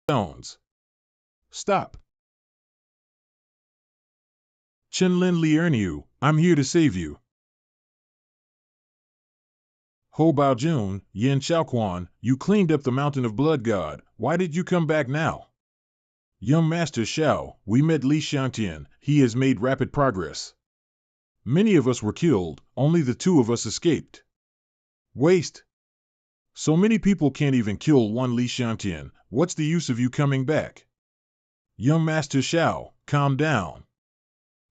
Stones. Stop. Chenlin Liurniu, I'm here to save you. Ho Baojun, Yin Xiaoquan, you cleaned up the Mountain of Blood God. Why did you come back now? Young Master Xiao, we met Li Xiangtian. He has made rapid progress. Many of us were killed, only the two of us escaped. Waste. So many people can't even kill one Li Xiangtian. What's the use of you coming back? Young Master Xiao, calm down.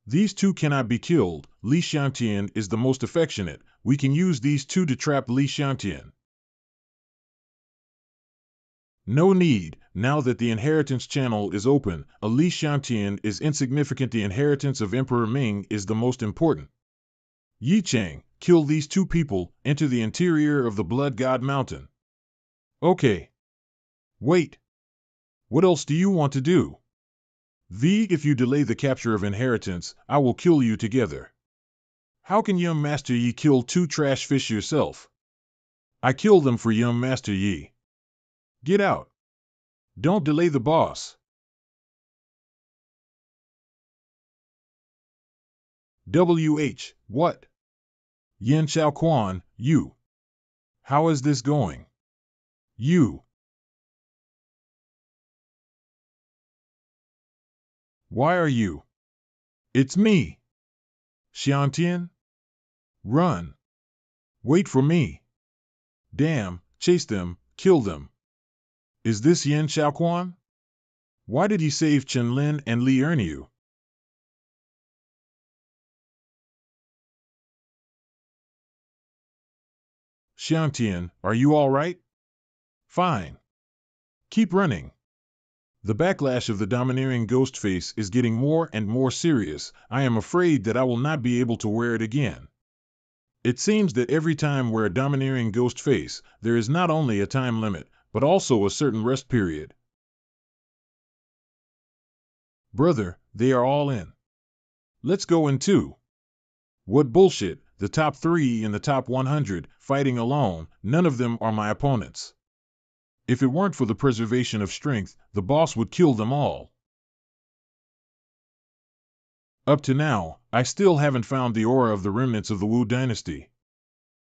These two cannot be killed. Li Xiangtian is the most affectionate. We can use these two to trap Li Xiangtian. No need. Now that the inheritance channel is open, a Li Xiangtian is insignificant. The inheritance of Emperor Ming is the most important. Yi Chang, kill these two people, enter the interior of the Blood God Mountain. Okay. Wait. What else do you want to do? If you delay the capture of inheritance, I will kill you together. How can young Master Yi kill two trash fish yourself? I kill them for young Master Yi. Get out. Don't delay the boss. What? Yin Xiaoquan, you. How is this going? You. Why are you? It's me. Xiangtian? Run. Wait for me. Damn, chase them, kill them. Is this Yin Xiaoquan? Why did he save Chenlin and Li Erniu? Xiangtian, are you all right? Fine. Keep running. The backlash of the domineering ghost face is getting more and more serious. I am afraid that I will not be able to wear it again. It seems that every time wear a domineering ghost face, there is not only a time limit, but also a certain rest period. Brother, they are all in. Let's go in too. What bullshit, the top 3 in the top 100, fighting alone, none of them are my opponents. If it weren't for the preservation of strength, the boss would kill them all. Up to now, I still haven't found the aura of the remnants of the Wu dynasty.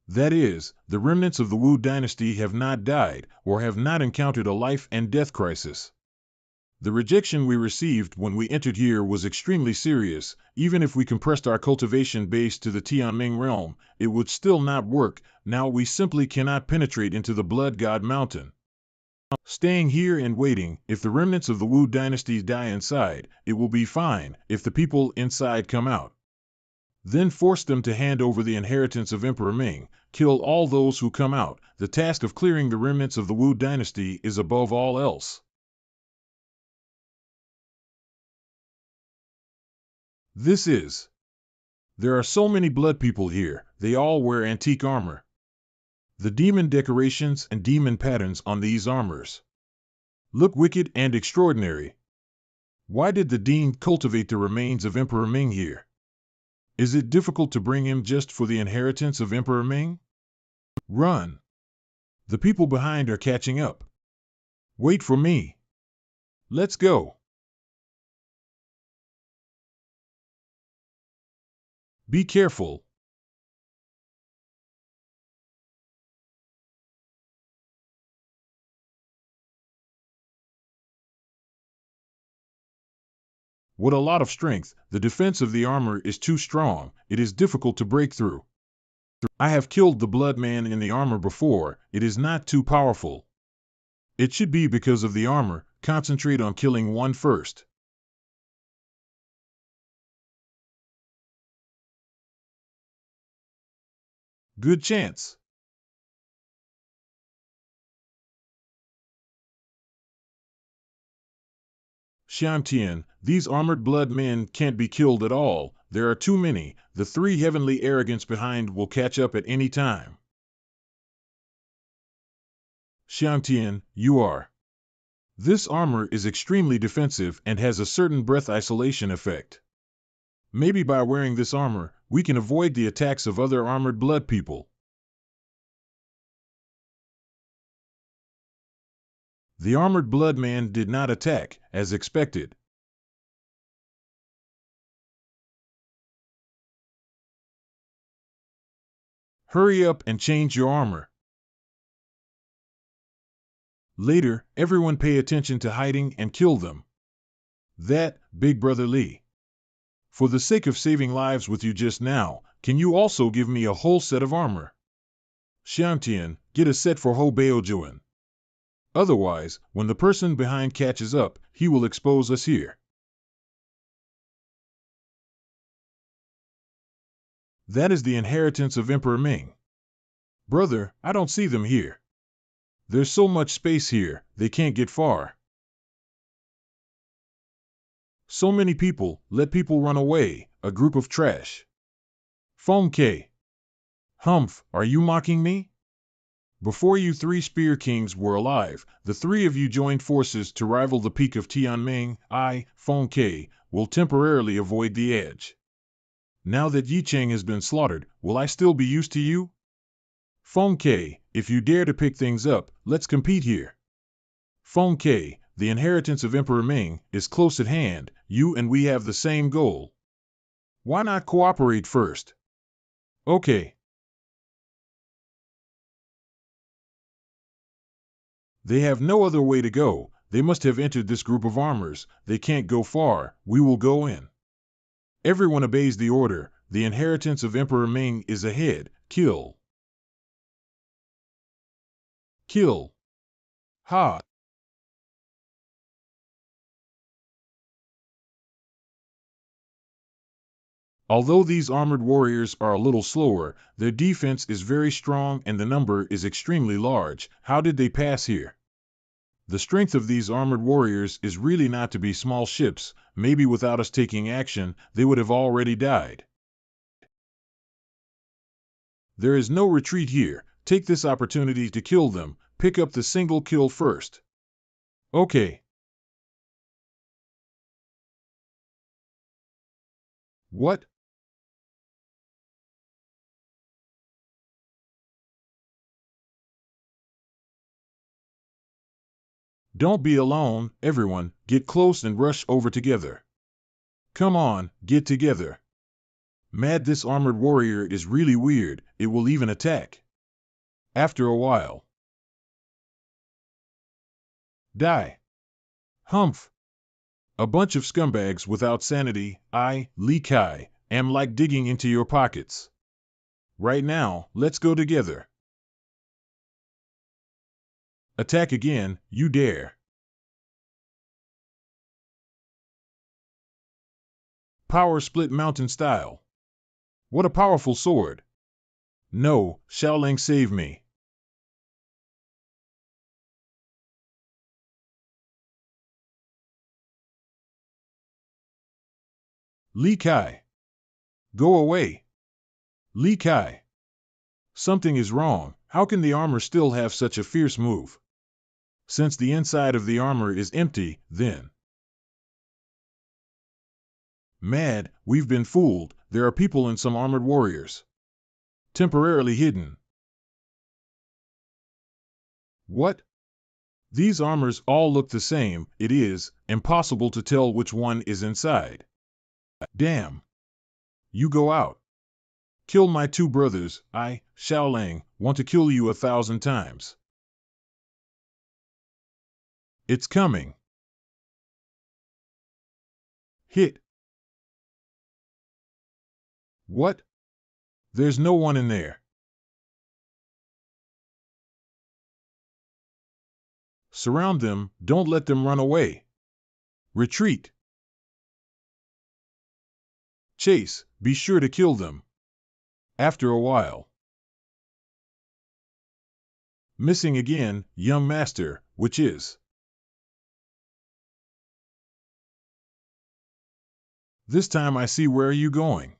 That is, the remnants of the Wu dynasty have not died, or have not encountered a life and death crisis. The rejection we received when we entered here was extremely serious. Even if we compressed our cultivation base to the Tianming realm, it would still not work. Now we simply cannot penetrate into the Blood God Mountain. Staying here and waiting, if the remnants of the Wu dynasty die inside, it will be fine if the people inside come out. Then force them to hand over the inheritance of Emperor Ming, kill all those who come out. The task of clearing the remnants of the Wu dynasty is above all else. There are so many blood people here, they all wear antique armor. The demon decorations and demon patterns on these armors look wicked and extraordinary. Why did the Dean cultivate the remains of Emperor Ming here? Is it difficult to bring him just for the inheritance of Emperor Ming? Run! The people behind are catching up. Wait for me. Let's go. Be careful. What a lot of strength. The defense of the armor is too strong. It is difficult to break through. I have killed the blood man in the armor before. It is not too powerful. It should be because of the armor. Concentrate on killing one first. Good chance. Xiangtian, these armored blood men can't be killed at all. There are too many. The 3 heavenly arrogants behind will catch up at any time. Xiangtian, you are. This armor is extremely defensive and has a certain breath isolation effect. Maybe by wearing this armor, we can avoid the attacks of other armored blood people. The armored blood man did not attack, as expected. Hurry up and change your armor. Later, everyone pay attention to hiding and kill them. That, Big Brother Lee. For the sake of saving lives with you just now, can you also give me a whole set of armor? Xiantian, get a set for Ho Baojuan. Otherwise, when the person behind catches up, he will expose us here. That is the inheritance of Emperor Ming. Brother, I don't see them here. There's so much space here, they can't get far. So many people, let people run away, a group of trash. Fong K. Humph, are you mocking me? Before you three Spear Kings were alive, the three of you joined forces to rival the peak of Tianming. I, Fong K, will temporarily avoid the edge. Now that Yicheng has been slaughtered, will I still be used to you? Fong K, if you dare to pick things up, let's compete here. Fong K, the inheritance of Emperor Ming, is close at hand, you and we have the same goal. Why not cooperate first? Okay. They have no other way to go, they must have entered this group of armors, they can't go far, we will go in. Everyone obeys the order, the inheritance of Emperor Ming is ahead, kill. Kill. Ha. Although these armored warriors are a little slower, their defense is very strong and the number is extremely large. How did they pass here? The strength of these armored warriors is really not to be small ships. Maybe without us taking action, they would have already died. There is no retreat here. Take this opportunity to kill them. Pick up the single kill first. Okay. What? Don't be alone, everyone, get close and rush over together. Come on, get together. Mad, this armored warrior is really weird, it will even attack. After a while. Die. Humph. A bunch of scumbags without sanity. I, Li Kai, am like digging into your pockets. Right now, let's go together. Attack again, you dare. Power split mountain style. What a powerful sword. No, Xiaoling, save me. Li Kai. Go away. Li Kai. Something is wrong. How can the armor still have such a fierce move? Since the inside of the armor is empty, then. Mad, we've been fooled. There are people in some armored warriors. Temporarily hidden. What? These armors all look the same. It is impossible to tell which one is inside. Damn. You go out. Kill my two brothers. I, Xiaolang, want to kill you 1,000 times. It's coming. Hit. What? There's no one in there. Surround them, don't let them run away. Retreat. Chase, be sure to kill them. After a while. Missing again, young master, which is. This time I see where are you going.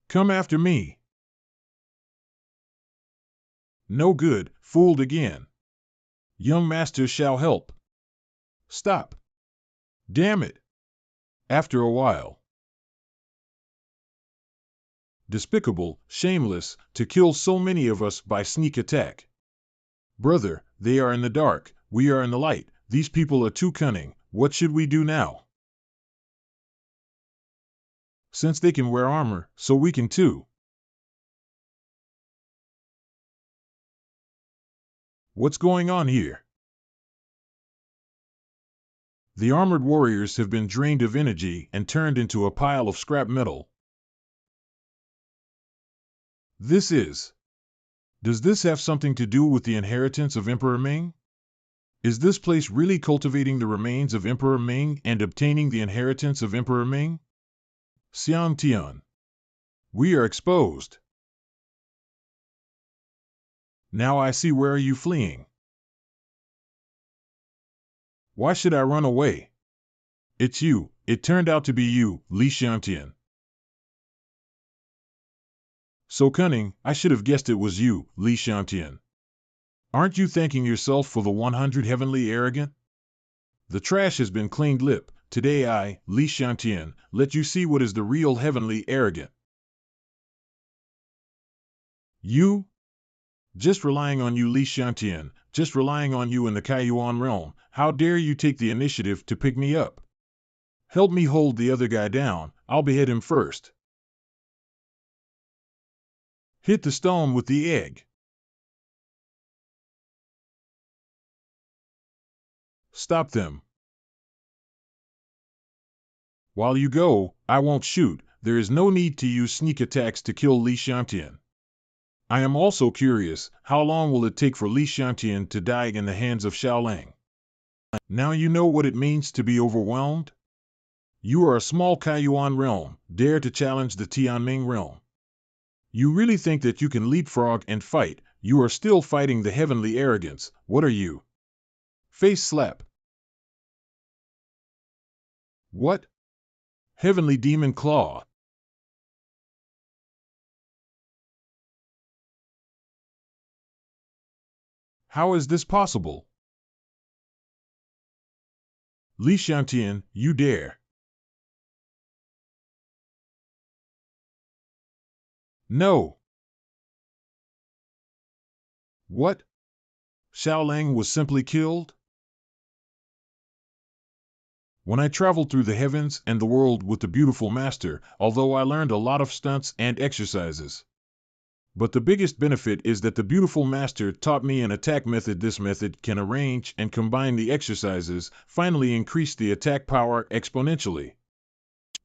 Come after me. No good, fooled again. Young master shall help. Stop. Damn it. After a while. Despicable, shameless, to kill so many of us by sneak attack. Brother, they are in the dark, we are in the light. These people are too cunning. What should we do now? Since they can wear armor, so we can too. What's going on here? The armored warriors have been drained of energy and turned into a pile of scrap metal. Does this have something to do with the inheritance of Emperor Ming? Is this place really cultivating the remains of Emperor Ming and obtaining the inheritance of Emperor Ming? Xiang Tian. We are exposed. Now I see where are you fleeing. Why should I run away? It's you. It turned out to be you, Li Xiangtian. So cunning, I should have guessed it was you, Li Xiangtian. Aren't you thanking yourself for the 100 heavenly arrogant? The trash has been cleaned lip. Today I, Li Xiangtian, let you see what is the real heavenly arrogant. You? Just relying on you, Li Xiangtian, just relying on you in the Kaiyuan realm. How dare you take the initiative to pick me up? Help me hold the other guy down. I'll behead him first. Hit the stone with the egg. Stop them. While you go, I won't shoot. There is no need to use sneak attacks to kill Li Xiangtian. I am also curious, how long will it take for Li Xiangtian to die in the hands of Xiaolang? Now you know what it means to be overwhelmed? You are a small Kaiyuan realm, dare to challenge the Tianming realm. You really think that you can leapfrog and fight? You are still fighting the heavenly arrogance. What are you? Face slap. What? Heavenly demon claw. How is this possible? Li Xiangtian, you dare. No. What? Xiaolang was simply killed? When I traveled through the heavens and the world with the beautiful master, although I learned a lot of stunts and exercises. But the biggest benefit is that the beautiful master taught me an attack method. This method can arrange and combine the exercises, finally increase the attack power exponentially.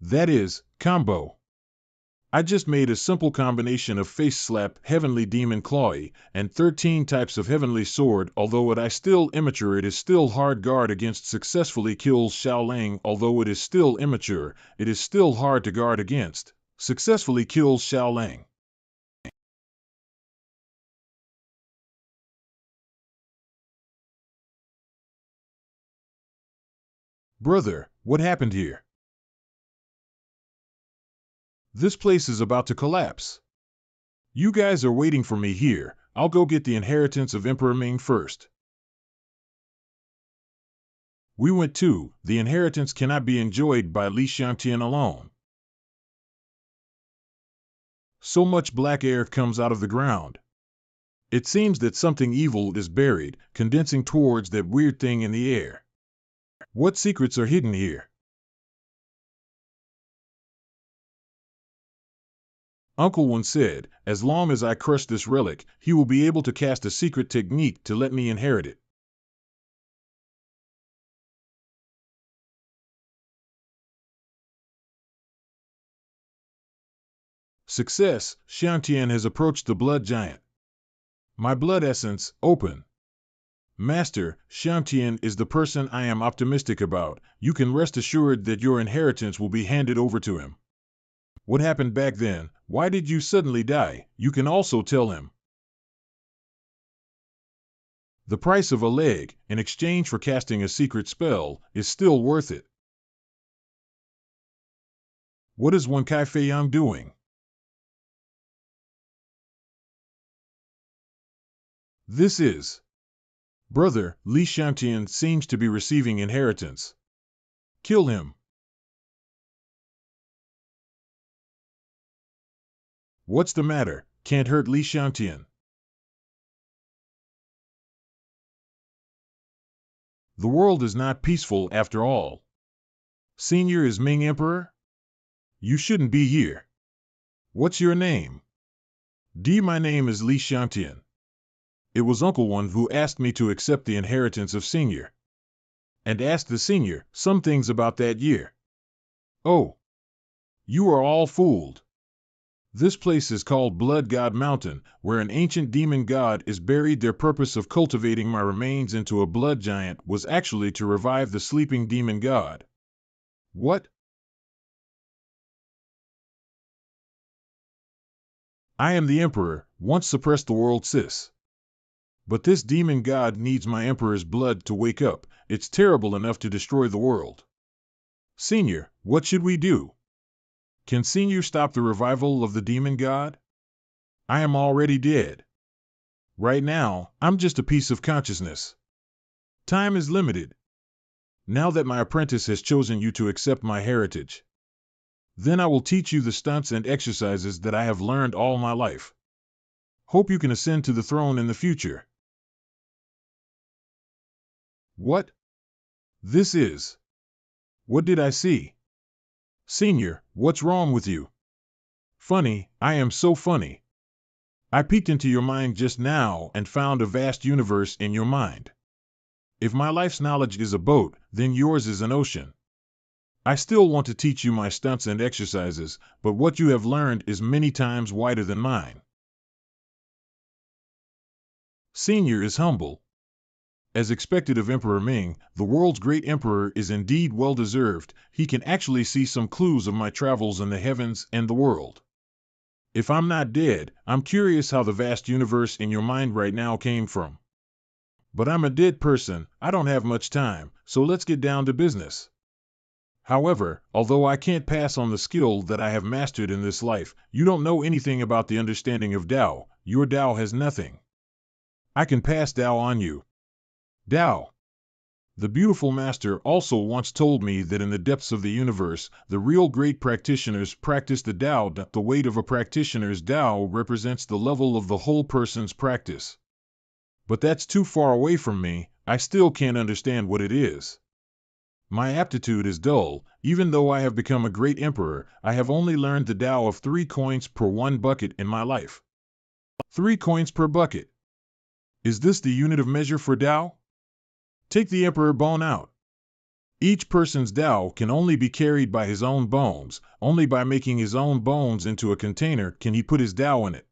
That is, combo. I just made a simple combination of face slap, heavenly demon clawy, and 13 types of heavenly sword. Although it is still immature, it is still hard guard against. Successfully kills Xiaolang. Although it is still immature, it is still hard to guard against. Successfully kills Xiaolang. Brother, what happened here? This place is about to collapse. You guys are waiting for me here. I'll go get the inheritance of Emperor Ming first. We went too. The inheritance cannot be enjoyed by Li Xiangtian alone. So much black air comes out of the ground. It seems that something evil is buried, condensing towards that weird thing in the air. What secrets are hidden here? Uncle One said, as long as I crush this relic, he will be able to cast a secret technique to let me inherit it. Success, Xiangtian has approached the blood giant. My blood essence, open. Master, Xiangtian is the person I am optimistic about. You can rest assured that your inheritance will be handed over to him. What happened back then? Why did you suddenly die? You can also tell him. The price of a leg, in exchange for casting a secret spell, is still worth it. What is Wen Kai Feiyang doing? This is. Brother, Li Xiangtian seems to be receiving inheritance. Kill him. What's the matter? Can't hurt Li Xiangtian. The world is not peaceful after all. Senior is Ming Emperor? You shouldn't be here. What's your name? My name is Li Xiantian. It was Uncle One who asked me to accept the inheritance of Senior. And asked the Senior some things about that year. Oh. You are all fooled. This place is called Blood God Mountain, where an ancient demon god is buried. Their purpose of cultivating my remains into a blood giant was actually to revive the sleeping demon god. What? I am the Emperor, once suppressed the world sis. But this demon god needs my Emperor's blood to wake up. It's terrible enough to destroy the world. Senior, what should we do? Can Senior stop the revival of the demon god? I am already dead. Right now, I'm just a piece of consciousness. Time is limited. Now that my apprentice has chosen you to accept my heritage, then I will teach you the stunts and exercises that I have learned all my life. Hope you can ascend to the throne in the future. What? This is... What did I see? Senior, what's wrong with you? Funny, I am so funny. I peeked into your mind just now and found a vast universe in your mind. If my life's knowledge is a boat, then yours is an ocean. I still want to teach you my stunts and exercises, but what you have learned is many times wider than mine. Senior is humble. As expected of Emperor Ming, the world's great emperor is indeed well-deserved. He can actually see some clues of my travels in the heavens and the world. If I'm not dead, I'm curious how the vast universe in your mind right now came from. But I'm a dead person, I don't have much time, so let's get down to business. However, although I can't pass on the skill that I have mastered in this life, you don't know anything about the understanding of Tao. Your Tao has nothing. I can pass Tao on you. Tao. The beautiful master also once told me that in the depths of the universe, the real great practitioners practice the Tao. The weight of a practitioner's Tao represents the level of the whole person's practice. But that's too far away from me. I still can't understand what it is. My aptitude is dull. Even though I have become a great emperor, I have only learned the Tao of 3 coins per 1 bucket in my life. 3 coins per bucket. Is this the unit of measure for Tao? Take the emperor bone out. Each person's Tao can only be carried by his own bones. Only by making his own bones into a container can he put his Tao in it.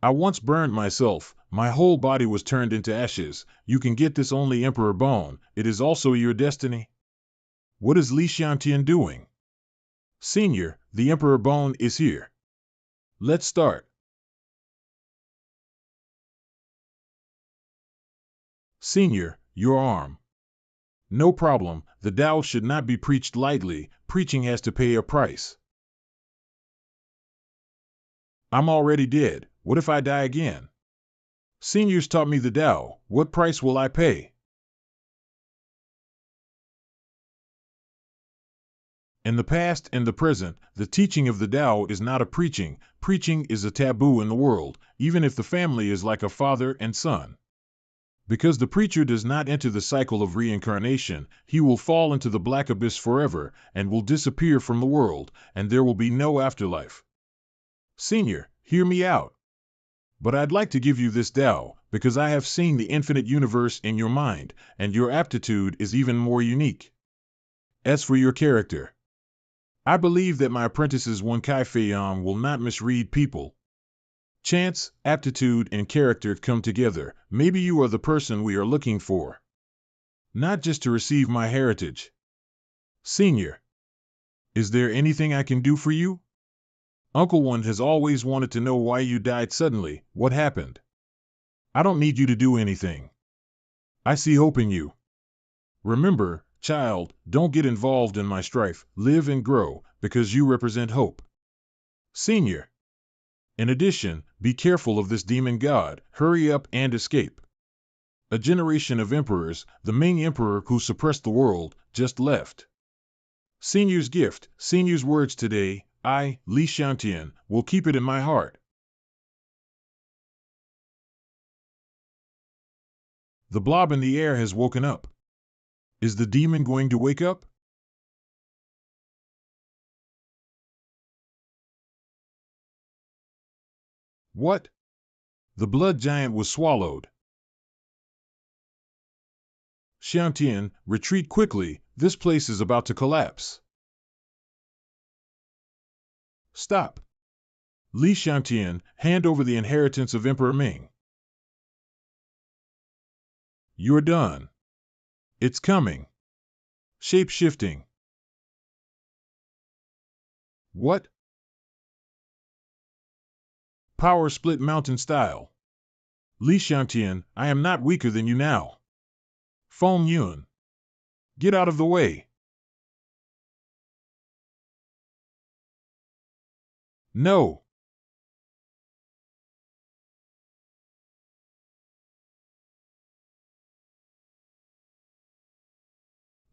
I once burned myself. My whole body was turned into ashes. You can get this only emperor bone. It is also your destiny. What is Li Xiantian doing? Senior, the emperor bone is here. Let's start. Senior, your arm. No problem, the Tao should not be preached lightly. Preaching has to pay a price. I'm already dead. What if I die again? Seniors taught me the Tao. What price will I pay? In the past and the present, the teaching of the Tao is not a preaching. Preaching is a taboo in the world, even if the family is like a father and son. Because the preacher does not enter the cycle of reincarnation, he will fall into the black abyss forever and will disappear from the world, and there will be no afterlife. Senior, hear me out. But I'd like to give you this Tao, because I have seen the infinite universe in your mind, and your aptitude is even more unique. As for your character, I believe that my apprentice's Wen Kai Feiyan will not misread people. Chance, aptitude, and character come together. Maybe you are the person we are looking for. Not just to receive my heritage. Senior, is there anything I can do for you? Uncle One has always wanted to know why you died suddenly. What happened? I don't need you to do anything. I see hope in you. Remember, child, don't get involved in my strife. Live and grow, because you represent hope. Senior. In addition, be careful of this demon god. Hurry up and escape. A generation of emperors, the Ming emperor who suppressed the world, just left. Senior's gift, Senior's words today, I, Li Xiantian, will keep it in my heart. The blob in the air has woken up. Is the demon going to wake up? What? The blood giant was swallowed. Xiantian, retreat quickly, this place is about to collapse. Stop. Li Xiantian, hand over the inheritance of Emperor Ming. You're done. It's coming. Shape-shifting. What? Power split mountain style. Li Xiantian, I am not weaker than you now. Feng Yun. Get out of the way. No.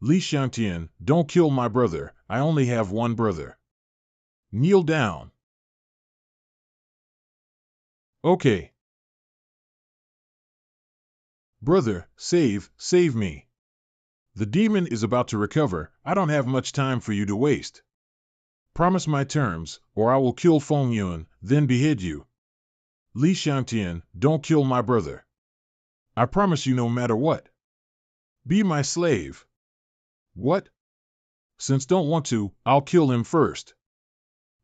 Li Xiantian, don't kill my brother. I only have one brother. Kneel down. Okay. Brother, save me. The demon is about to recover. I don't have much time for you to waste. Promise my terms, or I will kill Feng Yun, then behead you. Li Xiantian, don't kill my brother. I promise you no matter what. Be my slave. What? Since don't want to, I'll kill him first.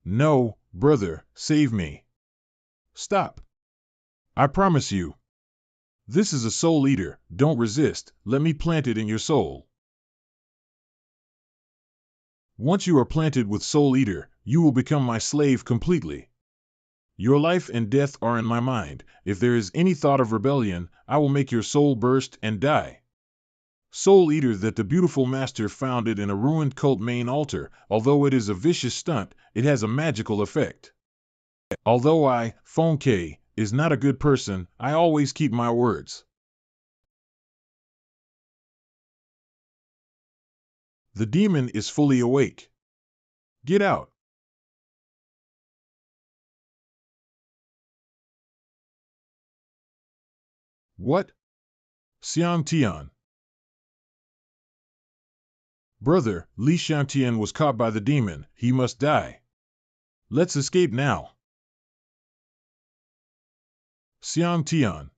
No, brother, save me. Stop. I promise you. This is a soul eater, don't resist, let me plant it in your soul. Once you are planted with Soul Eater, you will become my slave completely. Your life and death are in my mind. If there is any thought of rebellion, I will make your soul burst and die. Soul Eater, that the beautiful master founded in a ruined cult main altar. Although it is a vicious stunt, it has a magical effect. Although I, Feng Ke, is not a good person, I always keep my words. The demon is fully awake. Get out. What? Xiantian. Brother, Li Xiantian was caught by the demon. He must die. Let's escape now. Xiantian.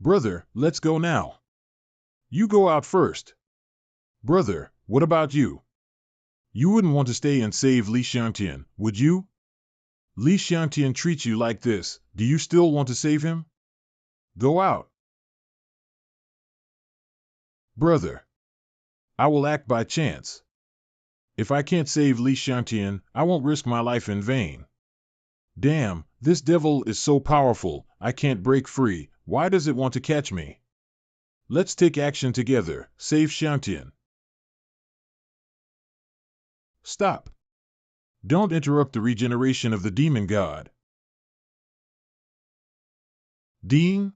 Brother, let's go now. You go out first. Brother, what about you? You wouldn't want to stay and save Li Xiantian, would you? Li Xiantian treats you like this, do you still want to save him? Go out. Brother, I will act by chance. If I can't save Li Xiantian, I won't risk my life in vain. Damn, this devil is so powerful, I can't break free. Why does it want to catch me? Let's take action together. Save Xiantian. Stop. Don't interrupt the regeneration of the demon god. Dean?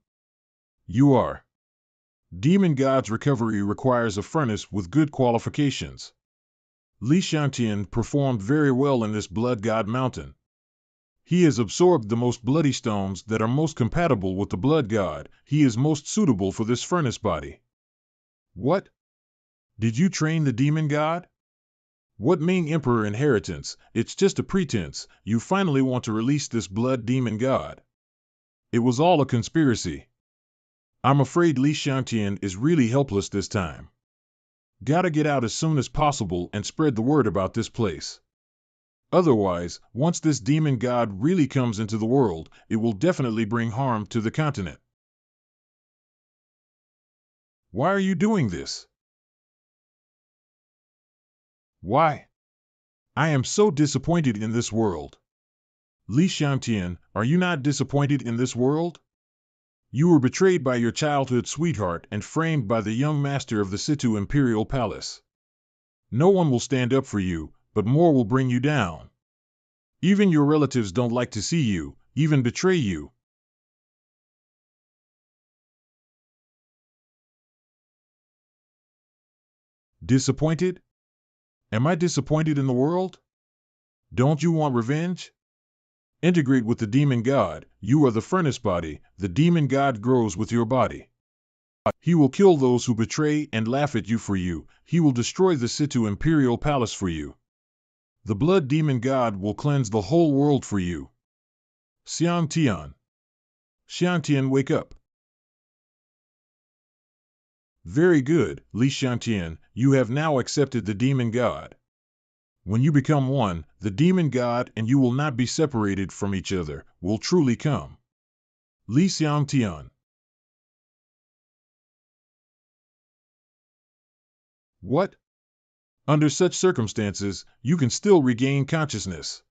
You are. Demon god's recovery requires a furnace with good qualifications. Li Xiantian performed very well in this blood god mountain. He has absorbed the most bloody stones that are most compatible with the blood god. He is most suitable for this furnace body. What? Did you train the demon god? What Ming Emperor inheritance? It's just a pretense. You finally want to release this blood demon god. It was all a conspiracy. I'm afraid Li Xiantian is really helpless this time. Gotta get out as soon as possible and spread the word about this place. Otherwise, once this demon god really comes into the world, it will definitely bring harm to the continent. Why are you doing this? Why? I am so disappointed in this world. Li Xiantian, are you not disappointed in this world? You were betrayed by your childhood sweetheart and framed by the young master of the Situ Imperial Palace. No one will stand up for you, but more will bring you down. Even your relatives don't like to see you, even betray you. Disappointed? Am I disappointed in the world? Don't you want revenge? Integrate with the demon god. You are the furnace body. The demon god grows with your body. He will kill those who betray and laugh at you for you. He will destroy the Situ Imperial Palace for you. The Blood Demon God will cleanse the whole world for you. Xiangtian. Xiangtian, wake up. Very good, Li Xiangtian, you have now accepted the Demon God. When you become one, the Demon God and you will not be separated from each other, will truly come. Li Xiangtian. What? Under such circumstances, you can still regain consciousness.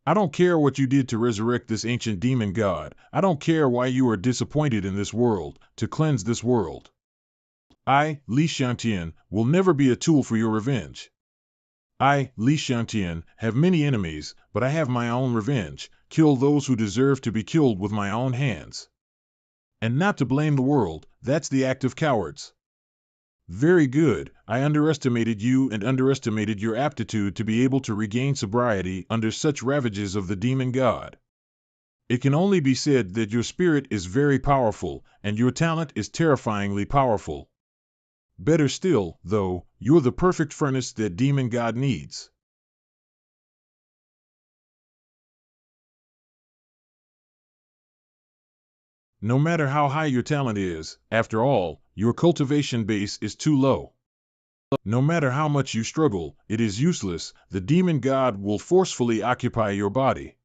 I don't care what you did to resurrect this ancient demon god. I don't care why you are disappointed in this world, to cleanse this world. I, Li Xiangtian, will never be a tool for your revenge. I, Li Xiangtian, have many enemies, but I have my own revenge, kill those who deserve to be killed with my own hands. And not to blame the world, that's the act of cowards. Very good, I underestimated you and underestimated your aptitude to be able to regain sobriety under such ravages of the demon god. It can only be said that your spirit is very powerful, and your talent is terrifyingly powerful. Better still, though, you're the perfect furnace that demon god needs. No matter how high your talent is, after all, your cultivation base is too low. No matter how much you struggle, it is useless, the demon god will forcefully occupy your body.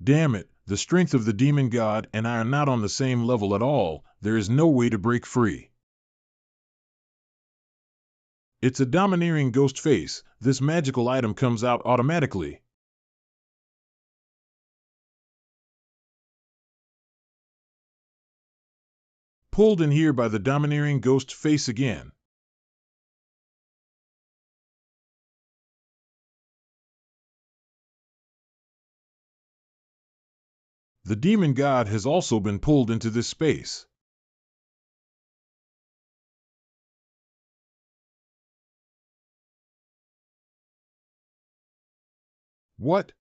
Damn it, the strength of the demon god and I are not on the same level at all, there is no way to break free. It's a domineering ghost face, this magical item comes out automatically. Pulled in here by the domineering ghost face again. The demon god has also been pulled into this space. What?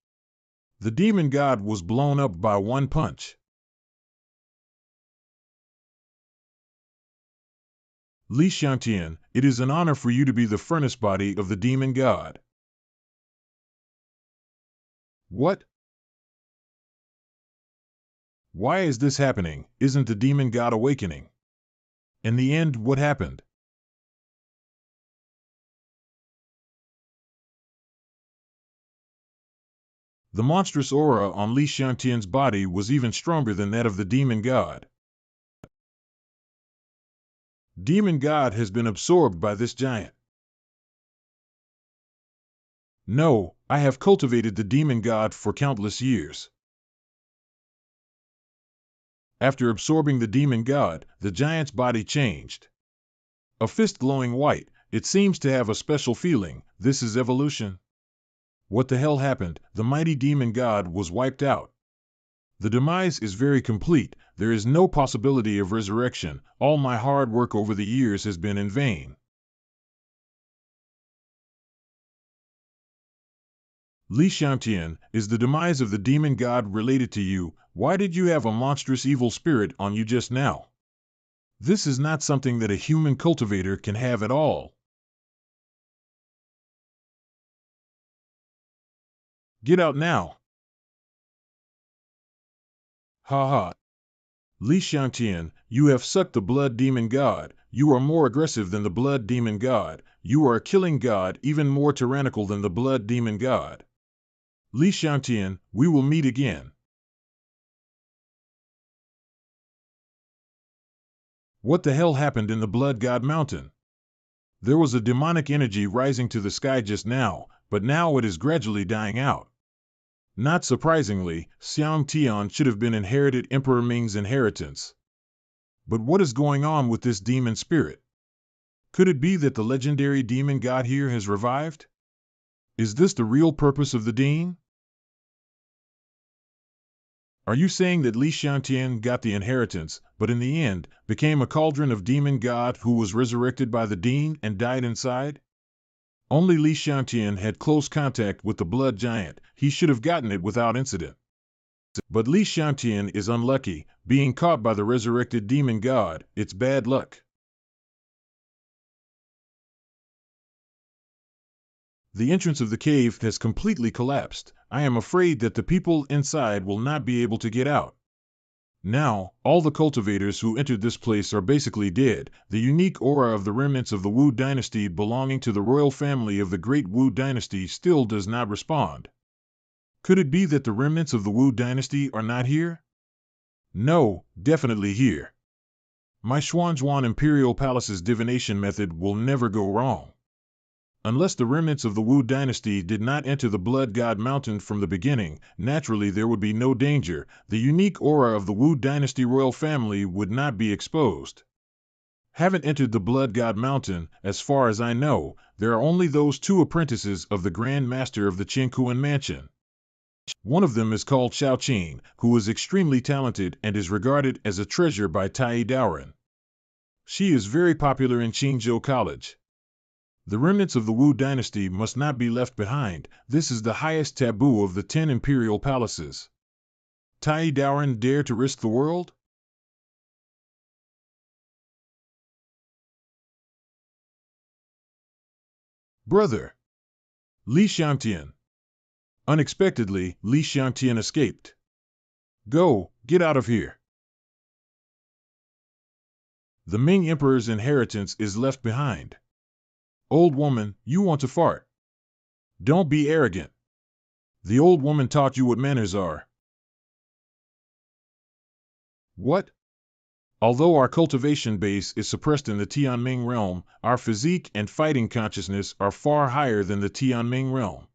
The demon god was blown up by one punch. Li Xiangtian, it is an honor for you to be the furnace body of the demon god. What? Why is this happening? Isn't the demon god awakening? In the end, what happened? The monstrous aura on Li Xiangtian's body was even stronger than that of the demon god. Demon god has been absorbed by this giant. No, I have cultivated the demon god for countless years. After absorbing the demon god, the giant's body changed. A fist glowing white, it seems to have a special feeling. This is evolution. What the hell happened? The mighty demon god was wiped out. The demise is very complete. There is no possibility of resurrection. All my hard work over the years has been in vain. Li Xiangtian, is the demise of the demon god related to you? Why did you have a monstrous evil spirit on you just now? This is not something that a human cultivator can have at all. Get out now. Ha ha. Li Xiangtian, you have sucked the blood demon god. You are more aggressive than the blood demon god. You are a killing god, even more tyrannical than the blood demon god. Li Xiangtian, we will meet again. What the hell happened in the Blood God Mountain? There was a demonic energy rising to the sky just now, but now it is gradually dying out. Not surprisingly, Xiangtian should have been inherited Emperor Ming's inheritance. But what is going on with this demon spirit? Could it be that the legendary demon god here has revived? Is this the real purpose of the Dean? Are you saying that Li Xiangtian got the inheritance, but in the end, became a cauldron of demon god who was resurrected by the Dean and died inside? Only Li Xiangtian had close contact with the blood giant. He should have gotten it without incident. But Li Xiantian is unlucky, being caught by the resurrected demon god. It's bad luck. The entrance of the cave has completely collapsed. I am afraid that the people inside will not be able to get out. Now, all the cultivators who entered this place are basically dead. The unique aura of the remnants of the Wu dynasty belonging to the royal family of the Great Wu dynasty still does not respond. Could it be that the remnants of the Wu dynasty are not here? No, definitely here. My Xuanzhuan Imperial Palace's divination method will never go wrong. Unless the remnants of the Wu dynasty did not enter the Blood God Mountain from the beginning, naturally there would be no danger. The unique aura of the Wu dynasty royal family would not be exposed. Haven't entered the Blood God Mountain. As far as I know, there are only those two apprentices of the Grand Master of the Qingkuan Mansion. One of them is called Xiao Qing, who is extremely talented and is regarded as a treasure by Tai Daoren. She is very popular in Qingzhou College. The remnants of the Wu dynasty must not be left behind. This is the highest taboo of the 10 imperial palaces. Tai Daoren dare to risk the world? Brother! Li Xiantian. Unexpectedly, Li Xiantian escaped. Go, get out of here. The Ming Emperor's inheritance is left behind. Old woman, you want to fart. Don't be arrogant. The old woman taught you what manners are. What? Although our cultivation base is suppressed in the Tianming realm, our physique and fighting consciousness are far higher than the Tianming realm.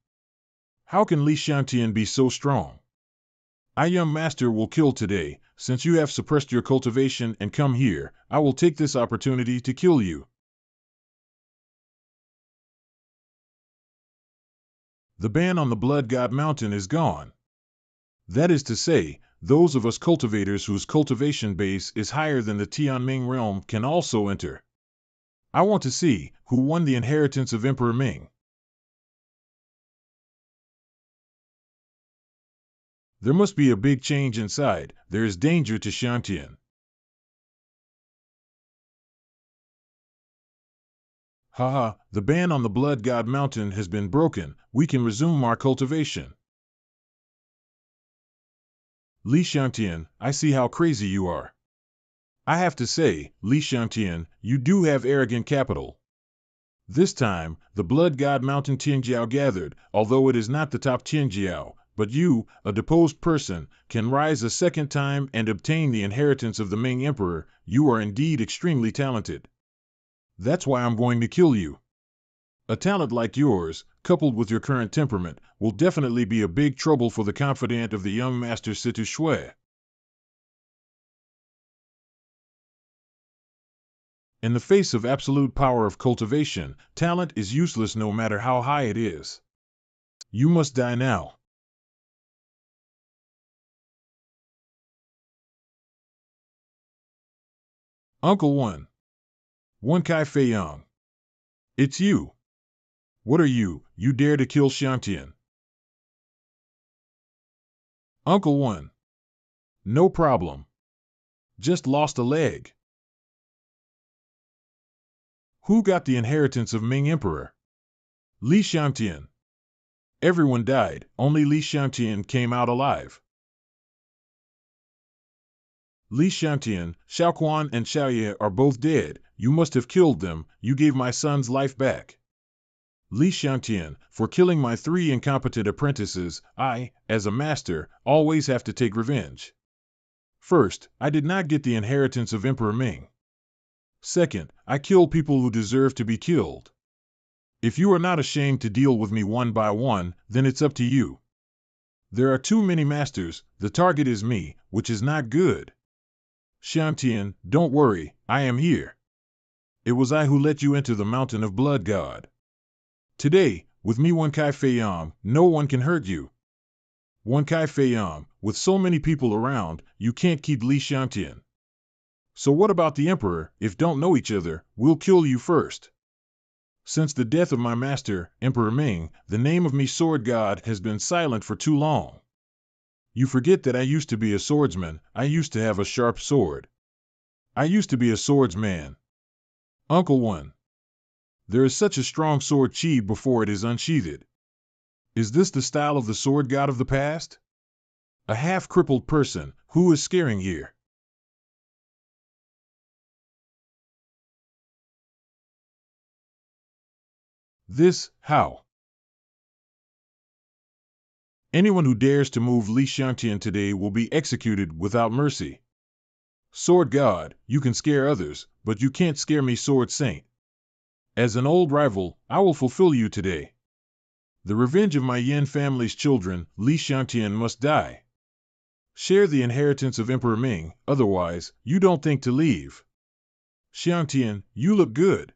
How can Li Xiantian be so strong? I, young master, will kill today. Since you have suppressed your cultivation and come here, I will take this opportunity to kill you. The ban on the Blood God Mountain is gone. That is to say, those of us cultivators whose cultivation base is higher than the Tianming realm can also enter. I want to see who won the inheritance of Emperor Ming. There must be a big change inside. There is danger to Xiantian. Haha, the ban on the Blood God Mountain has been broken. We can resume our cultivation. Li Xiantian, I see how crazy you are. I have to say, Li Xiantian, you do have arrogant capital. This time, the Blood God Mountain Tianjiao gathered, although it is not the top Tianjiao, but you, a deposed person, can rise a second time and obtain the inheritance of the Ming Emperor. You are indeed extremely talented. That's why I'm going to kill you. A talent like yours, coupled with your current temperament, will definitely be a big trouble for the confidant of the young master Situ Shui. In the face of absolute power of cultivation, talent is useless no matter how high it is. You must die now. Uncle 1. One Kai Feiyang. It's you. What are you? You dare to kill Xiantian? Uncle 1. No problem. Just lost a leg. Who got the inheritance of Ming Emperor? Li Xiantian. Everyone died, only Li Xiantian came out alive. Li Xiantian, Xiaoquan and Xiaoye are both dead. You must have killed them. You gave my son's life back. Li Xiantian, for killing my 3 incompetent apprentices, I, as a master, always have to take revenge. First, I did not get the inheritance of Emperor Ming. Second, I kill people who deserve to be killed. If you are not ashamed to deal with me one by one, then it's up to you. There are too many masters. The target is me, which is not good. Xiantian, don't worry, I am here. It was I who let you enter the Mountain of Blood God. Today, with me One Kai Feiyang, no one can hurt you. One Kai Feiyang, with so many people around, you can't keep Li Xiantian. So what about the Emperor? If don't know each other, we'll kill you first. Since the death of my master, Emperor Ming, the name of me Sword God has been silent for too long. You forget that I used to be a swordsman, I used to have a sharp sword. I used to be a swordsman. Uncle 1. There is such a strong sword sheathed before it is unsheathed. Is this the style of the sword god of the past? A half-crippled person, who is scaring here? This, how? Anyone who dares to move Li Xiangtian today will be executed without mercy. Sword God, you can scare others, but you can't scare me, Sword Saint. As an old rival, I will fulfill you today. The revenge of my Yan family's children, Li Xiangtian, must die. Share the inheritance of Emperor Ming, otherwise, you don't think to leave. Xiangtian, you look good.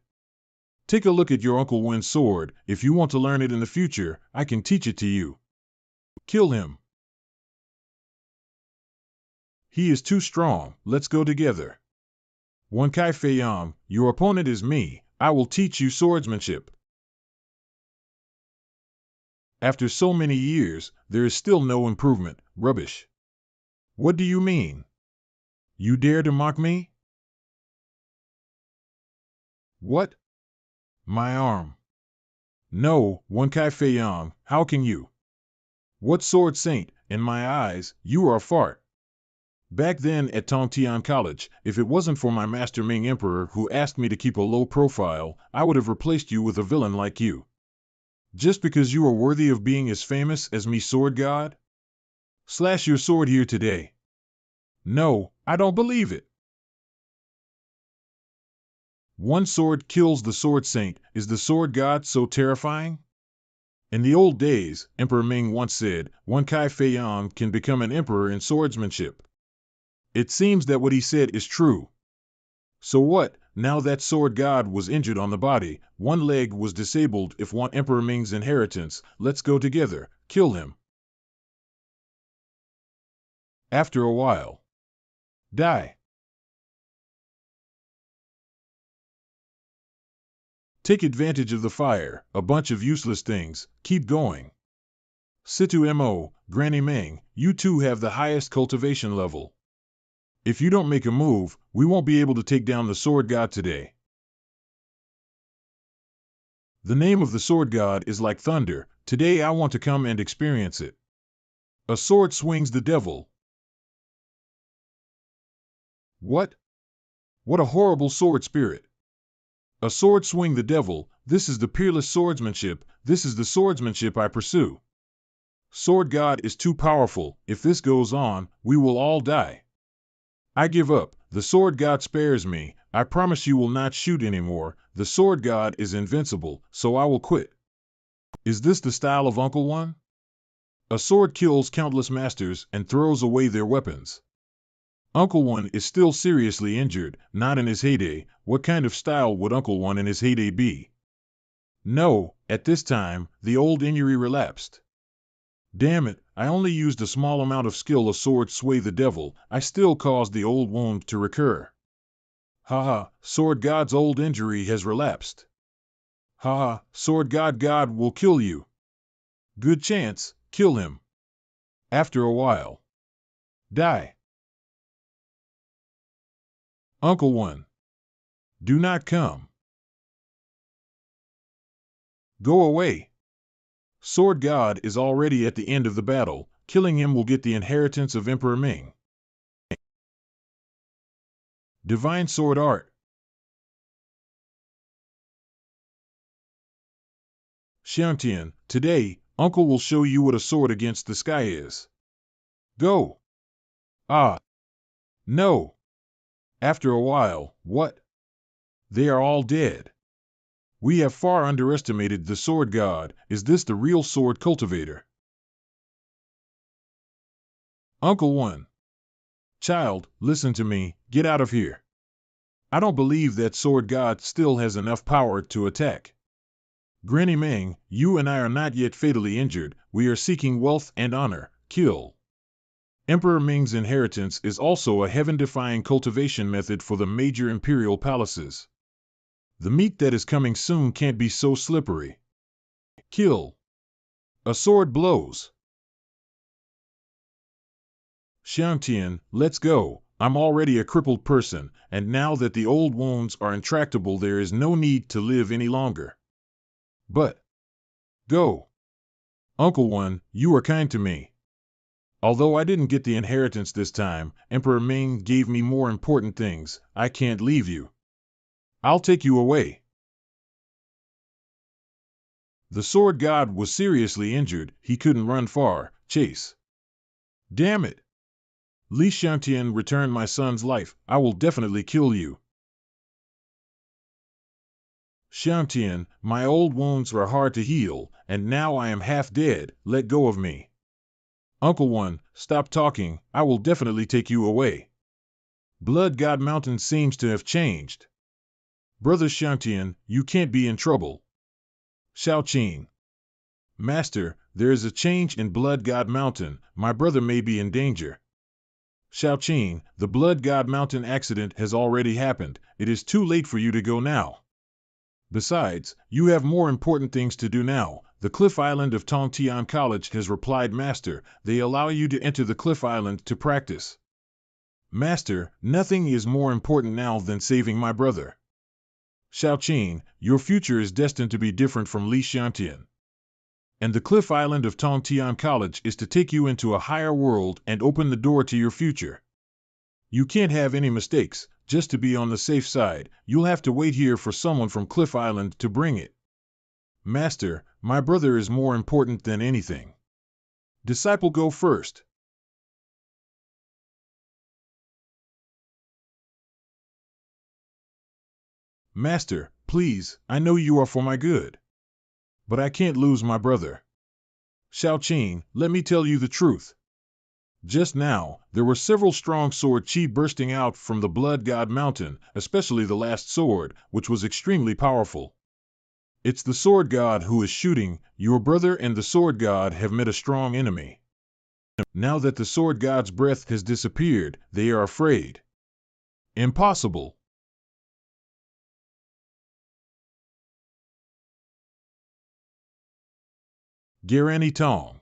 Take a look at your Uncle Wen's sword. If you want to learn it in the future, I can teach it to you. Kill him. He is too strong, let's go together. Wen Kai Feiyang, your opponent is me, I will teach you swordsmanship. After so many years, there is still no improvement, rubbish. What do you mean? You dare to mock me? What? My arm. No, Wen Kai Feiyang, how can you? What sword saint, in my eyes, you are a fart. Back then at Tongtian College, if it wasn't for my master Ming Emperor who asked me to keep a low profile, I would have replaced you with a villain like you. Just because you are worthy of being as famous as me, Sword God? Slash your sword here today. No, I don't believe it. One sword kills the sword saint. Is the sword god so terrifying? In the old days, Emperor Ming once said, Wen Kai Feiyang can become an emperor in swordsmanship. It seems that what he said is true. So what, now that sword god was injured on the body, one leg was disabled, if want Emperor Ming's inheritance, let's go together, kill him. After a while. Die. Take advantage of the fire, a bunch of useless things, keep going. Situ Mo, Granny Ming, you two have the highest cultivation level. If you don't make a move, we won't be able to take down the sword god today. The name of the sword god is like thunder, today I want to come and experience it. A sword swings the devil. What? What a horrible sword spirit. A sword swing the devil, this is the peerless swordsmanship, this is the swordsmanship I pursue. Sword god is too powerful, if this goes on, we will all die. I give up, the sword god spares me, I promise you will not shoot anymore, the sword god is invincible, so I will quit. Is this the style of Uncle One? A sword kills countless masters and throws away their weapons. Uncle One is still seriously injured, not in his heyday. What kind of style would Uncle One in his heyday be? No, at this time, the old injury relapsed. Damn it, I only used a small amount of skill. A sword sway the devil, I still caused the old wound to recur. Haha, sword god's old injury has relapsed. Haha, sword god will kill you. Good chance, kill him. After a while. Die. Uncle One. Do not come. Go away. Sword God is already at the end of the battle, killing him will get the inheritance of Emperor Ming. Divine Sword Art. Xiangtian, today, Uncle will show you what a sword against the sky is. Go. Ah. No. After a while, what? They are all dead. We have far underestimated the sword god. Is this the real sword cultivator? Uncle One. Child, listen to me, get out of here. I don't believe that sword god still has enough power to attack. Granny Ming, you and I are not yet fatally injured, we are seeking wealth and honor, kill. Emperor Ming's inheritance is also a heaven-defying cultivation method for the major imperial palaces. The meat that is coming soon can't be so slippery. Kill. A sword blows. Xiangtian, let's go. I'm already a crippled person, and now that the old wounds are intractable, there is no need to live any longer. But, go. Uncle One, you are kind to me. Although I didn't get the inheritance this time, Emperor Ming gave me more important things. I can't leave you. I'll take you away. The sword god was seriously injured. He couldn't run far. Chase. Damn it. Li Xiangtian, return my son's life. I will definitely kill you. Xiangtian, my old wounds are hard to heal, and now I am half dead. Let go of me. Uncle One, stop talking. I will definitely take you away. Blood God Mountain seems to have changed. Brother Xiangtian, you can't be in trouble. Xiaoqing. Master, there is a change in Blood God Mountain. My brother may be in danger. Xiaoqing, the Blood God Mountain accident has already happened. It is too late for you to go now. Besides, you have more important things to do now. The Cliff Island of Tongtian College has replied, Master, they allow you to enter the Cliff Island to practice. Master, nothing is more important now than saving my brother. Xiaoqing, your future is destined to be different from Li Xiangtian. And the Cliff Island of Tongtian College is to take you into a higher world and open the door to your future. You can't have any mistakes. Just to be on the safe side, you'll have to wait here for someone from Cliff Island to bring it. Master, my brother is more important than anything. Disciple, go first. Master, please, I know you are for my good. But I can't lose my brother. Xiaoqing, let me tell you the truth. Just now, there were several strong sword chi bursting out from the Blood God Mountain, especially the last sword, which was extremely powerful. It's the sword god who is shooting. Your brother and the sword god have met a strong enemy. Now that the sword god's breath has disappeared, they are afraid. Impossible. Guarani Tong.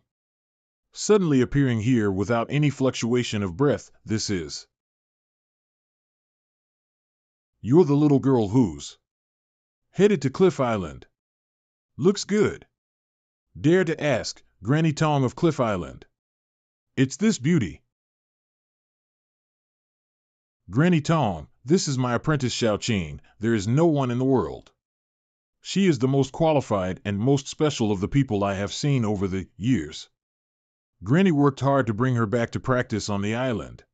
Suddenly appearing here without any fluctuation of breath, this is. You're the little girl who's headed to Cliff Island. Looks good. Dare to ask, Granny Tong of Cliff Island. It's this beauty. Granny Tong, this is my apprentice Xiaoqing. There is no one in the world. She is the most qualified and most special of the people I have seen over the years. Granny worked hard to bring her back to practice on the island.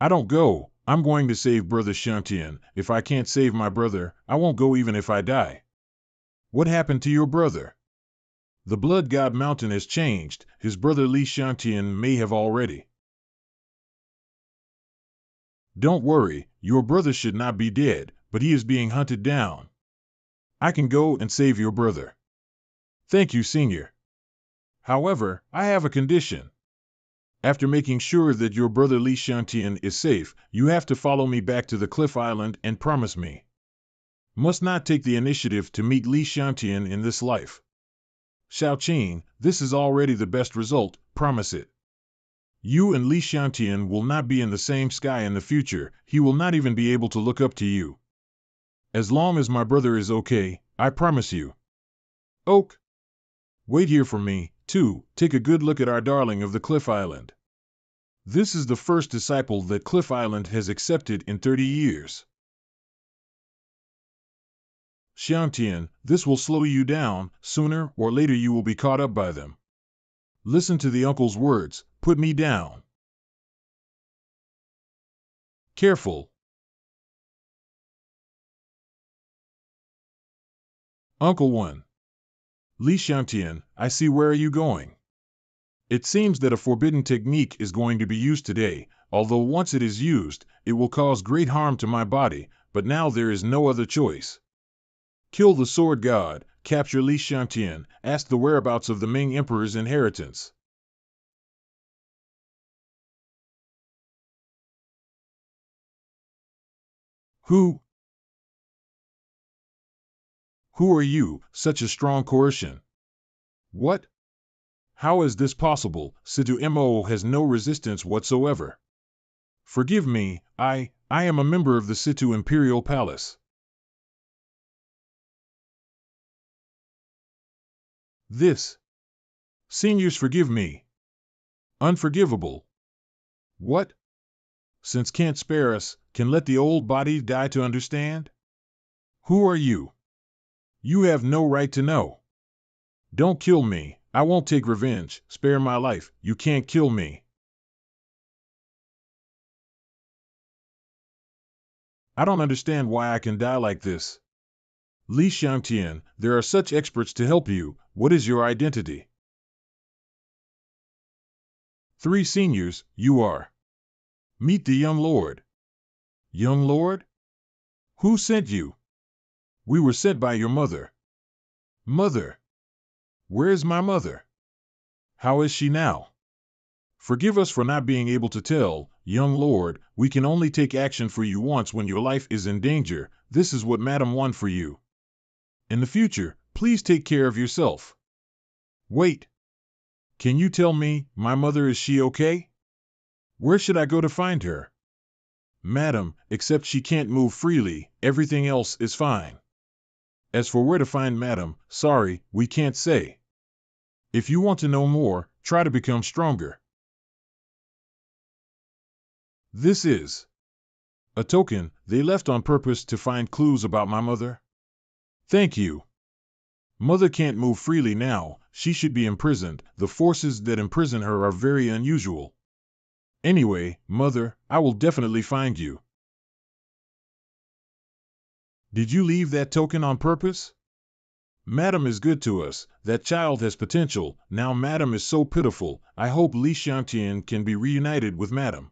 I don't go. I'm going to save Brother Xiangtian. If I can't save my brother, I won't go even if I die. What happened to your brother? The Blood God Mountain has changed. His brother Li Xiangtian may have already. Don't worry, your brother should not be dead, but he is being hunted down. I can go and save your brother. Thank you, Senior. However, I have a condition. After making sure that your brother Li Xiangtian is safe, you have to follow me back to the Cliff Island and promise me. Must not take the initiative to meet Li Xiangtian in this life. Xiaoqing, this is already the best result, promise it. You and Li Xiangtian will not be in the same sky in the future, he will not even be able to look up to you. As long as my brother is okay, I promise you. Oak. Wait here for me, too. Take a good look at our darling of the Cliff Island. This is the first disciple that Cliff Island has accepted in 30 years. Xiangtian, this will slow you down. Sooner or later you will be caught up by them. Listen to the uncle's words. Put me down. Careful. Uncle One. Li Xiangtian, I see. Where are you going? It seems that a forbidden technique is going to be used today, although once it is used, it will cause great harm to my body, but now there is no other choice. Kill the sword god, capture Li Xiangtian, ask the whereabouts of the Ming Emperor's inheritance. Who are you, such a strong coercion? What? How is this possible? Situ Mo has no resistance whatsoever. Forgive me, I am a member of the Situ Imperial Palace. This. Seniors, forgive me. Unforgivable. What? Since can't spare us, can let the old body die to understand? Who are you? You have no right to know. Don't kill me. I won't take revenge. Spare my life. You can't kill me. I don't understand why I can die like this. Li Xiangtian, there are such experts to help you. What is your identity? 3 seniors, you are. Meet the young lord. Young lord? Who sent you? We were sent by your mother. Mother? Where is my mother? How is she now? Forgive us for not being able to tell, young lord. We can only take action for you once when your life is in danger. This is what Madam won for you. In the future, please take care of yourself. Wait. Can you tell me, my mother, is she okay? Where should I go to find her? Madam, except she can't move freely, everything else is fine. As for where to find Madam, sorry, we can't say. If you want to know more, try to become stronger. This is a token they left on purpose to find clues about my mother. Thank you. Mother can't move freely now, she should be imprisoned. The forces that imprison her are very unusual. Anyway, Mother, I will definitely find you. Did you leave that token on purpose? Madam is good to us. That child has potential. Now Madam is so pitiful. I hope Li Xiangtian can be reunited with Madam.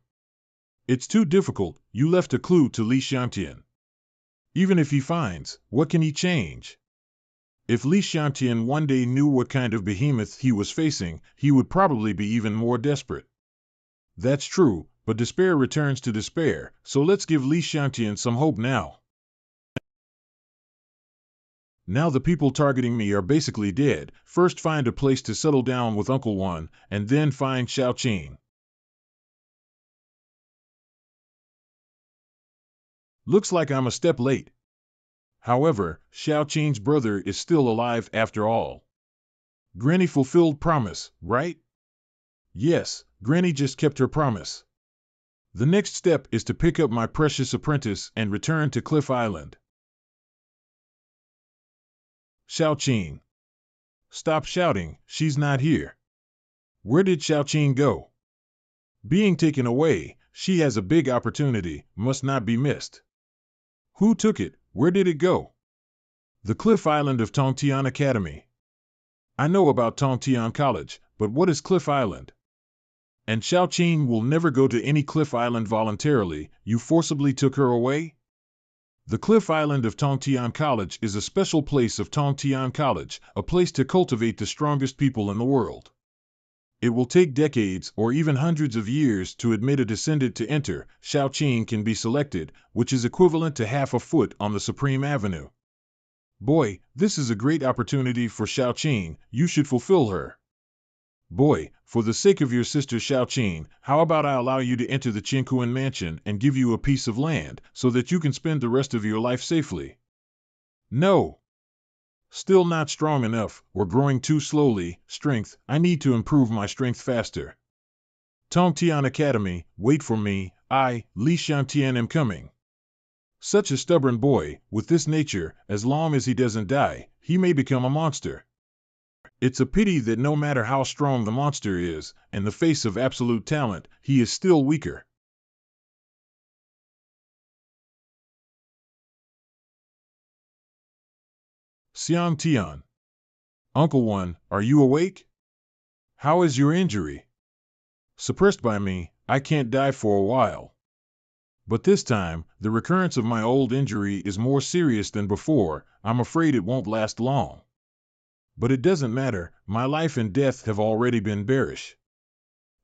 It's too difficult. You left a clue to Li Xiangtian. Even if he finds, what can he change? If Li Xiangtian one day knew what kind of behemoth he was facing, he would probably be even more desperate. That's true, but despair returns to despair, so let's give Li Xiangtian some hope now. Now the people targeting me are basically dead. First find a place to settle down with Uncle One, and then find Xiao Qing. Looks like I'm a step late. However, Xiao Qing's brother is still alive after all. Granny fulfilled promise, right? Yes, Granny just kept her promise. The next step is to pick up my precious apprentice and return to Cliff Island. Xiao Qing. Stop shouting, she's not here. Where did Xiao Qing go? Being taken away, she has a big opportunity, must not be missed. Who took it? Where did it go? The Cliff Island of Tongtian Academy. I know about Tongtian College, but what is Cliff Island? And Xiao Qing will never go to any Cliff Island voluntarily. You forcibly took her away? The Cliff Island of Tongtian College is a special place of Tongtian College, a place to cultivate the strongest people in the world. It will take decades or even hundreds of years to admit a descendant to enter. Xiao Qing can be selected, which is equivalent to half a foot on the Supreme Avenue. Boy, this is a great opportunity for Xiao Qing. You should fulfill her. Boy, for the sake of your sister Xiao Qing, how about I allow you to enter the Qingkuan mansion and give you a piece of land, so that you can spend the rest of your life safely? No. Still not strong enough, or growing too slowly. Strength, I need to improve my strength faster. Tongtian Academy, wait for me, I, Li Xiangtian, am coming. Such a stubborn boy, with this nature, as long as he doesn't die, he may become a monster. It's a pity that no matter how strong the monster is, in the face of absolute talent, he is still weaker. Xiang Tian. Uncle One, are you awake? How is your injury? Suppressed by me, I can't die for a while. But this time, the recurrence of my old injury is more serious than before. I'm afraid it won't last long. But it doesn't matter, my life and death have already been bearish.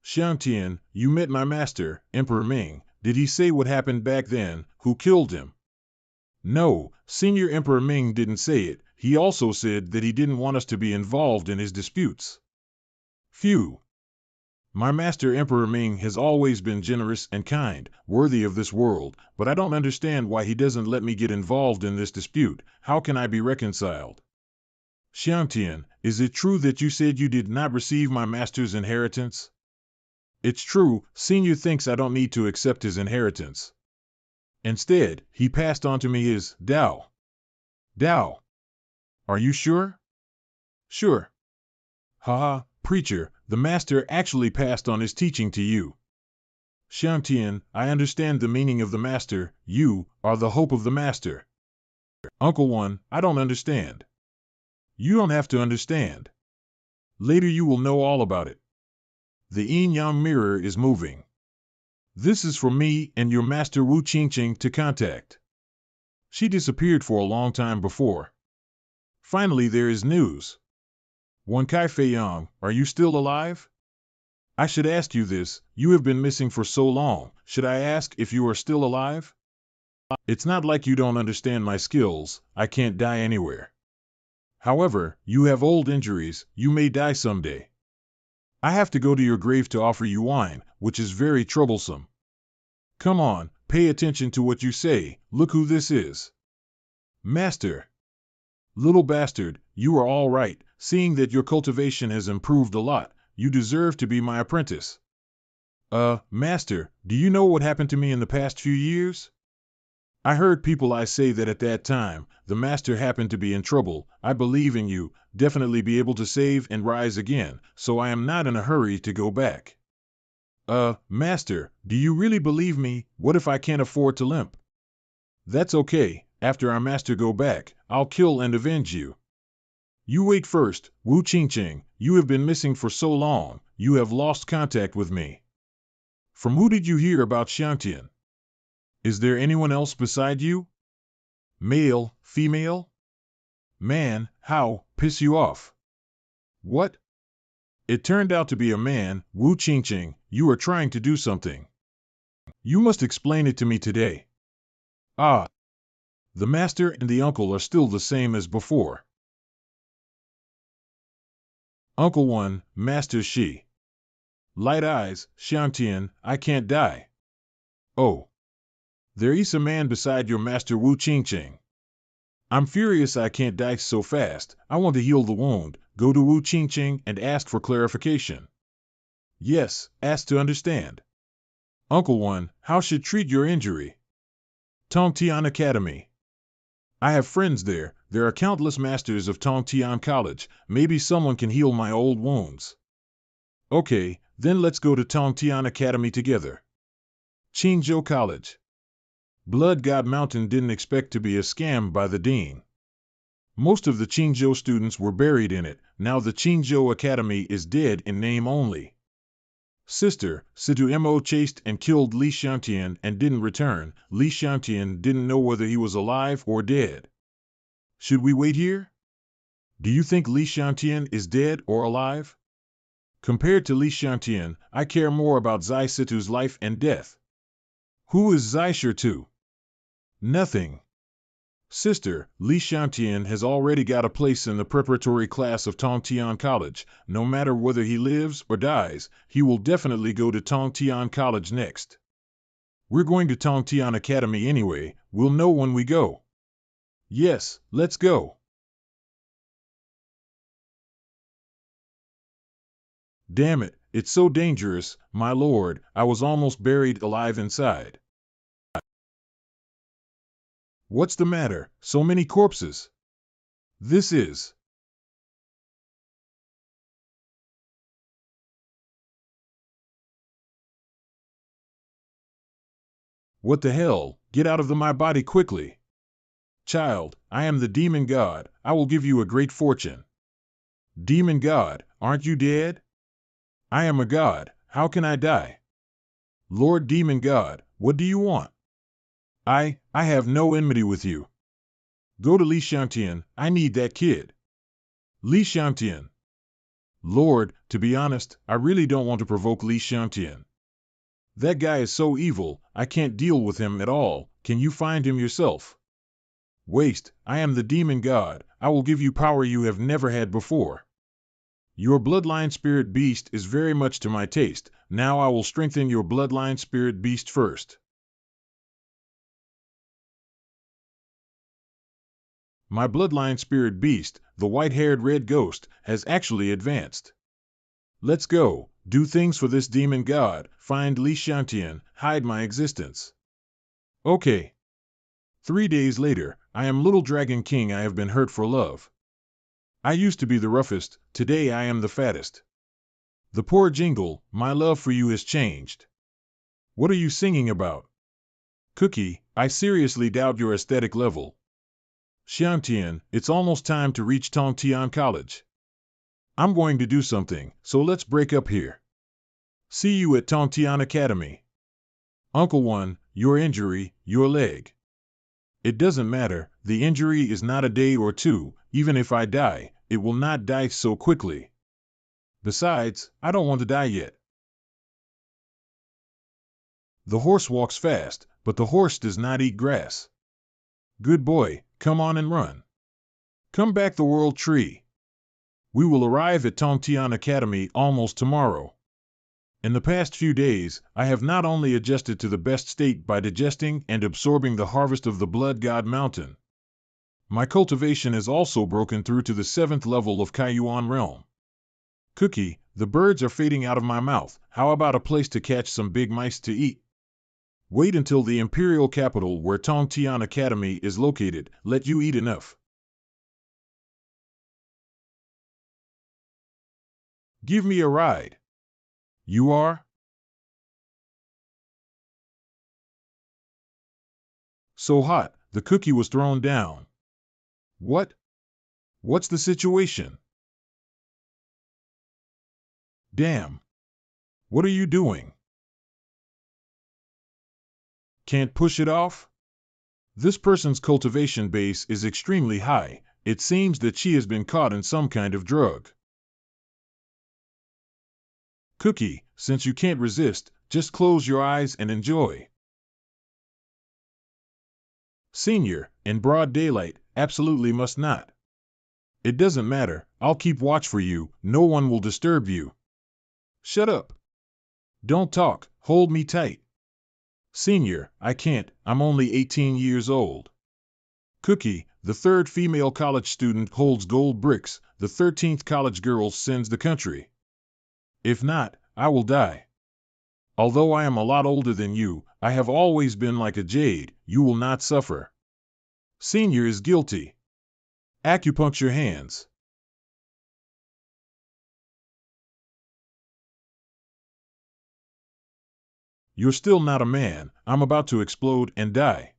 Xiangtian, you met my master, Emperor Ming. Did he say what happened back then? Who killed him? No, Senior Emperor Ming didn't say it. He also said that he didn't want us to be involved in his disputes. Phew. My master Emperor Ming has always been generous and kind, worthy of this world, but I don't understand why he doesn't let me get involved in this dispute. How can I be reconciled? Xiangtian, is it true that you said you did not receive my master's inheritance? It's true, Senior thinks I don't need to accept his inheritance. Instead, he passed on to me his Dao. Dao. Are you sure? Sure. Haha, preacher, the master actually passed on his teaching to you. Xiangtian, I understand the meaning of the master. You are the hope of the master. Uncle One, I don't understand. You don't have to understand. Later you will know all about it. The yin-yang mirror is moving. This is for me and your master Wu Qingqing to contact. She disappeared for a long time before. Finally there is news. Wan Kai Feiyang, are you still alive? I should ask you this, you have been missing for so long, should I ask if you are still alive? It's not like you don't understand my skills, I can't die anywhere. However, you have old injuries, you may die someday. I have to go to your grave to offer you wine, which is very troublesome. Come on, pay attention to what you say, look who this is. Master. Little bastard, you are all right, seeing that your cultivation has improved a lot, you deserve to be my apprentice. Master, do you know what happened to me in the past few years? I heard people say that at that time, the master happened to be in trouble. I believe in you, definitely be able to save and rise again, so I am not in a hurry to go back. Master, do you really believe me? What if I can't afford to limp? That's okay, after our master go back, I'll kill and avenge you. You wait first, Wu Qingqing, you have been missing for so long, you have lost contact with me. From who did you hear about Xiangtian? Is there anyone else beside you? Male, female? Man, how, piss you off? What? It turned out to be a man, Wu Qingqing, you are trying to do something. You must explain it to me today. Ah. The master and the uncle are still the same as before. Uncle One, Master Shi. Light eyes, Xiangtian, I can't die. Oh. There is a man beside your master Wu Qingqing. I'm furious I can't die so fast, I want to heal the wound, go to Wu Qingqing and ask for clarification. Yes, ask to understand. Uncle One, how should treat your injury? Tongtian Academy. I have friends there are countless masters of Tongtian College, maybe someone can heal my old wounds. Okay, then let's go to Tongtian Academy together. Qingzhou College. Blood God Mountain didn't expect to be a scam by the dean. Most of the Qingzhou students were buried in it, now the Qingzhou Academy is dead in name only. Sister, Situ Mo chased and killed Li Xiangtian and didn't return. Li Xiangtian didn't know whether he was alive or dead. Should we wait here? Do you think Li Xiangtian is dead or alive? Compared to Li Xiangtian, I care more about Zai Situ's life and death. Who is Zai Shitu? Nothing. Sister, Li Xiangtian has already got a place in the preparatory class of Tongtian College. No matter whether he lives or dies, he will definitely go to Tongtian College next. We're going to Tongtian Academy anyway, we'll know when we go. Yes, let's go. Damn it, it's so dangerous, my lord, I was almost buried alive inside. What's the matter, so many corpses? This is... What the hell, get out of my body quickly. Child, I am the demon god, I will give you a great fortune. Demon god, aren't you dead? I am a god, how can I die? Lord Demon God, what do you want? I have no enmity with you. Go to Li Xiangtian, I need that kid. Li Xiangtian. Lord, to be honest, I really don't want to provoke Li Xiangtian. That guy is so evil, I can't deal with him at all, can you find him yourself? Waste, I am the demon god, I will give you power you have never had before. Your bloodline spirit beast is very much to my taste. Now I will strengthen your bloodline spirit beast first. My bloodline spirit beast, the white-haired red ghost, has actually advanced. Let's go, do things for this demon god, find Li Xiangtian, hide my existence. Okay. 3 days later, I am Little Dragon King. I have been hurt for love. I used to be the roughest, today I am the fattest. The poor jingle, my love for you has changed. What are you singing about? Cookie, I seriously doubt your aesthetic level. Xiangtian, it's almost time to reach Tongtian College. I'm going to do something, so let's break up here. See you at Tongtian Academy. Uncle One, your injury, your leg. It doesn't matter, the injury is not a day or two, even if I die, it will not die so quickly. Besides, I don't want to die yet. The horse walks fast, but the horse does not eat grass. Good boy, come on and run. Come back the world tree. We will arrive at Tongtian Academy almost tomorrow. In the past few days, I have not only adjusted to the best state by digesting and absorbing the harvest of the Blood God Mountain. My cultivation has also broken through to the 7th level of Kaiyuan realm. Cookie, the birds are fading out of my mouth. How about a place to catch some big mice to eat? Wait until the imperial capital where Tongtian Academy is located, let you eat enough. Give me a ride. You are? So hot, the cookie was thrown down. What? What's the situation? Damn. What are you doing? Can't push it off? This person's cultivation base is extremely high. It seems that she has been caught in some kind of drug. Cookie, since you can't resist, just close your eyes and enjoy. Senior, in broad daylight, absolutely must not. It doesn't matter, I'll keep watch for you, no one will disturb you. Shut up. Don't talk, hold me tight. Senior, I can't, I'm only 18 years old. Cookie, the 3rd female college student holds gold bricks, the 13th college girl sends the country. If not, I will die. Although I am a lot older than you, I have always been like a jade, you will not suffer. Senior is guilty. Acupuncture hands. You're still not a man, I'm about to explode and die.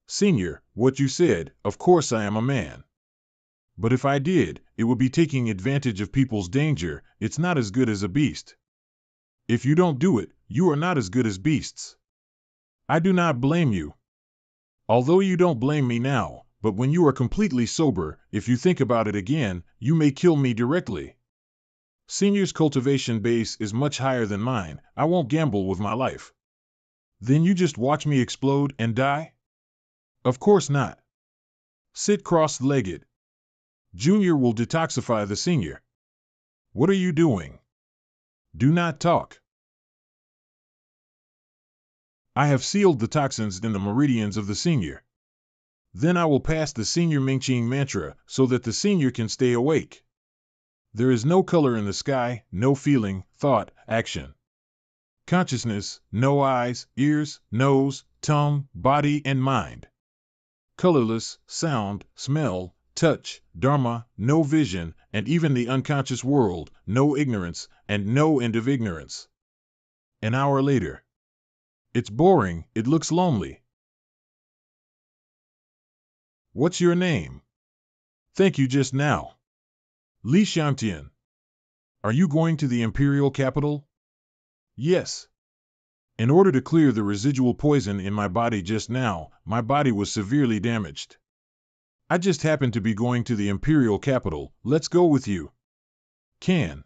Senior, what you said, of course I am a man. But if I did, it would be taking advantage of people's danger. It's not as good as a beast. If you don't do it, you are not as good as beasts. I do not blame you. Although you don't blame me now, but when you are completely sober, if you think about it again, you may kill me directly. Senior's cultivation base is much higher than mine. I won't gamble with my life. Then you just watch me explode and die? Of course not. Sit cross-legged. Junior will detoxify the senior. What are you doing? Do not talk. I have sealed the toxins in the meridians of the senior. Then I will pass the senior Mingqing mantra so that the senior can stay awake. There is no color in the sky, no feeling, thought, action. Consciousness, no eyes, ears, nose, tongue, body, and mind. Colorless, sound, smell, touch, dharma, no vision, and even the unconscious world, no ignorance, and no end of ignorance. An hour later. It's boring, it looks lonely. What's your name? Thank you just now. Li Xiangtian. Are you going to the imperial capital? Yes. In order to clear the residual poison in my body just now, my body was severely damaged. I just happened to be going to the imperial capital, let's go with you. Can.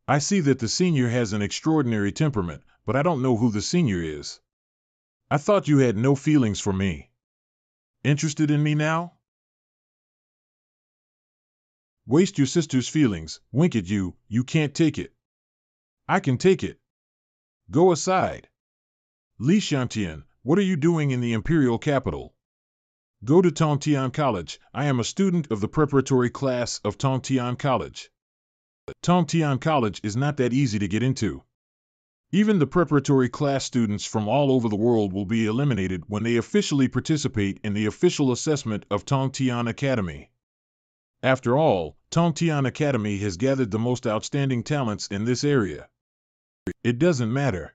I see that the senior has an extraordinary temperament, but I don't know who the senior is. I thought you had no feelings for me. Interested in me now? Waste your sister's feelings, wink at you, you can't take it. I can take it. Go aside. Li Xiantian, what are you doing in the imperial capital? Go to Tongtian College. I am a student of the preparatory class of Tongtian College. Tongtian College is not that easy to get into. Even the preparatory class students from all over the world will be eliminated when they officially participate in the official assessment of Tongtian Academy. After all, Tongtian Academy has gathered the most outstanding talents in this area. It doesn't matter.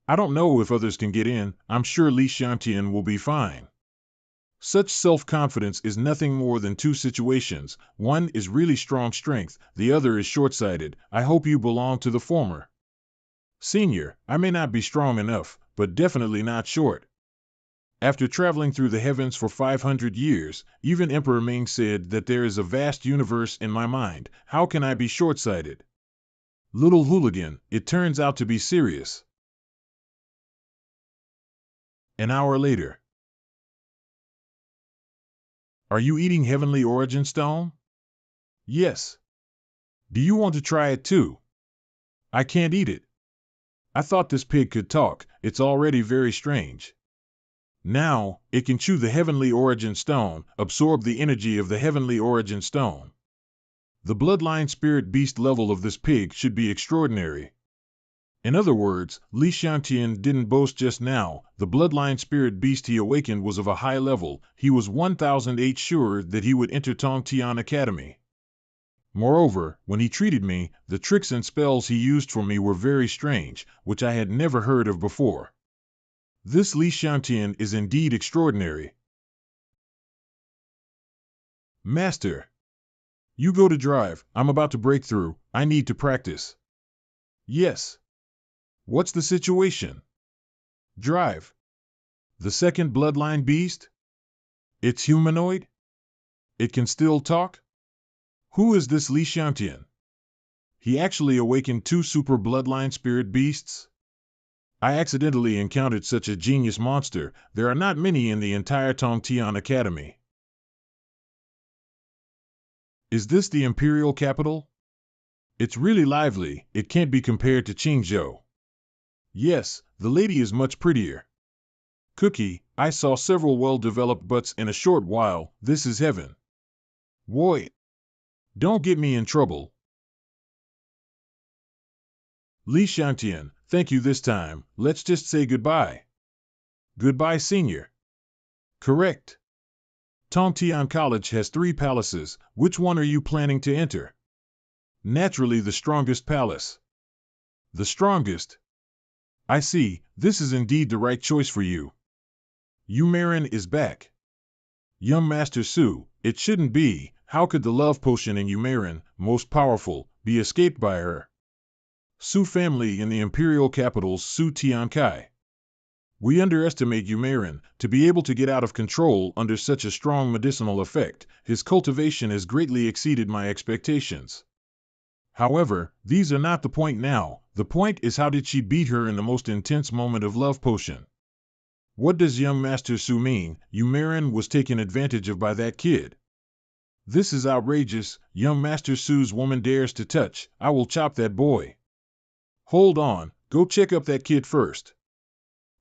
I don't know if others can get in. I'm sure Li Xiantian will be fine. Such self-confidence is nothing more than two situations. One is really strong strength, the other is short-sighted. I hope you belong to the former. Senior, I may not be strong enough, but definitely not short. After traveling through the heavens for 500 years, even Emperor Ming said that there is a vast universe in my mind. How can I be short-sighted? Little hooligan, it turns out to be serious. An hour later. Are you eating Heavenly Origin Stone? Yes. Do you want to try it too? I can't eat it. I thought this pig could talk. It's already very strange. Now, it can chew the Heavenly Origin Stone, absorb the energy of the Heavenly Origin Stone. The bloodline spirit beast level of this pig should be extraordinary. In other words, Li Xiantian didn't boast just now. The bloodline spirit beast he awakened was of a high level. He was 1008 sure that he would enter Tongtian Academy. Moreover, when he treated me, the tricks and spells he used for me were very strange, which I had never heard of before. This Li Xiantian is indeed extraordinary. Master. You go to drive. I'm about to break through. I need to practice. Yes. What's the situation? Drive. The second bloodline beast? It's humanoid? It can still talk? Who is this Li Xiantian? He actually awakened two super bloodline spirit beasts? I accidentally encountered such a genius monster. There are not many in the entire Tongtian Academy. Is this the imperial capital? It's really lively. It can't be compared to Qingzhou. Yes, the lady is much prettier. Cookie, I saw several well-developed butts in a short while. This is heaven. Wait. Don't get me in trouble. Li Xiantian, thank you this time. Let's just say goodbye. Goodbye, senior. Correct. Tongtian College has 3 palaces. Which one are you planning to enter? Naturally, the strongest palace. The strongest? I see, this is indeed the right choice for you. Yumerin is back. Young Master Su, it shouldn't be. How could the love potion in Yumerin, most powerful, be escaped by her? Su family in the imperial capital's Su Tiankai. We underestimate Yumerin. To be able to get out of control under such a strong medicinal effect, his cultivation has greatly exceeded my expectations. However, these are not the point now. The point is, how did she beat her in the most intense moment of love potion? What does young Master Su mean? Yumerin was taken advantage of by that kid. This is outrageous. Young Master Su's woman dares to touch. I will chop that boy. Hold on, go check up that kid first.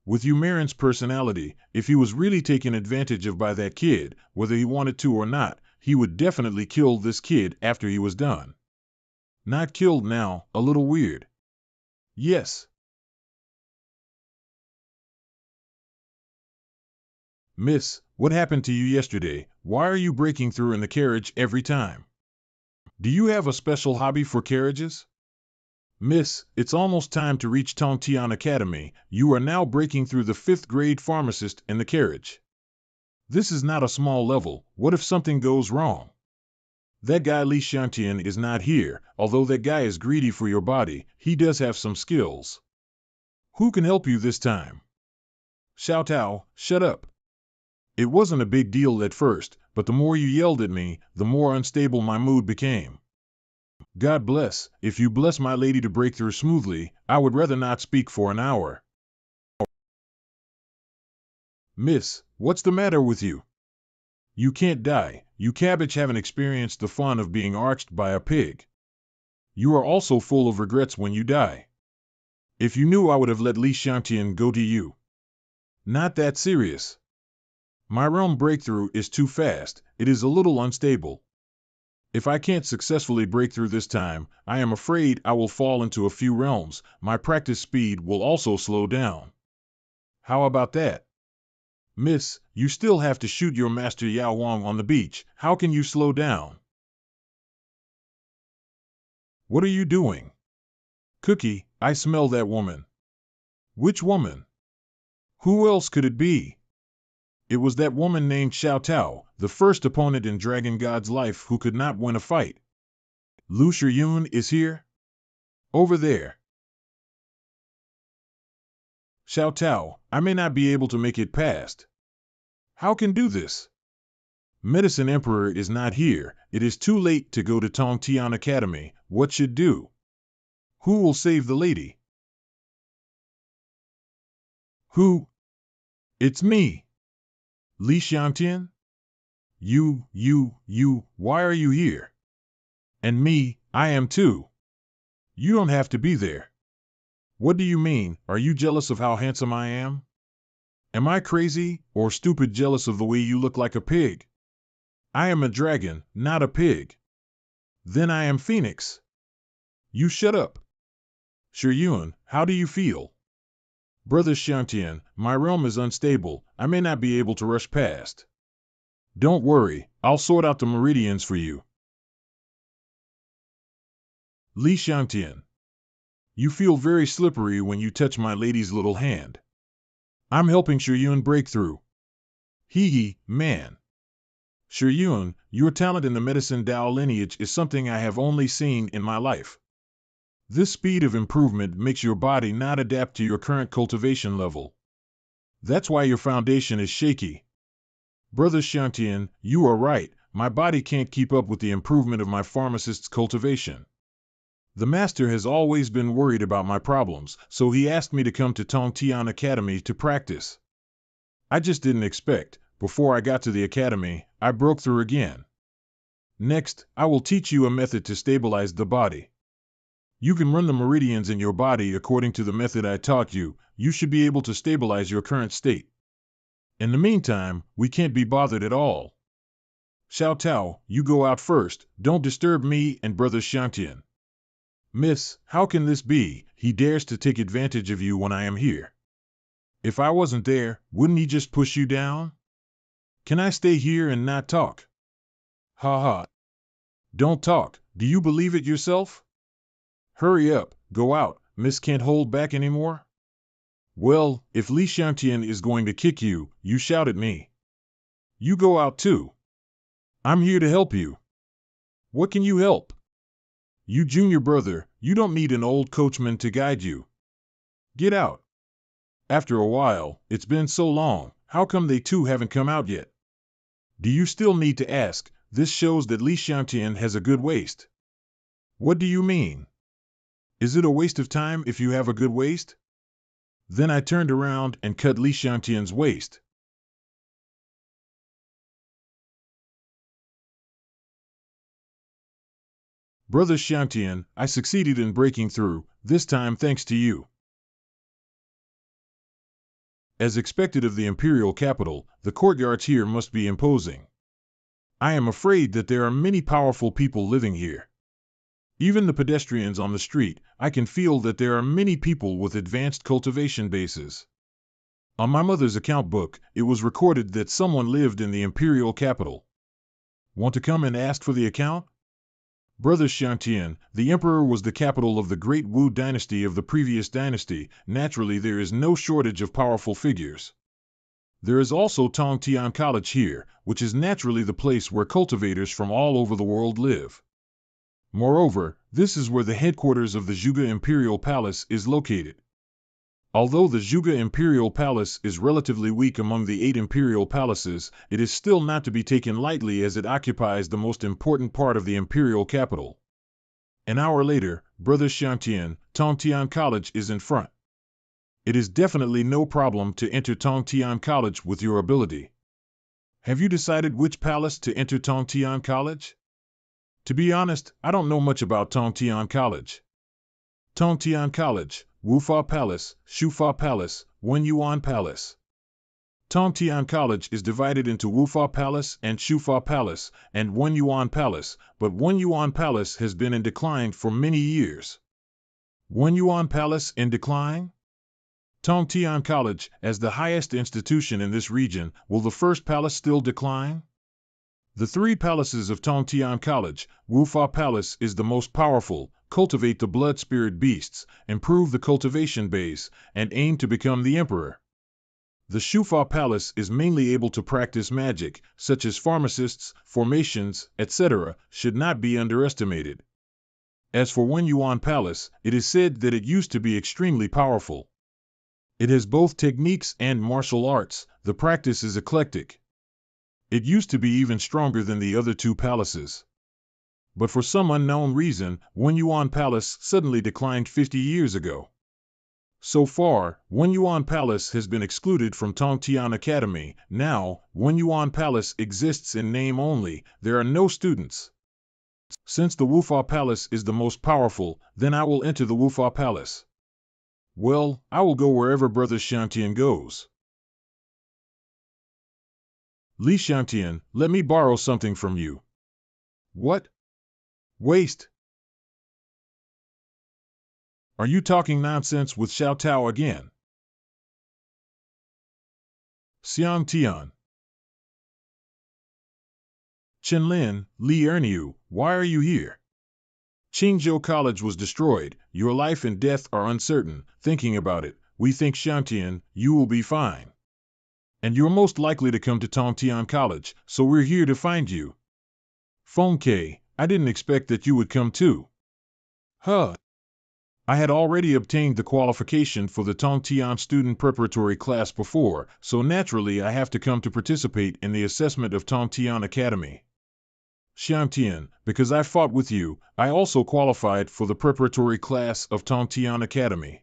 With Yumerin's personality, if he was really taken advantage of by that kid, whether he wanted to or not, he would definitely kill this kid after he was done. Not killed now, a little weird. Yes. Miss, what happened to you yesterday? Why are you breaking through in the carriage every time? Do you have a special hobby for carriages? Miss, it's almost time to reach Tongtian Academy. You are now breaking through the 5th grade pharmacist in the carriage. This is not a small level. What if something goes wrong? That guy Li Xiantian is not here. Although that guy is greedy for your body, he does have some skills. Who can help you this time? Xiao Tao, shut up. It wasn't a big deal at first, but the more you yelled at me, the more unstable my mood became. God bless. If you bless my lady to break through smoothly, I would rather not speak for an hour. Miss, what's the matter with you? You can't die. You cabbage haven't experienced the fun of being arched by a pig. You are also full of regrets when you die. If you knew, I would have let Li Xiangtian go to you. Not that serious. My realm breakthrough is too fast. It is a little unstable. If I can't successfully break through this time, I am afraid I will fall into a few realms. My practice speed will also slow down. How about that? Miss, you still have to shoot your master Yao Wang on the beach. How can you slow down? What are you doing? Cookie, I smell that woman. Which woman? Who else could it be? It was that woman named Xiao Tao, the first opponent in Dragon God's life who could not win a fight. Lu Shiyun is here? Over there. Xiao Tao, I may not be able to make it past. How can do this? Medicine Emperor is not here. It is too late to go to Tongtian Academy. What should do? Who will save the lady? Who? It's me. Li Xiangtian? You, why are you here? And me, I am too. You don't have to be there. What do you mean? Are you jealous of how handsome I am? Am I crazy or stupid jealous of the way you look like a pig? I am a dragon, not a pig. Then I am Phoenix. You shut up. Shiyun, how do you feel? Brother Xiangtian, my realm is unstable. I may not be able to rush past. Don't worry, I'll sort out the meridians for you. Li Xiangtian, you feel very slippery when you touch my lady's little hand. I'm helping Shiyun break through. Hee, man. Shiyun, your talent in the medicine Dao lineage is something I have only seen in my life. This speed of improvement makes your body not adapt to your current cultivation level. That's why your foundation is shaky. Brother Xiangtian, you are right. My body can't keep up with the improvement of my pharmacist's cultivation. The master has always been worried about my problems, so he asked me to come to Tongtian Academy to practice. I just didn't expect. Before I got to the academy, I broke through again. Next, I will teach you a method to stabilize the body. You can run the meridians in your body according to the method I taught you. You should be able to stabilize your current state. In the meantime, we can't be bothered at all. Xiao Tao, you go out first. Don't disturb me and Brother Xiangtian. Miss, how can this be? He dares to take advantage of you when I am here. If I wasn't there, wouldn't he just push you down? Can I stay here and not talk? Ha ha. Don't talk. Do you believe it yourself? Hurry up, go out. Miss can't hold back anymore? Well, if Li Xiangtian is going to kick you, you shout at me. You go out too. I'm here to help you. What can you help? You junior brother, you don't need an old coachman to guide you. Get out. After a while, it's been so long, how come they too haven't come out yet? Do you still need to ask? This shows that Li Xiangtian has a good waist. What do you mean? Is it a waste of time if you have a good waist? Then I turned around and cut Li Xiangtian's waist. Brother Xiangtian, I succeeded in breaking through, this time thanks to you. As expected of the imperial capital, the courtyards here must be imposing. I am afraid that there are many powerful people living here. Even the pedestrians on the street, I can feel that there are many people with advanced cultivation bases. On my mother's account book, it was recorded that someone lived in the imperial capital. Want to come and ask for the account? Brother Xiangtian, the emperor was the capital of the great Wu dynasty of the previous dynasty. Naturally, there is no shortage of powerful figures. There is also Tongtian College here, which is naturally the place where cultivators from all over the world live. Moreover, this is where the headquarters of the Zhuge Imperial Palace is located. Although the Zhuge Imperial Palace is relatively weak among the 8 imperial palaces, it is still not to be taken lightly as it occupies the most important part of the imperial capital. An hour later, Brother Xiangtian, Tongtian College is in front. It is definitely no problem to enter Tongtian College with your ability. Have you decided which palace to enter Tongtian College? To be honest, I don't know much about Tongtian College. Tongtian College, Wufa Palace, Shufa Palace, Wenyuan Palace. Tongtian College is divided into Wufa Palace and Shufa Palace and Wenyuan Palace, but Wenyuan Palace has been in decline for many years. Wenyuan Palace in decline? Tongtian College, as the highest institution in this region, will the first palace still decline? The three palaces of Tongtian College, Wufa Palace is the most powerful, cultivate the blood spirit beasts, improve the cultivation base, and aim to become the emperor. The Shufa Palace is mainly able to practice magic, such as pharmacists, formations, etc., should not be underestimated. As for Wenyuan Palace, it is said that it used to be extremely powerful. It has both techniques and martial arts, the practice is eclectic. It used to be even stronger than the other two palaces. But for some unknown reason, Wenyuan Palace suddenly declined 50 years ago. So far, Wenyuan Palace has been excluded from Tongtian Academy. Now, Wenyuan Palace exists in name only, there are no students. Since the Wufa Palace is the most powerful, then I will enter the Wufa Palace. Well, I will go wherever Brother Xiangtian goes. Li Xiangtian, let me borrow something from you. What? Waste? Are you talking nonsense with Xiao Tao again? Xiangtian. Chenlin, Li Erniu, why are you here? Qingzhou College was destroyed, your life and death are uncertain, thinking about it, we think Xiangtian, you will be fine. And you're most likely to come to Tongtian College, so we're here to find you. Feng Ke, I didn't expect that you would come too. Huh. I had already obtained the qualification for the Tongtian student preparatory class before, so naturally I have to come to participate in the assessment of Tongtian Academy. Xiangtian, because I fought with you, I also qualified for the preparatory class of Tongtian Academy.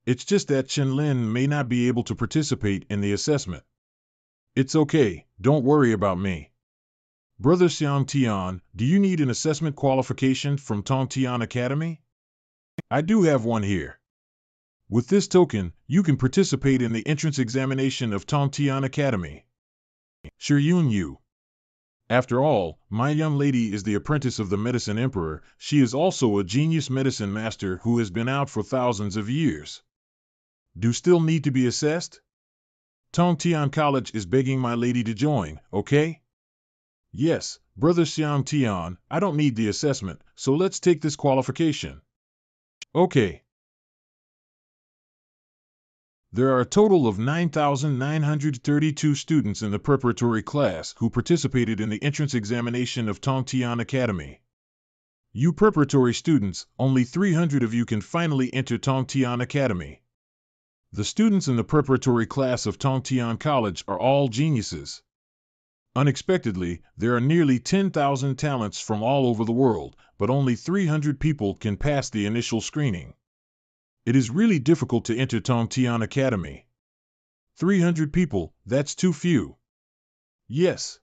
It's just that Chenlin may not be able to participate in the assessment. It's okay, don't worry about me. Brother Xiangtian, do you need an assessment qualification from Tongtian Academy? I do have one here. With this token, you can participate in the entrance examination of Tongtian Academy. Shiyun Yu. After all, my young lady is the apprentice of the Medicine Emperor, she is also a genius medicine master who has been out for thousands of years. Do still need to be assessed? Tongtian College is begging my lady to join, okay? Yes, Brother Xiangtian, I don't need the assessment, so let's take this qualification. Okay. There are a total of 9,932 students in the preparatory class who participated in the entrance examination of Tongtian Academy. You preparatory students, only 300 of you can finally enter Tongtian Academy. The students in the preparatory class of Tongtian College are all geniuses. Unexpectedly, there are nearly 10,000 talents from all over the world, but only 300 people can pass the initial screening. It is really difficult to enter Tongtian Academy. 300 people, that's too few. Yes.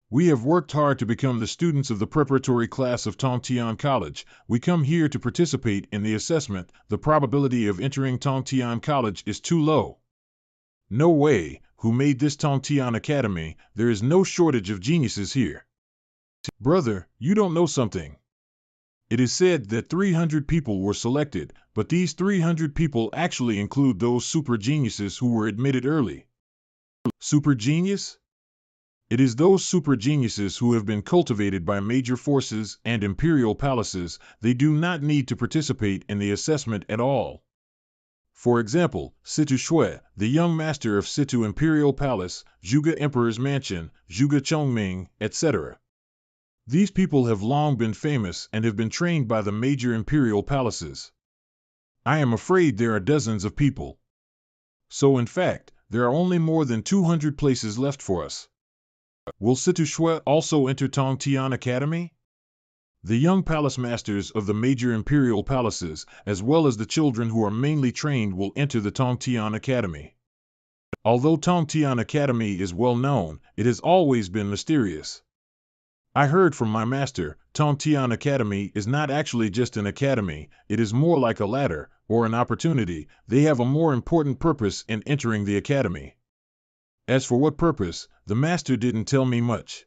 We have worked hard to become the students of the preparatory class of Tongtian College. We come here to participate in the assessment. The probability of entering Tongtian College is too low. No way, who made this Tongtian Academy? There is no shortage of geniuses here. Brother, you don't know something. It is said that 300 people were selected, but these 300 people actually include those super geniuses who were admitted early. Super genius? It is those super geniuses who have been cultivated by major forces and imperial palaces. They do not need to participate in the assessment at all. For example, Situ Shui, the young master of Situ Imperial Palace, Zhuge Emperor's Mansion, Zhuge Chongming, etc. These people have long been famous and have been trained by the major imperial palaces. I am afraid there are dozens of people. So in fact, there are only more than 200 places left for us. Will Situ Shui also enter Tongtian Academy? The young palace masters of the major imperial palaces, as well as the children who are mainly trained, will enter the Tongtian Academy. Although Tongtian Academy is well known, it has always been mysterious. I heard from my master, Tongtian Academy is not actually just an academy, it is more like a ladder, or an opportunity. They have a more important purpose in entering the academy. As for what purpose, the master didn't tell me much.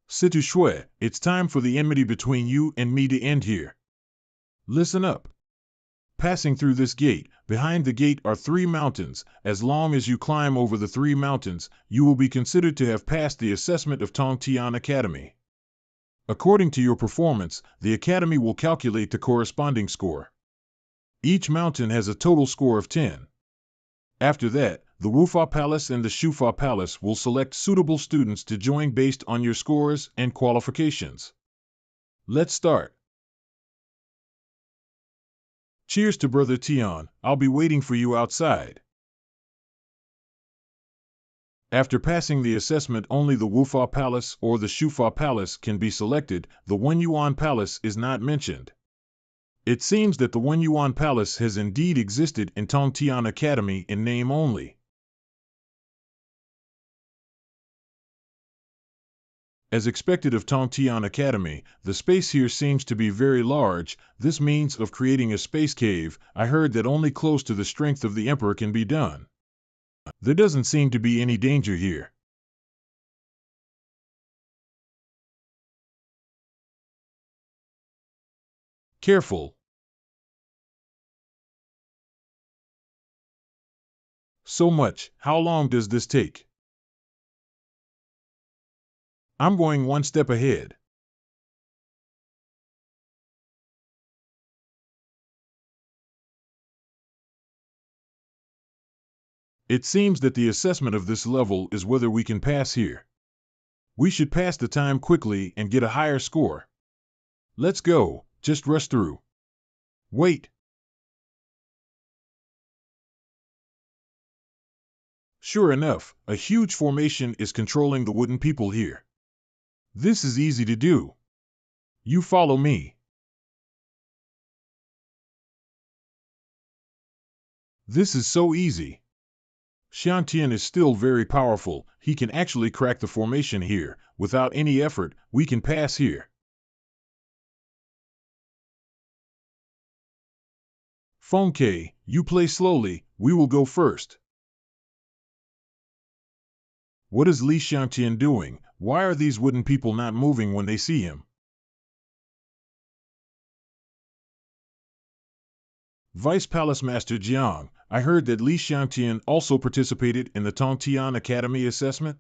Situ Shui, it's time for the enmity between you and me to end here. Listen up. Passing through this gate, behind the gate are 3 mountains. As long as you climb over the 3 mountains, you will be considered to have passed the assessment of Tongtian Academy. According to your performance, the academy will calculate the corresponding score. Each mountain has a total score of 10. After that, the Wufa Palace and the Shufa Palace will select suitable students to join based on your scores and qualifications. Let's start. Cheers to Brother Tian, I'll be waiting for you outside. After passing the assessment, only the Wufa Palace or the Shufa Palace can be selected. The Wenyuan Palace is not mentioned. It seems that the Wenyuan Palace has indeed existed in Tongtian Academy in name only. As expected of Tongtian Academy, the space here seems to be very large. This means of creating a space cave. I heard that only close to the strength of the Emperor can be done. There doesn't seem to be any danger here. Careful. So much. How long does this take? I'm going one step ahead. It seems that the assessment of this level is whether we can pass here. We should pass the time quickly and get a higher score. Let's go, just rush through. Wait. Sure enough, a huge formation is controlling the wooden people here. This is easy to do. You follow me. This is so easy. Xiantian is still very powerful. He can actually crack the formation here. Without any effort, we can pass here. Fengke, you play slowly. We will go first. What is Li Xiantian doing? Why are these wooden people not moving when they see him? Vice Palace Master Jiang, I heard that Li Xiantian also participated in the Tongtian Academy assessment?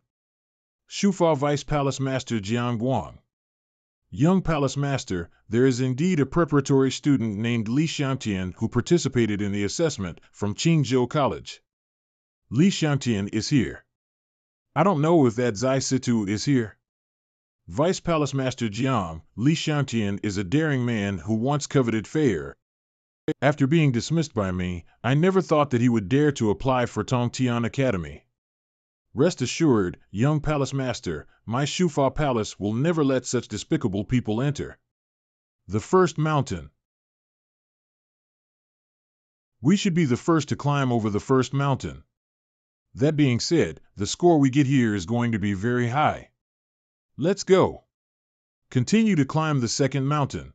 Shufa Vice Palace Master Jiang Guang. Young Palace Master, there is indeed a preparatory student named Li Xiantian who participated in the assessment from Qingzhou College. Li Xiantian is here. I don't know if that Zai Situ is here. Vice Palace Master Jiang, Li Xiantian is a daring man who once coveted favor. After being dismissed by me, I never thought that he would dare to apply for Tongtian Academy. Rest assured, young Palace Master, my Shufa Palace will never let such despicable people enter. The first mountain. We should be the first to climb over the first mountain. That being said, the score we get here is going to be very high. Let's go. Continue to climb the second mountain.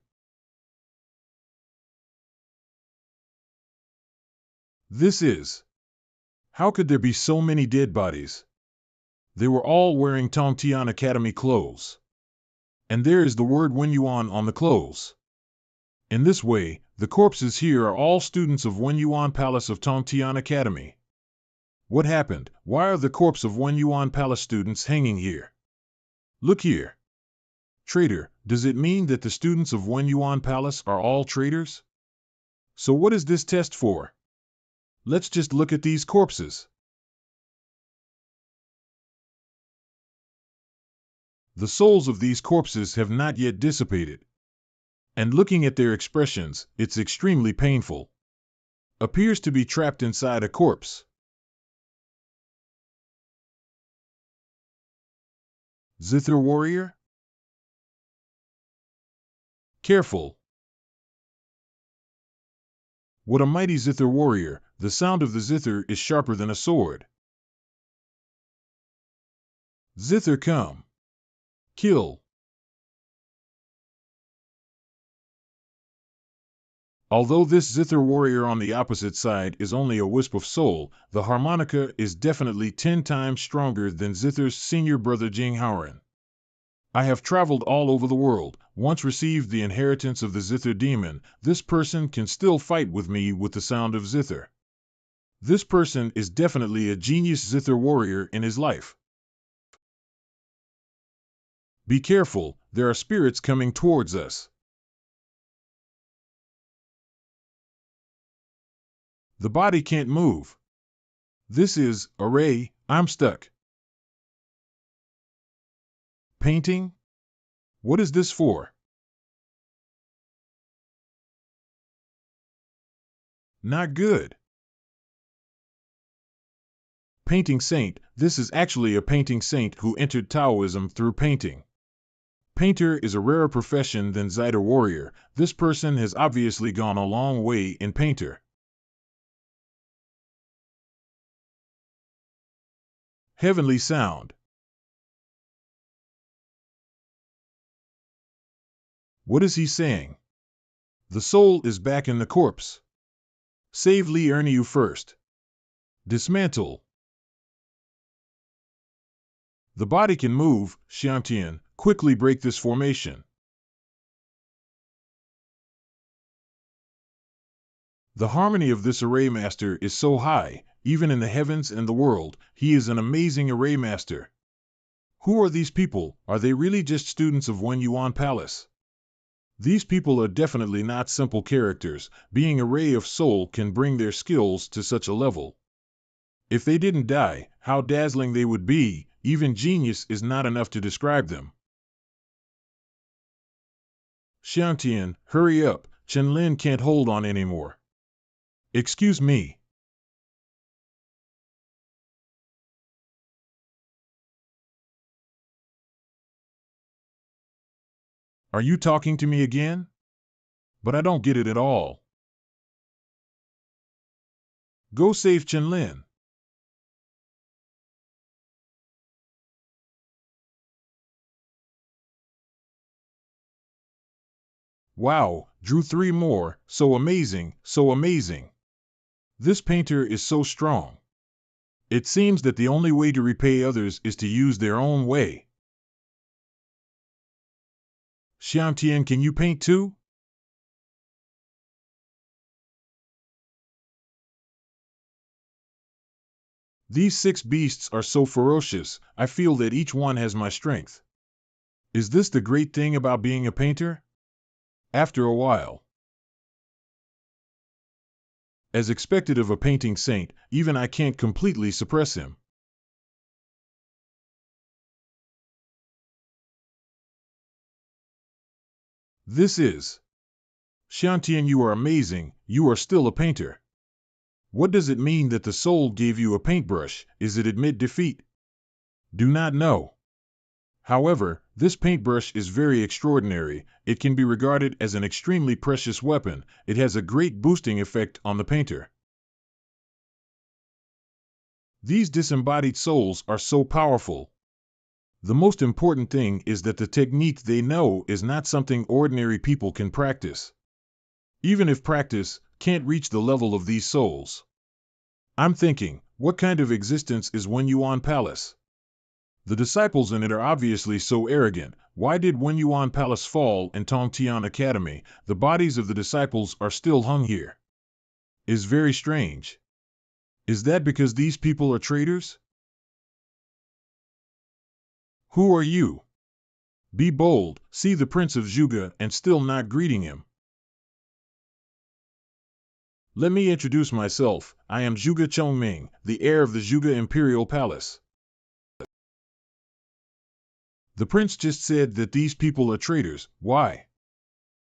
This is. How could there be so many dead bodies? They were all wearing Tongtian Academy clothes. And there is the word Wenyuan on the clothes. In this way, the corpses here are all students of Wenyuan Palace of Tongtian Academy. What happened? Why are the corpse of Wenyuan Palace students hanging here? Look here. Traitor, does it mean that the students of Wenyuan Palace are all traitors? So what is this test for? Let's just look at these corpses. The souls of these corpses have not yet dissipated. And looking at their expressions, it's extremely painful. Appears to be trapped inside a corpse. Zither warrior? Careful. What a mighty zither warrior, the sound of the zither is sharper than a sword. Zither come. Kill. Although this Zither warrior on the opposite side is only a wisp of soul, the harmonica is definitely 10 times stronger than Zither's senior brother Jinghaoren. I have traveled all over the world, once received the inheritance of the Zither demon. This person can still fight with me with the sound of Zither. This person is definitely a genius Zither warrior in his life. Be careful, there are spirits coming towards us. The body can't move. This is, array, I'm stuck. Painting? What is this for? Not good. Painting saint, this is actually a painting saint who entered Taoism through painting. Painter is a rarer profession than Zither warrior. This person has obviously gone a long way in painter. Heavenly sound. What is he saying? The soul is back in the corpse. Save Li Erniu first. Dismantle. The body can move, Xiangtian, quickly break this formation. The harmony of this array master is so high, even in the heavens and the world, he is an amazing array master. Who are these people? Are they really just students of Wen Yuan Palace? These people are definitely not simple characters. Being a ray of soul can bring their skills to such a level. If they didn't die, how dazzling they would be. Even genius is not enough to describe them. Xiangtian, hurry up, Chenlin can't hold on anymore. Excuse me. Are you talking to me again? But I don't get it at all. Go save Chenlin. Wow, drew 3 more, so amazing, so amazing. This painter is so strong. It seems that the only way to repay others is to use their own way. Xiangtian, can you paint too? These 6 beasts are so ferocious, I feel that each one has my strength. Is this the great thing about being a painter? After a while. As expected of a painting saint, even I can't completely suppress him. This is. Xiangtian, you are amazing, you are still a painter. What does it mean that the soul gave you a paintbrush? Is it admit defeat? Do not know. However, this paintbrush is very extraordinary. It can be regarded as an extremely precious weapon. It has a great boosting effect on the painter. These disembodied souls are so powerful. The most important thing is that the technique they know is not something ordinary people can practice. Even if practice can't reach the level of these souls. I'm thinking, what kind of existence is Wen Yuan Palace? The disciples in it are obviously so arrogant. Why did Wen Yuan Palace fall and Tongtian Academy? The bodies of the disciples are still hung here. Is very strange. Is that because these people are traitors? Who are you? Be bold, see the Prince of Zhuge and still not greeting him. Let me introduce myself. I am Zhuge Chongming, the heir of the Zhuge Imperial Palace. The prince just said that these people are traitors. Why?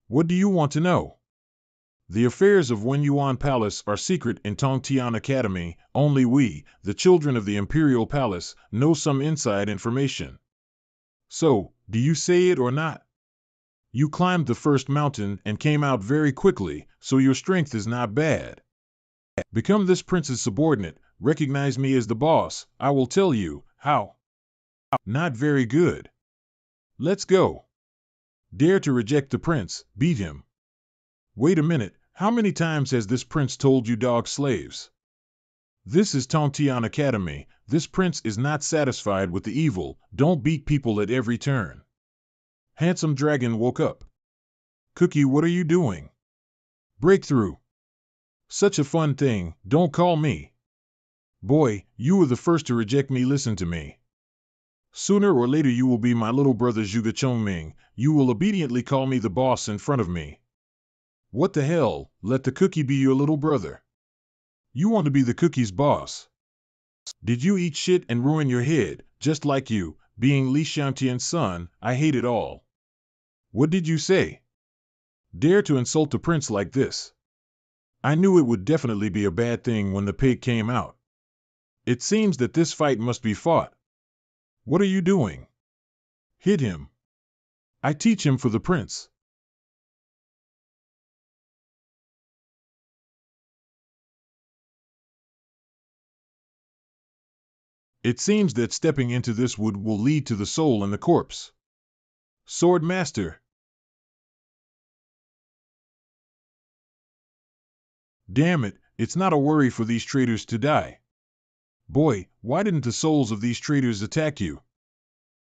What do you want to know? The affairs of Wen Yuan Palace are secret in Tongtian Academy. Only we, the children of the Imperial Palace, know some inside information. So, do you say it or not? You climbed the first mountain and came out very quickly, so your strength is not bad. Become this prince's subordinate, recognize me as the boss, I will tell you how. Not very good. Let's go. Dare to reject the prince, beat him. Wait a minute, how many times has this prince told you dog slaves? This is Tontian Academy, this prince is not satisfied with the evil, don't beat people at every turn. Handsome Dragon woke up. Cookie, what are you doing? Breakthrough. Such a fun thing, don't call me. Boy, you were the first to reject me, listen to me. Sooner or later you will be my little brother Zhuge Chongming, you will obediently call me the boss in front of me. What the hell, let the cookie be your little brother. You want to be the cookie's boss. Did you eat shit and ruin your head, just like you, being Li Xiantian's son, I hate it all. What did you say? Dare to insult the prince like this. I knew it would definitely be a bad thing when the pig came out. It seems that this fight must be fought. What are you doing? Hit him. I teach him for the prince. It seems that stepping into this wood will lead to the soul and the corpse. Sword Master. Damn it, it's not a worry for these traitors to die. Boy, why didn't the souls of these traitors attack you?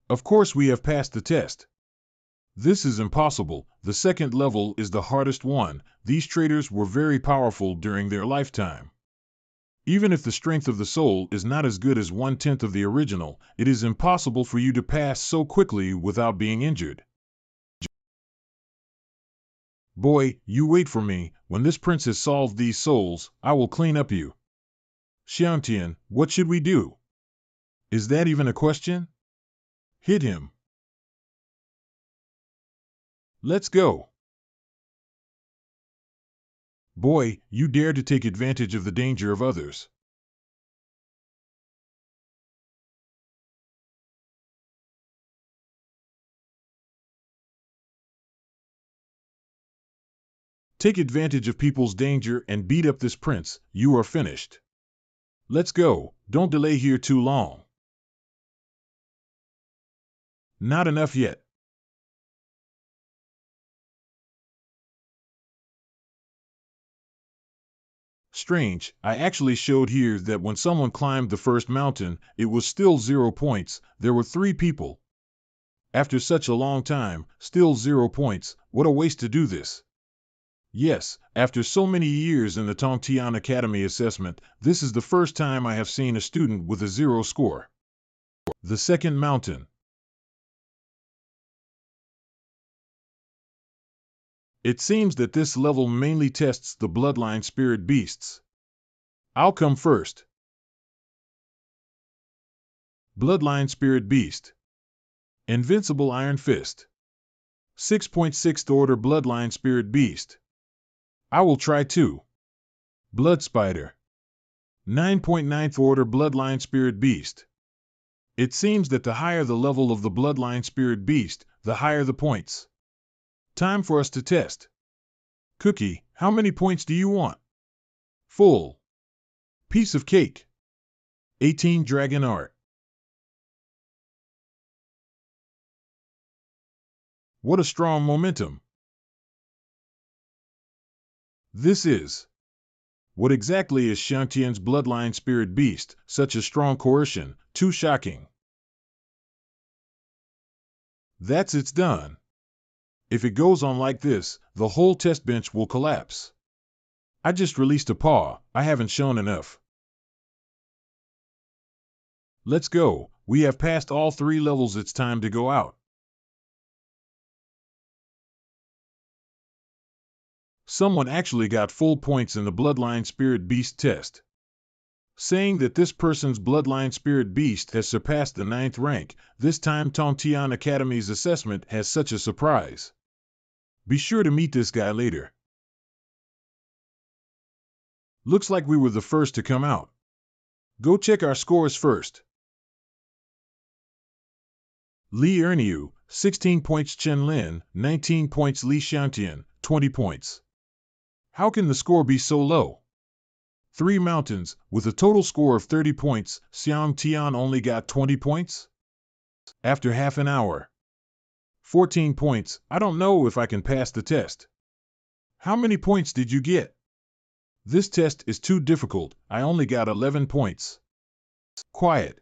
Of course we have passed the test. This is impossible, the second level is the hardest one, these traitors were very powerful during their lifetime. Even if the strength of the soul is not as good as 1/10 of the original, it is impossible for you to pass so quickly without being injured. Boy, you wait for me, when this prince has solved these souls, I will clean up you. Xiantian, what should we do? Is that even a question? Hit him. Let's go. Boy, you dare to take advantage of the danger of others. Take advantage of people's danger and beat up this prince, you are finished. Let's go, don't delay here too long. Not enough yet. Strange, I actually showed here that when someone climbed the first mountain, it was still 0 points, there were 3 people. After such a long time, still 0 points, what a waste to do this. Yes, after so many years in the Tongtian Academy assessment, this is the first time I have seen a student with a 0 score. The second mountain. It seems that this level mainly tests the bloodline spirit beasts. I'll come first. Bloodline spirit beast. Invincible Iron Fist. 6.6th order bloodline spirit beast. I will try too. Blood Spider. 9.9th order bloodline spirit beast. It seems that the higher the level of the bloodline spirit beast, the higher the points. Time for us to test. Cookie, how many points do you want? Full. Piece of cake. 18 Dragon Art. What a strong momentum. This is. What exactly is Xiantian's bloodline spirit beast, such a strong coercion, too shocking. That's it's done. If it goes on like this, the whole test bench will collapse. I just released a paw, I haven't shown enough. Let's go, we have passed all 3 levels, it's time to go out. Someone actually got full points in the Bloodline Spirit Beast test. Saying that this person's Bloodline Spirit Beast has surpassed the 9th rank, this time Tongtian Academy's assessment has such a surprise. Be sure to meet this guy later. Looks like we were the first to come out. Go check our scores first. Li Erniu, 16 points. Chen Lin, 19 points. Li Xiantian, 20 points. How can the score be so low? 3 mountains, with a total score of 30 points, Xiang Tian only got 20 points? After half an hour. 14 points. I don't know if I can pass the test. How many points did you get? This test is too difficult. I only got 11 points. Quiet.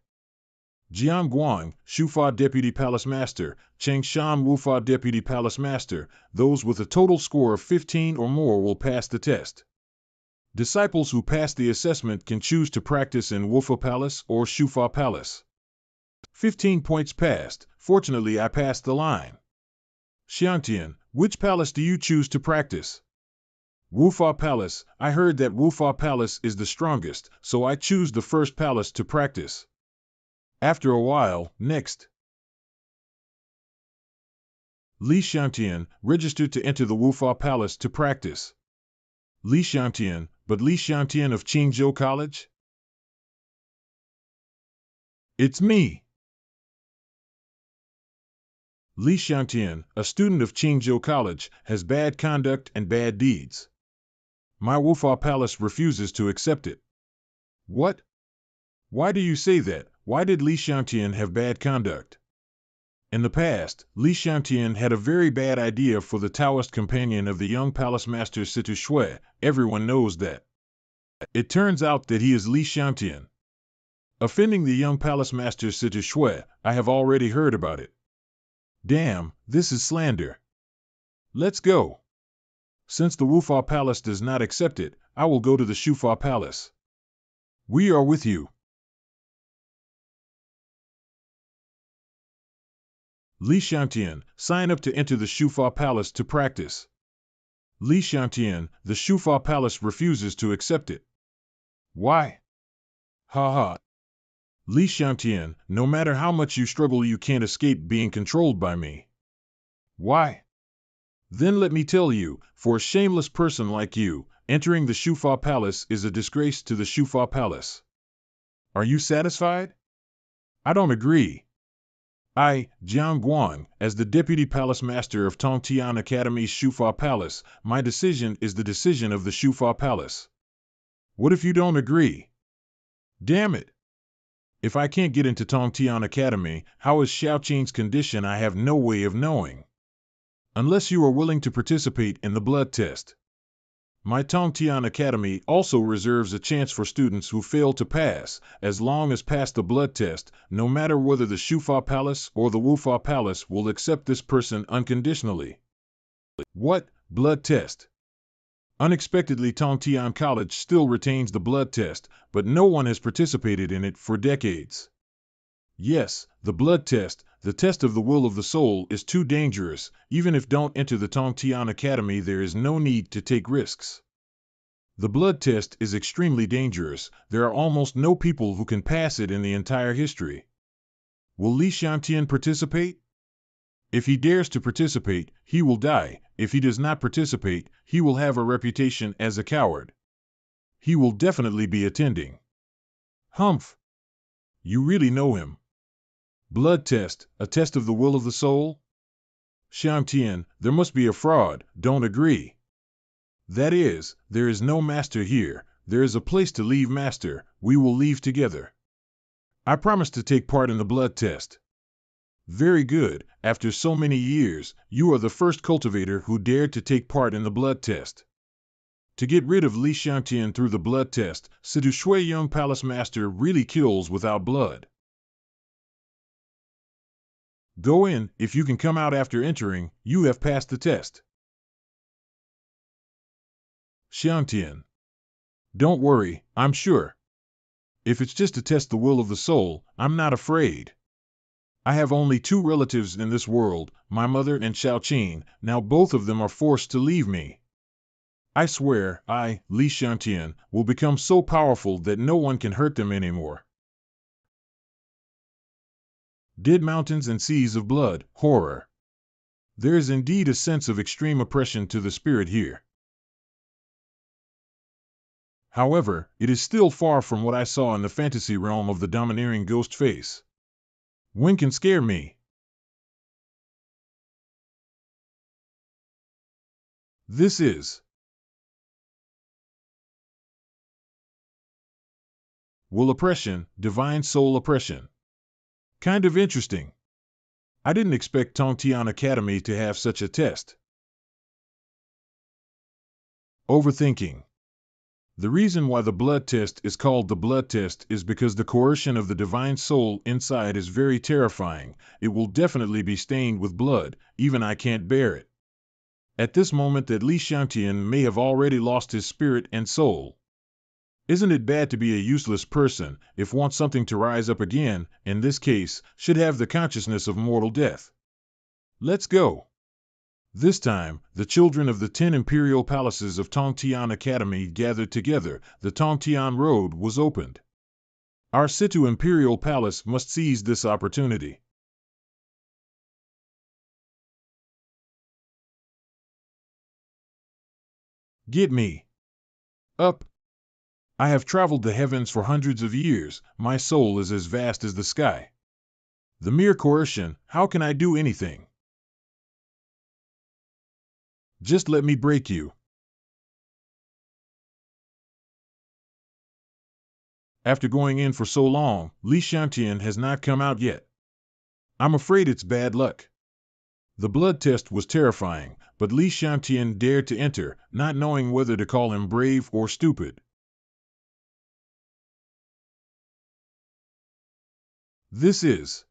Jiang Guang, Shufa Deputy Palace Master, Cheng Shan Wufa Deputy Palace Master, those with a total score of 15 or more will pass the test. Disciples who pass the assessment can choose to practice in Wufa Palace or Shufa Palace. 15 points passed. Fortunately, I passed the line. Xiantian, which palace do you choose to practice? Wufa Palace. I heard that Wufa Palace is the strongest, so I choose the first palace to practice. After a while, next. Li Xiantian, registered to enter the Wufa Palace to practice. Li Xiantian, but Li Xiantian of Qingzhou College? It's me. Li Xiantian, a student of Qingzhou College, has bad conduct and bad deeds. My Wufa Palace refuses to accept it. What? Why do you say that? Why did Li Xiantian have bad conduct? In the past, Li Xiantian had a very bad idea for the Taoist companion of the young palace master Situ Shui. Everyone knows that. It turns out that he is Li Xiantian. Offending the young palace master Situ Shui, I have already heard about it. Damn, this is slander. Let's go. Since the Wufa Palace does not accept it, I will go to the Shufa Palace. We are with you. Li Xiantian, sign up to enter the Shufa Palace to practice. Li Xiantian, the Shufa Palace refuses to accept it. Why? Ha ha. Li Xiantian, no matter how much you struggle, you can't escape being controlled by me. Why? Then let me tell you, for a shameless person like you, entering the Shufa Palace is a disgrace to the Shufa Palace. Are you satisfied? I don't agree. I, Jiang Guang, as the Deputy Palace Master of Tongtian Academy's Shufa Palace, my decision is the decision of the Shufa Palace. What if you don't agree? Damn it! If I can't get into Tongtian Academy, how is Xiaoqing's condition? I have no way of knowing. Unless you are willing to participate in the blood test. My Tongtian Academy also reserves a chance for students who fail to pass, as long as pass the blood test, no matter whether the Shufa Palace or the Wufa Palace will accept this person unconditionally. What? Blood test? Unexpectedly, Tongtian College still retains the blood test, but no one has participated in it for decades. Yes, the blood test, the test of the will of the soul, is too dangerous. Even if don't enter the Tongtian Academy, there is no need to take risks. The blood test is extremely dangerous. There are almost no people who can pass it in the entire history. Will Li Xiantian participate? If he dares to participate, he will die. If he does not participate, he will have a reputation as a coward. He will definitely be attending. Humph! You really know him. Blood test, a test of the will of the soul? Xiantian, there must be a fraud, don't agree. That is, there is no master here, there is a place to leave master, we will leave together. I promise to take part in the blood test. Very good, after so many years, you are the first cultivator who dared to take part in the blood test. To get rid of Li Xiantian through the blood test, Situ Shui Young Palace Master really kills without blood. Go in, if you can come out after entering, you have passed the test. Xiantian. Don't worry, I'm sure. If it's just to test the will of the soul, I'm not afraid. I have only 2 relatives in this world, my mother and Xiaoqing, now both of them are forced to leave me. I swear, I, Li Xiantian, will become so powerful that no one can hurt them anymore. Dead mountains and seas of blood, horror. There is indeed a sense of extreme oppression to the spirit here. However, it is still far from what I saw in the fantasy realm of the domineering ghost face. When can scare me? This is. Will oppression, divine soul oppression. Kind of interesting. I didn't expect Tongtian Academy to have such a test. Overthinking. The reason why the blood test is called the blood test is because the coercion of the divine soul inside is very terrifying. It will definitely be stained with blood, even I can't bear it. At this moment that Li Xiangtian may have already lost his spirit and soul. Isn't it bad to be a useless person, if want something to rise up again, in this case, should have the consciousness of mortal death? Let's go. This time, the children of the 10 imperial palaces of Tongtian Academy gathered together. The Tongtian Road was opened. Our Situ Imperial Palace must seize this opportunity. Get me up. I have traveled the heavens for hundreds of years. My soul is as vast as the sky. The mere coercion, how can I do anything? Just let me break you. After going in for so long, Li Xiangtian has not come out yet. I'm afraid it's bad luck. The blood test was terrifying, but Li Xiangtian dared to enter, not knowing whether to call him brave or stupid. This is...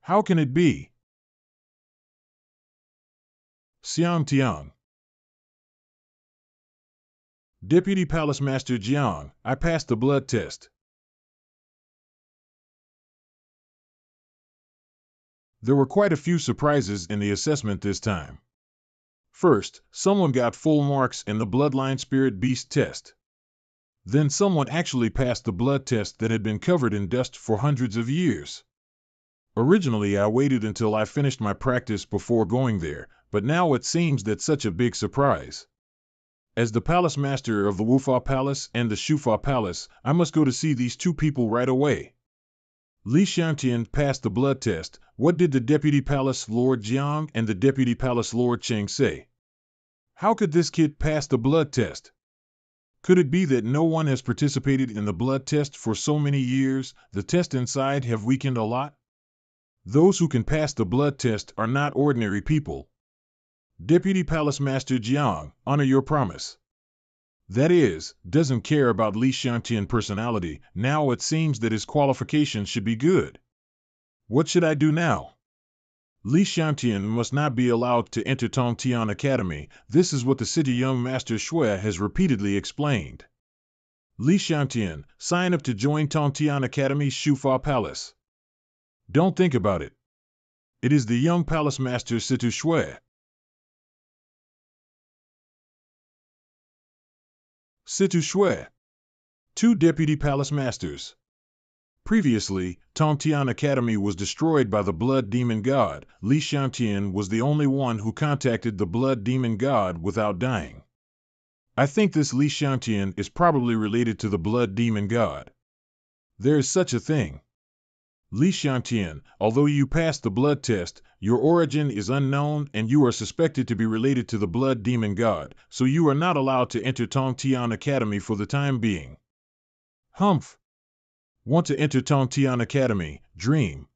How can it be? Xiang Tiang. Deputy Palace Master Jiang, I passed the blood test. There were quite a few surprises in the assessment this time. First, someone got full marks in the Bloodline Spirit Beast test. Then someone actually passed the blood test that had been covered in dust for hundreds of years. Originally, I waited until I finished my practice before going there, but now it seems that such a big surprise. As the Palace Master of the Wufa Palace and the Shufa Palace, I must go to see these two people right away. Li Xiangtian passed the blood test. What did the Deputy Palace Lord Jiang and the Deputy Palace Lord Cheng say? How could this kid pass the blood test? Could it be that no one has participated in the blood test for so many years, the test inside have weakened a lot? Those who can pass the blood test are not ordinary people. Deputy Palace Master Jiang, honor your promise. That is, doesn't care about Li Xiangtian's personality. Now it seems that his qualifications should be good. What should I do now? Li Xiangtian must not be allowed to enter Tongtian Academy. This is what the city young Master Shui has repeatedly explained. Li Xiangtian, sign up to join Tongtian Academy's Shufa Palace. Don't think about it. It is the young Palace Master Situ Shui. Situ Shui. 2 Deputy Palace Masters. Previously, Tongtian Academy was destroyed by the Blood Demon God. Li Xiangtian was the only one who contacted the Blood Demon God without dying. I think this Li Xiangtian is probably related to the Blood Demon God. There is such a thing. Li Xiangtian, although you passed the blood test, your origin is unknown and you are suspected to be related to the Blood Demon God, so you are not allowed to enter Tongtian Academy for the time being. Humph. Want to enter Tongtian Academy, dream.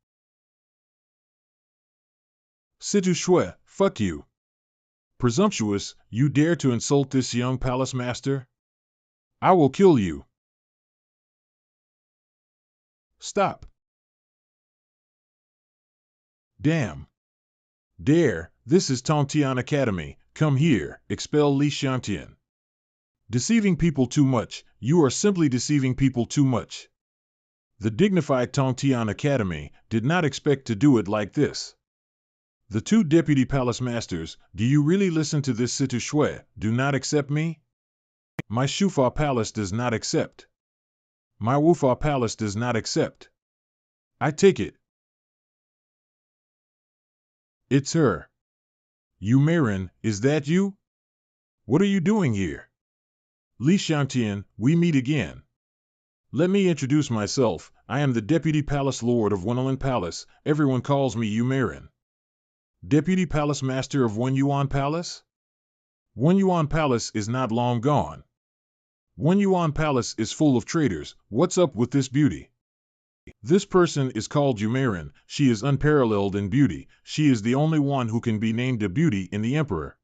Situ Shui, fuck you. Presumptuous, you dare to insult this young palace master? I will kill you. Stop. Damn. Dare, this is Tongtian Academy, come here, expel Li Xiangtian. Deceiving people too much, you are simply deceiving people too much. The dignified Tongtian Academy did not expect to do it like this. The 2 Deputy Palace Masters, do you really listen to this Situ Shui, do not accept me? My Shufa Palace does not accept. My Wufa Palace does not accept. I take it. It's her. Yumerin, is that you? What are you doing here? Li Xiangtian, we meet again. Let me introduce myself. I am the Deputy Palace Lord of Wenelin Palace. Everyone calls me Yumerin. Deputy Palace Master of Wenyuan Palace? Wenyuan Palace is not long gone. Wenyuan Palace is full of traitors. What's up with this beauty? This person is called Yumerin. She is unparalleled in beauty. She is the only one who can be named a beauty in the Emperor.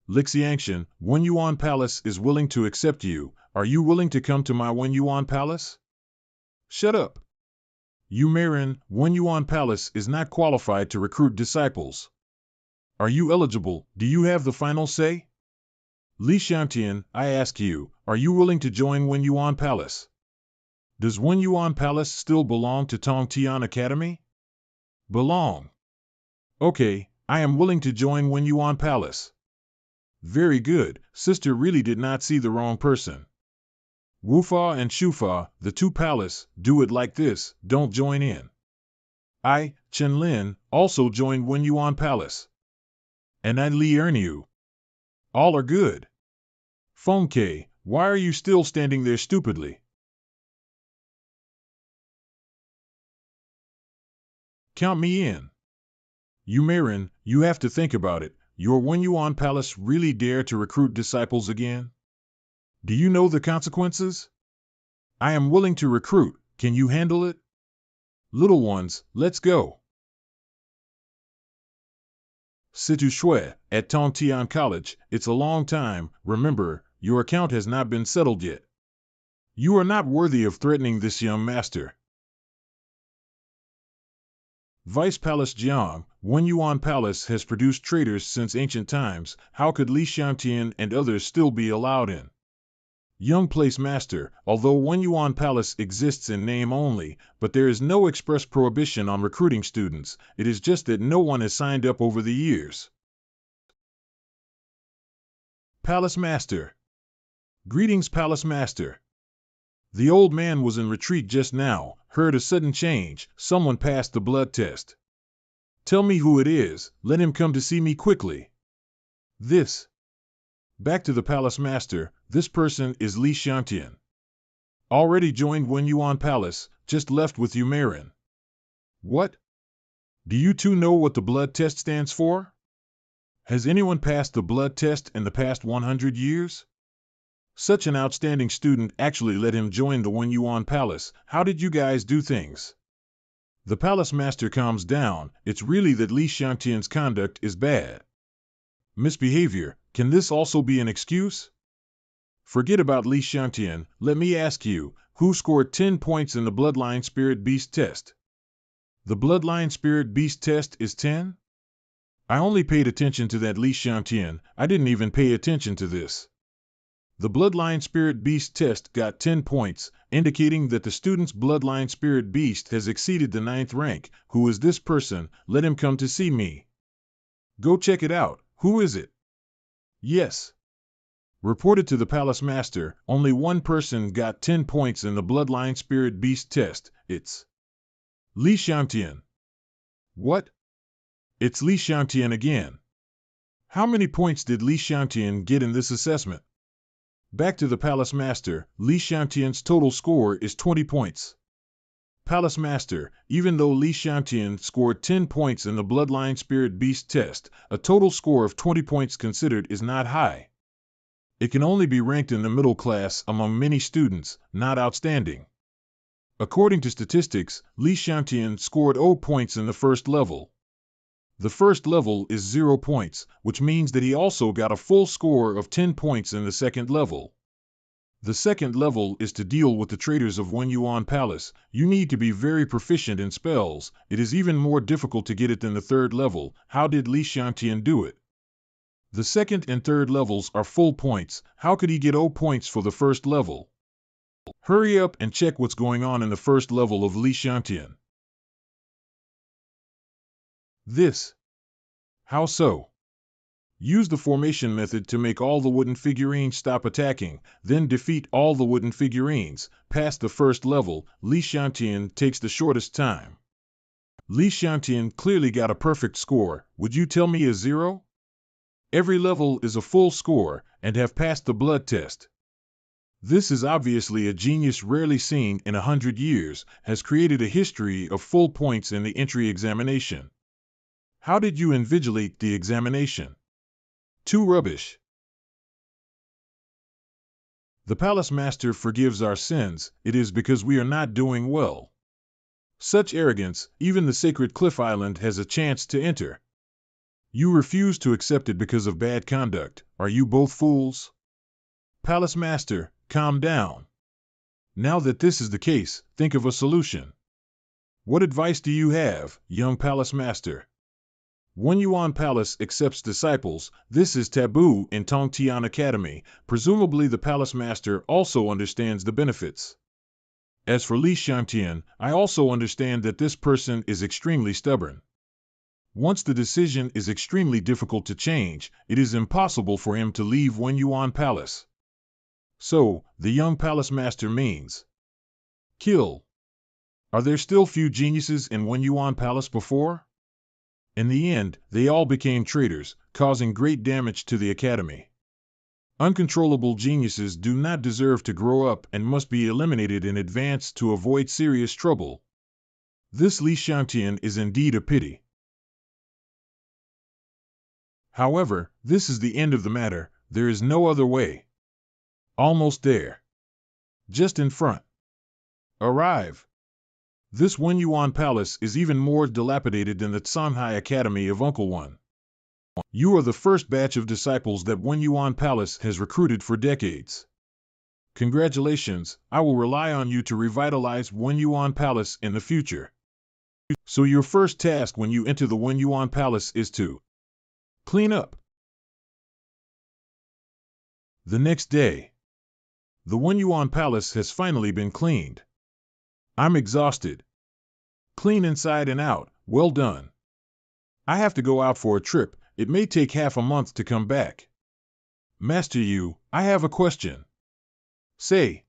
Lixiangxian, Wenyuan Palace is willing to accept you. Are you willing to come to my Wenyuan Palace? Shut up. Yumerin, Wenyuan Palace is not qualified to recruit disciples. Are you eligible? Do you have the final say? Li Xiantian, I ask you, are you willing to join Wenyuan Palace? Does Wenyuan Palace still belong to Tongtian Academy? Belong. Okay, I am willing to join Wenyuan Palace. Very good, sister really did not see the wrong person. Wufa and Shufa, the two palace, do it like this, don't join in. I, Chenlin, also joined Wenyuan Palace. And I Li Erniu. All are good. Fengke, why are you still standing there stupidly? Count me in. Yumerin, you have to think about it. Your Wenyuan Palace really dare to recruit disciples again? Do you know the consequences? I am willing to recruit. Can you handle it? Little ones, let's go. Situ Shui, at Tongtian College, it's a long time. Remember, your account has not been settled yet. You are not worthy of threatening this young master. Vice Palace Jiang, Wenyuan Palace has produced traitors since ancient times. How could Li Xiantian and others still be allowed in? Young Place Master, although Wenyuan Palace exists in name only, but there is no express prohibition on recruiting students. It is just that no one has signed up over the years. Palace Master. Greetings, Palace Master. The old man was in retreat just now, heard a sudden change. Someone passed the blood test. Tell me who it is. Let him come to see me quickly. This. Back to the Palace Master. This person is Li Xiantian. Already joined Wenyuan Palace, just left with Yumerin. What? Do you two know what the blood test stands for? Has anyone passed the blood test in the past 100 years? Such an outstanding student actually let him join the Wenyuan Palace. How did you guys do things? The Palace Master calms down. It's really that Li Xiantian's conduct is bad. Misbehavior. Can this also be an excuse? Forget about Li Xiantian. Let me ask you, who scored 10 points in the Bloodline Spirit Beast test? The Bloodline Spirit Beast test is 10? I only paid attention to that Li Xiantian. I didn't even pay attention to this. The Bloodline Spirit Beast test got 10 points, indicating that the student's Bloodline Spirit Beast has exceeded the 9th rank. Who is this person? Let him come to see me. Go check it out. Who is it? Yes. Reported to the Palace Master, only one person got 10 points in the Bloodline Spirit Beast test. It's Li Xiantian. What? It's Li Xiantian again. How many points did Li Xiantian get in this assessment? Back to the Palace Master. Li Xiantian's total score is 20 points. Palace Master, even though Li Xiantian scored 10 points in the Bloodline Spirit Beast test, a total score of 20 points considered is not high. It can only be ranked in the middle class among many students, not outstanding. According to statistics, Li Xiantian scored 0 points in the first level. The first level is 0 points, which means that he also got a full score of 10 points in the second level. The second level is to deal with the traitors of Wenyuan Palace. You need to be very proficient in spells. It is even more difficult to get it than the third level. How did Li Xiantian do it? The second and third levels are full points. How could he get 0 points for the first level? Hurry up and check what's going on in the first level of Li Xiantian. This. How so? Use the formation method to make all the wooden figurines stop attacking, then defeat all the wooden figurines. Past the first level, Li Xiantian takes the shortest time. Li Xiantian clearly got a perfect score. Would you tell me a 0? Every level is a full score, and have passed the blood test. This is obviously a genius rarely seen in 100 years, has created a history of full points in the entry examination. How did you invigilate the examination? Too rubbish. The Palace Master forgives our sins. It is because we are not doing well. Such arrogance, even the sacred Cliff Island has a chance to enter. You refuse to accept it because of bad conduct. Are you both fools? Palace Master, calm down. Now that this is the case, think of a solution. What advice do you have, young Palace Master? When Yuan Palace accepts disciples, this is taboo in Tongtian Academy. Presumably the Palace Master also understands the benefits. As for Li Xiangtian, I also understand that this person is extremely stubborn. Once the decision is extremely difficult to change, it is impossible for him to leave Wen Yuan Palace. So, the young Palace Master means kill. Are there still few geniuses in Wen Yuan Palace before? In the end, they all became traitors, causing great damage to the academy. Uncontrollable geniuses do not deserve to grow up and must be eliminated in advance to avoid serious trouble. This Li Xiangtian is indeed a pity. However, this is the end of the matter. There is no other way. Almost there. Just in front. Arrive. This Wen Yuan Palace is even more dilapidated than the Sanhai Academy of Uncle One. You are the first batch of disciples that Wen Yuan Palace has recruited for decades. Congratulations, I will rely on you to revitalize Wen Yuan Palace in the future. So your first task when you enter the Wen Yuan Palace is to clean up. The next day. The Wen Yuan Palace has finally been cleaned. I'm exhausted. Clean inside and out, well done. I have to go out for a trip, it may take half a month to come back. Master Yu, I have a question. Say.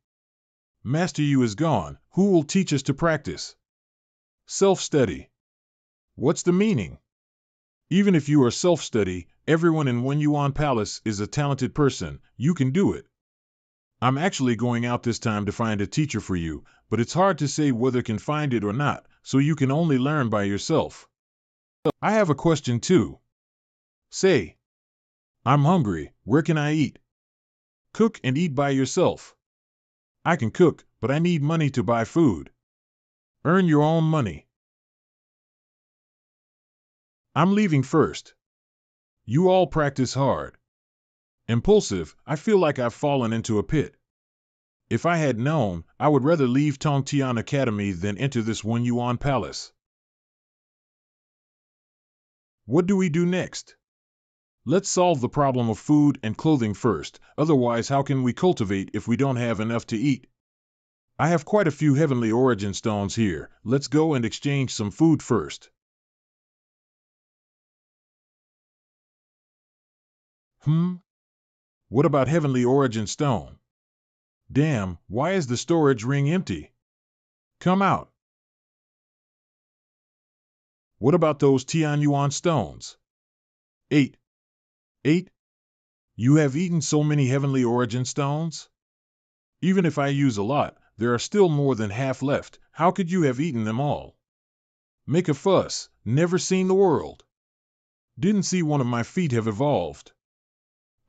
Master Yu is gone, who will teach us to practice? Self-study. What's the meaning? Even if you are self-study, everyone in Wen Yuan Palace is a talented person, you can do it. I'm actually going out this time to find a teacher for you, but it's hard to say whether can find it or not, so you can only learn by yourself. I have a question too. Say. I'm hungry, where can I eat? Cook and eat by yourself. I can cook, but I need money to buy food. Earn your own money. I'm leaving first. You all practice hard. Impulsive, I feel like I've fallen into a pit. If I had known, I would rather leave Tongtian Academy than enter this Wen Yuan Palace. What do we do next? Let's solve the problem of food and clothing first, otherwise how can we cultivate if we don't have enough to eat? I have quite a few heavenly origin stones here, let's go and exchange some food first. What about heavenly origin stone? Damn, why is the storage ring empty? Come out. What about those Tianyuan stones? 8. 8? You have eaten so many heavenly origin stones? Even if I use a lot, there are still more than half left. How could you have eaten them all? Make a fuss, never seen the world. Didn't see one of my feet have evolved.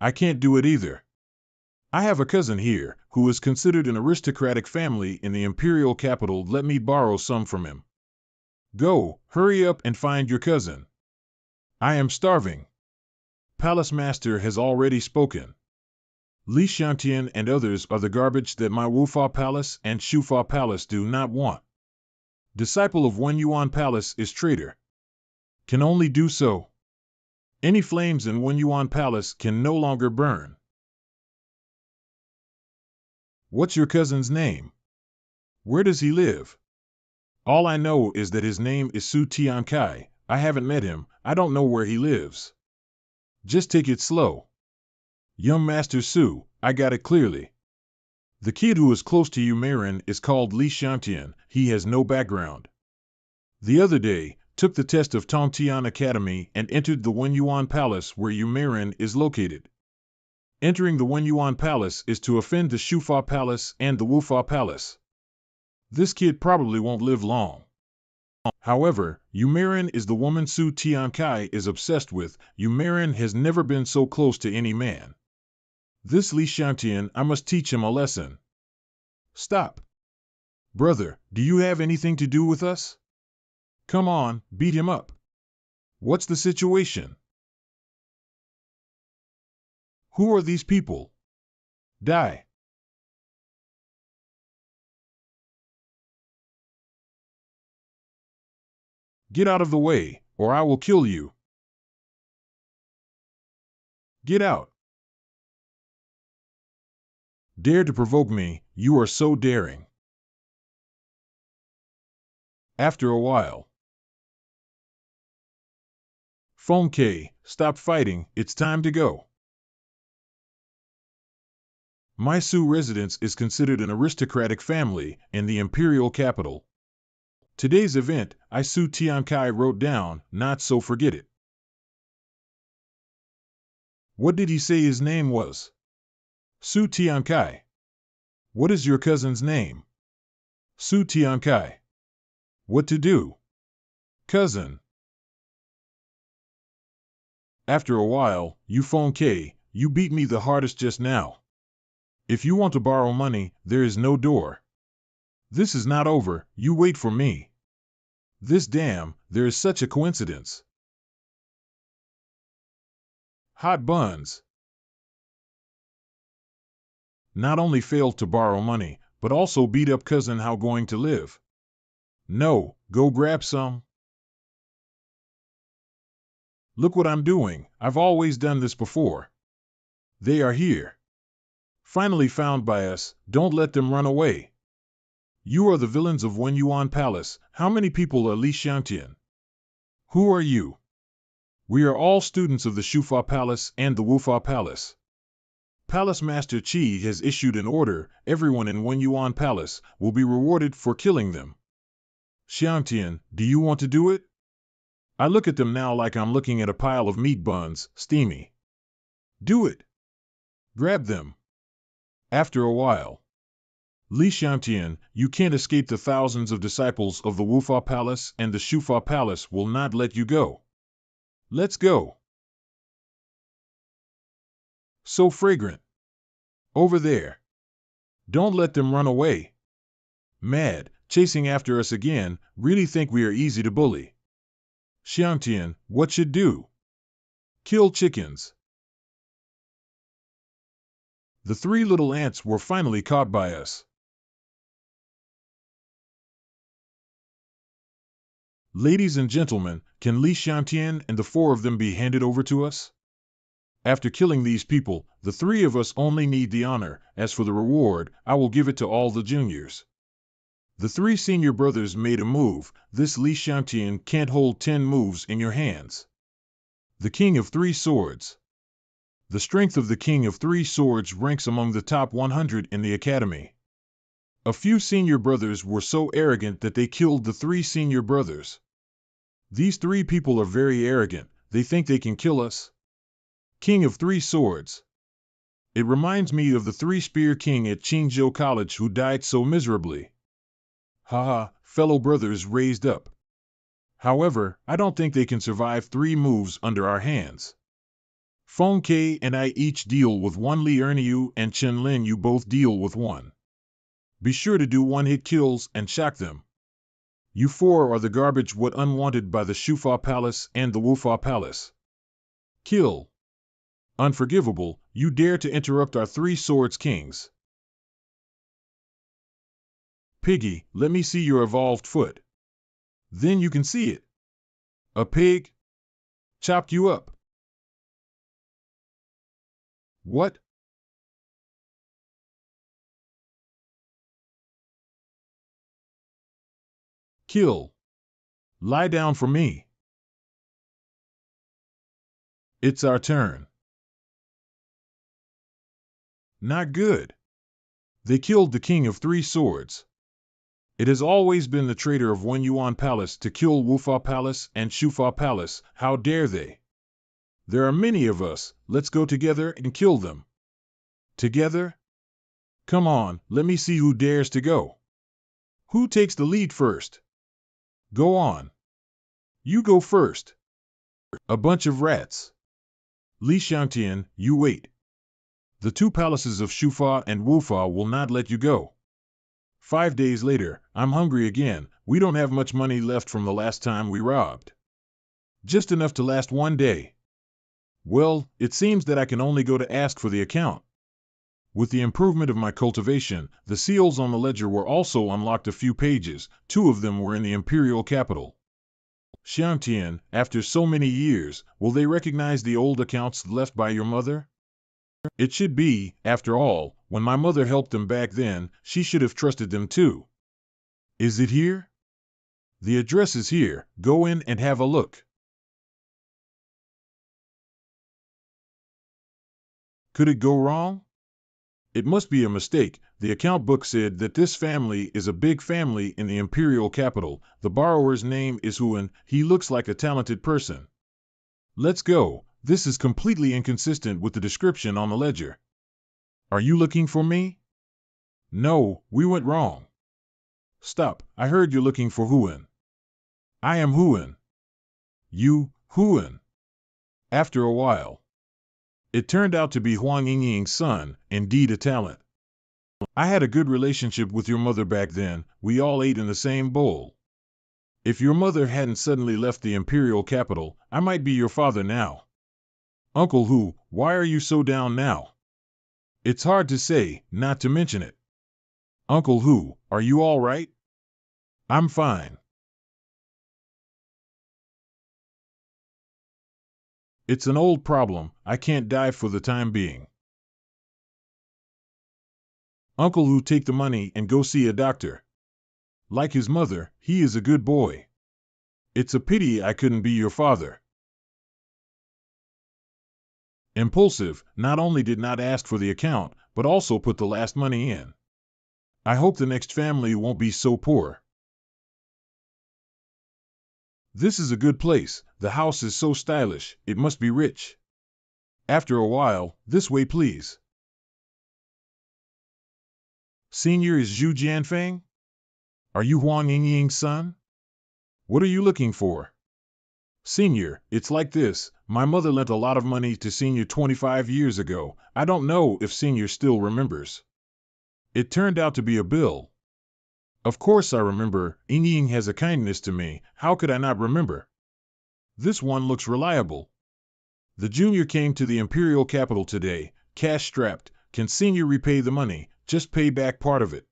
I can't do it either. I have a cousin here, who is considered an aristocratic family in the imperial capital. Let me borrow some from him. Go, hurry up and find your cousin. I am starving. Palace Master has already spoken. Li Xiangtian and others are the garbage that my Wufa Palace and Shufa Palace do not want. Disciple of Wen Yuan Palace is traitor. Can only do so. Any flames in Wen Yuan Palace can no longer burn. What's your cousin's name? Where does he live? All I know is that his name is Su Tiankai. I haven't met him, I don't know where he lives. Just take it slow. Young Master Su, I got it clearly. The kid who is close to you, Myriad, is called Li Xiangtian. He has no background. The other day, took the test of Tongtian Academy and entered the Wen Yuan Palace where Myriad is located. Entering the Wen Yuan Palace is to offend the Shufa Palace and the Wufa Palace. This kid probably won't live long. However, Myriad is the woman Su Tiankai is obsessed with. Myriad has never been so close to any man. This Li Xiangtian, I must teach him a lesson. Stop. Brother, do you have anything to do with us? Come on, beat him up. What's the situation? Who are these people? Die. Get out of the way, or I will kill you. Get out. Dare to provoke me, you are so daring. After a while. Phone K, stop fighting, it's time to go. My Su residence is considered an aristocratic family in the imperial capital. Today's event, I Su Tiankai wrote down, not so forget it. What did he say his name was? Su Tiankai. What is your cousin's name? Su Tiankai. What to do? Cousin. After a while, you Phone K, you beat me the hardest just now. If you want to borrow money, there is no door. This is not over, you wait for me. This damn, there is such a coincidence. Hot buns. Not only failed to borrow money, but also beat up cousin how going to live. No, go grab some. Look what I'm doing, I've always done this before. They are here. Finally found by us, don't let them run away. You are the villains of Wenyuan Palace, how many people are Li Xiangtian? Who are you? We are all students of the Shufa Palace and the Wufa Palace. Palace Master Qi has issued an order, everyone in Wenyuan Palace will be rewarded for killing them. Xiangtian, do you want to do it? I look at them now like I'm looking at a pile of meat buns, steamy. Do it. Grab them. After a while. Li Xiangtian, you can't escape the thousands of disciples of the Wufa Palace and the Shufa Palace will not let you go. Let's go. So fragrant. Over there. Don't let them run away. Mad, chasing after us again, really think we are easy to bully. Xiangtian, what should do? Kill chickens. The three little ants were finally caught by us. Ladies and gentlemen, can Li Xiangtian and the four of them be handed over to us? After killing these people, the three of us only need the honor. As for the reward, I will give it to all the juniors. The three senior brothers made a move. This Li Xiangtian can't hold 10 moves in your hands. The King of Three Swords. The strength of the King of Three Swords ranks among the top 100 in the academy. A few senior brothers were so arrogant that they killed the three senior brothers. These three people are very arrogant, they think they can kill us. King of Three Swords. It reminds me of the Three-Spear King at Qingzhou College who died so miserably. Haha, fellow brothers raised up. However, I don't think they can survive 3 moves under our hands. Feng Ke and I each deal with 1 Li Erniu and Chen Lin you both deal with 1. Be sure to do 1-hit kills and shock them. You 4 are the garbage what unwanted by the Shufa Palace and the Wufa Palace. Kill. Unforgivable, you dare to interrupt our 3 swords kings. Piggy, let me see your evolved foot. Then you can see it. A pig? Chopped you up. What? Kill. Lie down for me. It's our turn. Not good. They killed the King of Three Swords. It has always been the traitor of Wenyuan Palace to kill Wufa Palace and Shufa Palace, how dare they? There are many of us, let's go together and kill them. Together? Come on, let me see who dares to go. Who takes the lead first? Go on. You go first. A bunch of rats. Li Xiangtian, you wait. The 2 palaces of Shufa and Wufa will not let you go. 5 days later, I'm hungry again. We don't have much money left from the last time we robbed. Just enough to last 1 day. Well, it seems that I can only go to ask for the account. With the improvement of my cultivation, the seals on the ledger were also unlocked a few pages. 2 of them were in the imperial capital. Xiangtian, after so many years, will they recognize the old accounts left by your mother? It should be, after all, when my mother helped them back then, she should have trusted them too. Is it here? The address is here. Go in and have a look. Could it go wrong? It must be a mistake. The account book said that this family is a big family in the imperial capital. The borrower's name is Huan. He looks like a talented person. Let's go. This is completely inconsistent with the description on the ledger. Are you looking for me? No, we went wrong. Stop, I heard you're looking for Huan. I am Huan. You, Huan. After a while. It turned out to be Huang Yingying's son, indeed a talent. I had a good relationship with your mother back then. We all ate in the same bowl. If your mother hadn't suddenly left the imperial capital, I might be your father now. Uncle Hu, why are you so down now? It's hard to say, not to mention it. Uncle Hu, are you all right? I'm fine. It's an old problem. I can't die for the time being. Uncle Hu, take the money and go see a doctor. Like his mother, he is a good boy. It's a pity I couldn't be your father. Impulsive, not only did not ask for the account, but also put the last money in. I hope the next family won't be so poor. This is a good place. The house is so stylish, it must be rich. After a while, this way please. Senior is Zhu Jianfeng? Are you Huang Yingying's son? What are you looking for? Senior, it's like this. My mother lent a lot of money to Senior 25 years ago. I don't know if Senior still remembers. It turned out to be a bill. Of course I remember. Yingying has a kindness to me. How could I not remember? This one looks reliable. The junior came to the imperial capital today, cash-strapped. Can Senior repay the money? Just pay back part of it.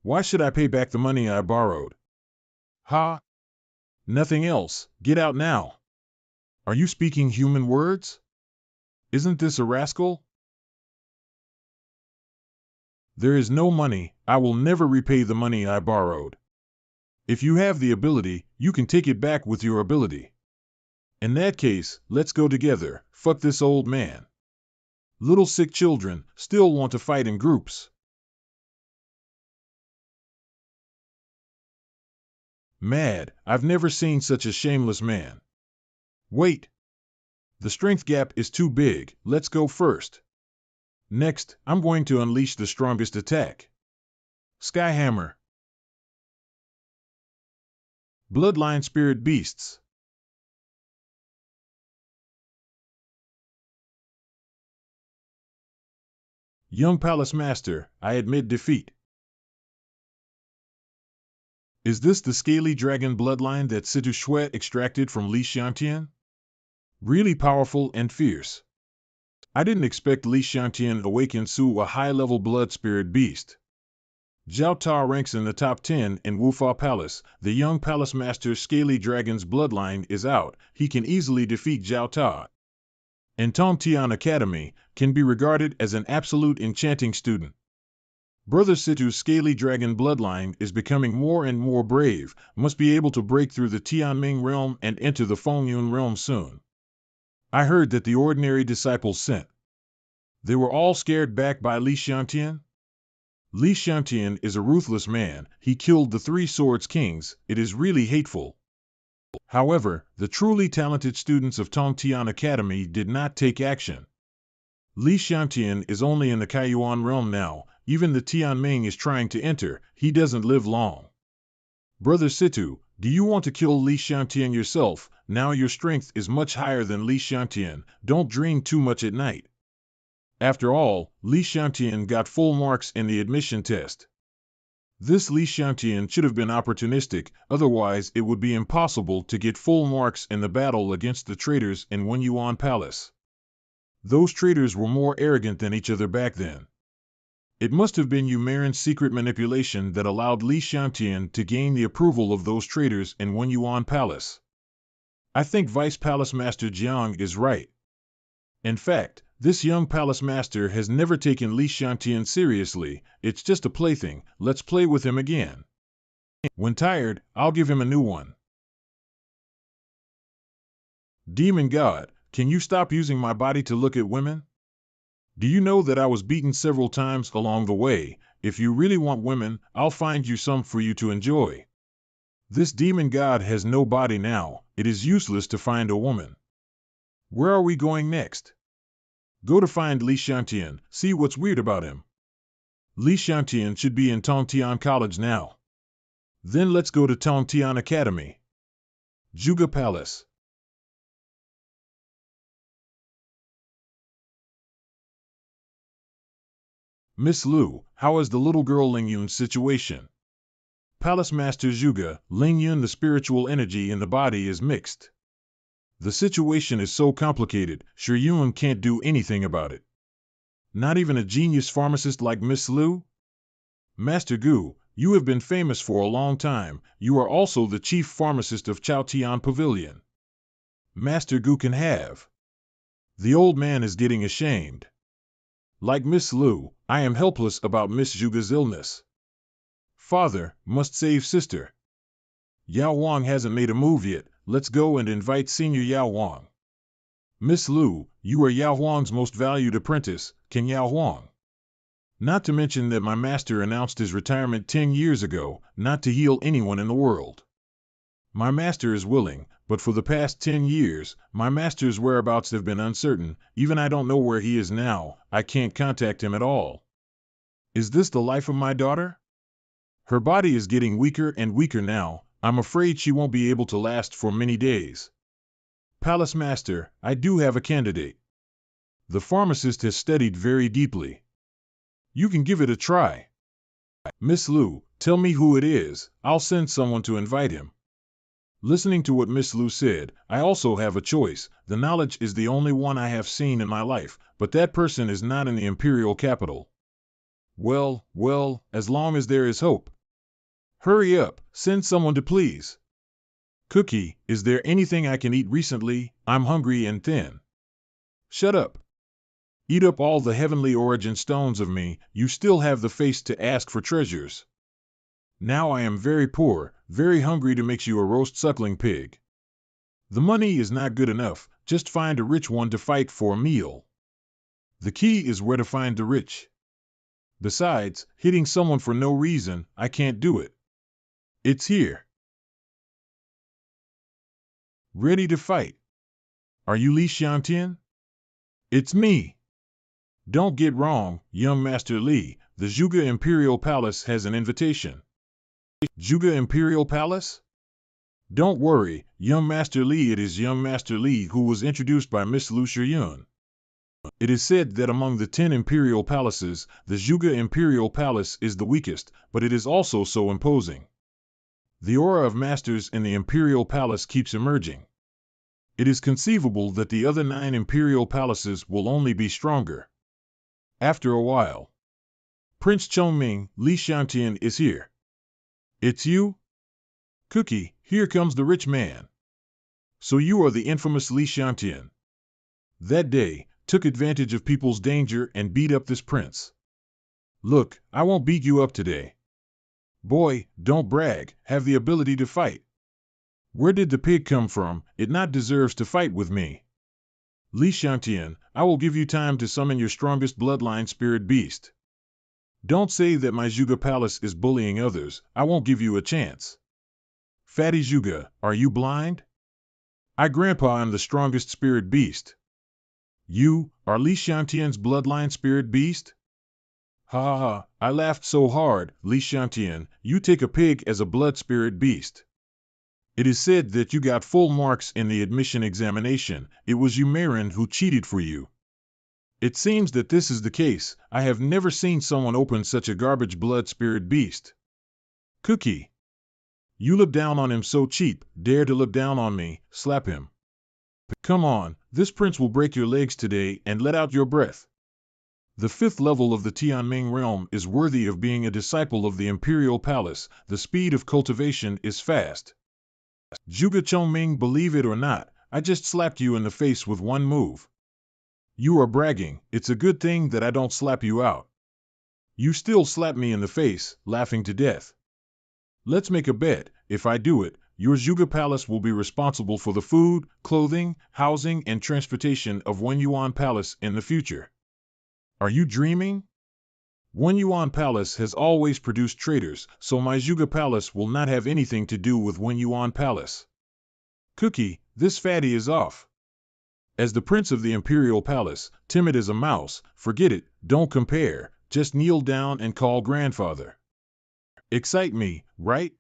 Why should I pay back the money I borrowed? Ha! Nothing else. Get out now. Are you speaking human words? Isn't this a rascal? There is no money. I will never repay the money I borrowed. If you have the ability, you can take it back with your ability. In that case, let's go together. Fuck this old man. Little sick children still want to fight in groups. Mad, I've never seen such a shameless man. Wait. The strength gap is too big. Let's go first. Next, I'm going to unleash the strongest attack. Skyhammer. Bloodline Spirit Beasts. Young Palace Master, I admit defeat. Is this the scaly dragon bloodline that Situ Shui extracted from Li Xiangtian? Really powerful and fierce. I didn't expect Li Xiangtian awaken Su, a high-level blood spirit beast. Zhao Ta ranks in the top 10 in Wufa Palace. The young Palace Master's scaly dragon's bloodline is out. He can easily defeat Zhao Ta. And Tongtian Academy can be regarded as an absolute enchanting student. Brother Situ's scaly dragon bloodline is becoming more and more brave, must be able to break through the Tianming realm and enter the Fengyun realm soon. I heard that the ordinary disciples sent. They were all scared back by Li Xiangtian? Li Xiangtian is a ruthless man. He killed the 3 Swords Kings. It is really hateful. However, the truly talented students of Tongtian Academy did not take action. Li Xiangtian is only in the Kaiyuan realm now. Even the Tianming is trying to enter. He doesn't live long. Brother Situ, do you want to kill Li Xiangtian yourself? Now your strength is much higher than Li Xiangtian. Don't dream too much at night. After all, Li Xiangtian got full marks in the admission test. This Li Xiangtian should have been opportunistic, otherwise it would be impossible to get full marks in the battle against the traitors in Wenyuan Palace. Those traitors were more arrogant than each other back then. It must have been Yumarin's secret manipulation that allowed Li Xiangtian to gain the approval of those traitors in Wenyuan Palace. I think Vice Palace Master Jiang is right. In fact, this young palace master has never taken Li Xiangtian seriously. It's just a plaything. Let's play with him again. When tired, I'll give him a new one. Demon God, can you stop using my body to look at women? Do you know that I was beaten several times along the way? If you really want women, I'll find you some for you to enjoy. This demon god has no body now. It is useless to find a woman. Where are we going next? Go to find Li Xiangtian, see what's weird about him. Li Xiangtian should be in Tongtian College now. Then let's go to Tongtian Academy. Zhuge Palace. Miss Lu, how is the little girl Lingyun's situation? Palace Master Zhuge, Lingyun, the spiritual energy in the body is mixed. The situation is so complicated, Shiyun can't do anything about it. Not even a genius pharmacist like Miss Lu? Master Gu, you have been famous for a long time. You are also the chief pharmacist of Chaotian Pavilion. Master Gu can have. The old man is getting ashamed. Like Miss Lu, I am helpless about Miss Zhuge's illness. Father, must save sister. Yao Wang hasn't made a move yet. Let's go and invite Senior Yao Wang. Miss Lu, you are Yao Huang's most valued apprentice. Can Yao Huang? Not to mention that my master announced his retirement 10 years ago, not to heal anyone in the world. My master is willing, but for the past 10 years, my master's whereabouts have been uncertain. Even I don't know where he is now. I can't contact him at all. Is this the life of my daughter? Her body is getting weaker and weaker now. I'm afraid she won't be able to last for many days. Palace Master, I do have a candidate. The pharmacist has studied very deeply. You can give it a try. Miss Lu, tell me who it is. I'll send someone to invite him. Listening to what Miss Lu said, I also have a choice. The knowledge is the only one I have seen in my life, but that person is not in the imperial capital. Well, as long as there is hope. Hurry up, send someone to please. Cookie, is there anything I can eat recently? I'm hungry and thin. Shut up. Eat up all the heavenly origin stones of me. You still have the face to ask for treasures. Now I am very poor, very hungry to make you a roast suckling pig. The money is not good enough. Just find a rich one to fight for a meal. The key is where to find the rich. Besides, hitting someone for no reason, I can't do it. It's here. Ready to fight. Are you Li Xiangtian? It's me. Don't get wrong, young Master Li, the Zhuge Imperial Palace has an invitation. Zhuge Imperial Palace? Don't worry, young Master Li, it is young Master Li who was introduced by Miss Lu Shiyun. It is said that among the 10 imperial palaces, the Zhuge Imperial Palace is the weakest, but it is also so imposing. The aura of masters in the Imperial Palace keeps emerging. It is conceivable that the other 9 Imperial Palaces will only be stronger. After a while. Prince Chongming, Li Xiangtian is here. It's you? Cookie, here comes the rich man. So you are the infamous Li Xiangtian. That day, took advantage of people's danger and beat up this prince. Look, I won't beat you up today. Boy, don't brag, have the ability to fight. Where did the pig come from? It not deserves to fight with me. Li Xiangtian, I will give you time to summon your strongest bloodline spirit beast. Don't say that my Zhuge Palace is bullying others, I won't give you a chance. Fatty Zhuge, are you blind? I grandpa am the strongest spirit beast. You are Li Xiangtian's bloodline spirit beast? Ha ha ha, I laughed so hard. Li Xiangtian, you take a pig as a blood spirit beast. It is said that you got full marks in the admission examination. It was Yumarin who cheated for you. It seems that this is the case. I have never seen someone open such a garbage blood spirit beast. Cookie. You look down on him so cheap, dare to look down on me, slap him. Come on, this prince will break your legs today and let out your breath. The 5th level of the Tianming realm is worthy of being a disciple of the Imperial Palace. The speed of cultivation is fast. Zhuge Chongming, believe it or not, I just slapped you in the face with one move. You are bragging. It's a good thing that I don't slap you out. You still slap me in the face, laughing to death. Let's make a bet. If I do it, your Zhuge Palace will be responsible for the food, clothing, housing, and transportation of Wenyuan Palace in the future. Are you dreaming? Wenyuan Palace has always produced traders, so my Zhuge Palace will not have anything to do with Wenyuan Palace. Cookie, this fatty is off. As the prince of the Imperial Palace, timid as a mouse, forget it, don't compare, just kneel down and call grandfather. Excite me, right?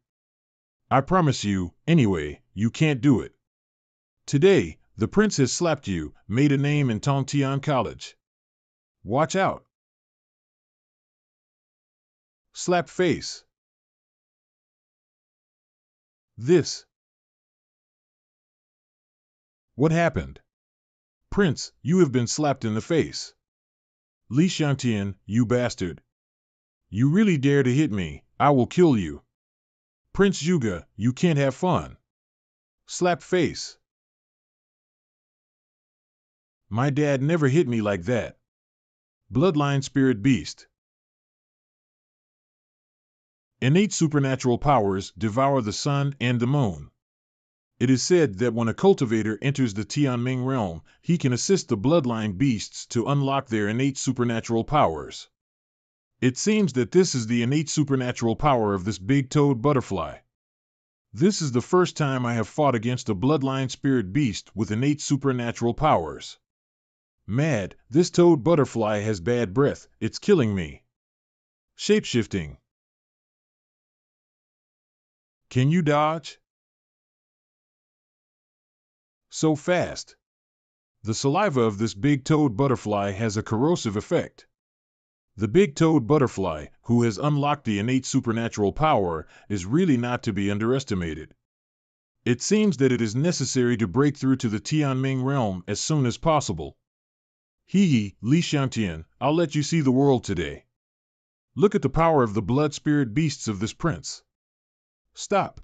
I promise you, anyway, you can't do it. Today, the prince has slapped you, made a name in Tongtian College. Watch out. Slap face. This. What happened? Prince, you have been slapped in the face. Li Xiangtian, you bastard. You really dare to hit me, I will kill you. Prince Zhuge, you can't have fun. Slap face. My dad never hit me like that. Bloodline spirit beast. Innate supernatural powers devour the sun and the moon. It is said that when a cultivator enters the Tianming realm, he can assist the bloodline beasts to unlock their innate supernatural powers. It seems that this is the innate supernatural power of this big-toed butterfly. This is the first time I have fought against a bloodline spirit beast with innate supernatural powers. Mad, this toad butterfly has bad breath, it's killing me. Shapeshifting. Can you dodge? So fast. The saliva of this big-toed butterfly has a corrosive effect. The big-toed butterfly, who has unlocked the innate supernatural power, is really not to be underestimated. It seems that it is necessary to break through to the Tianming realm as soon as possible. Li Xiangtian, I'll let you see the world today. Look at the power of the blood spirit beasts of this prince. Stop.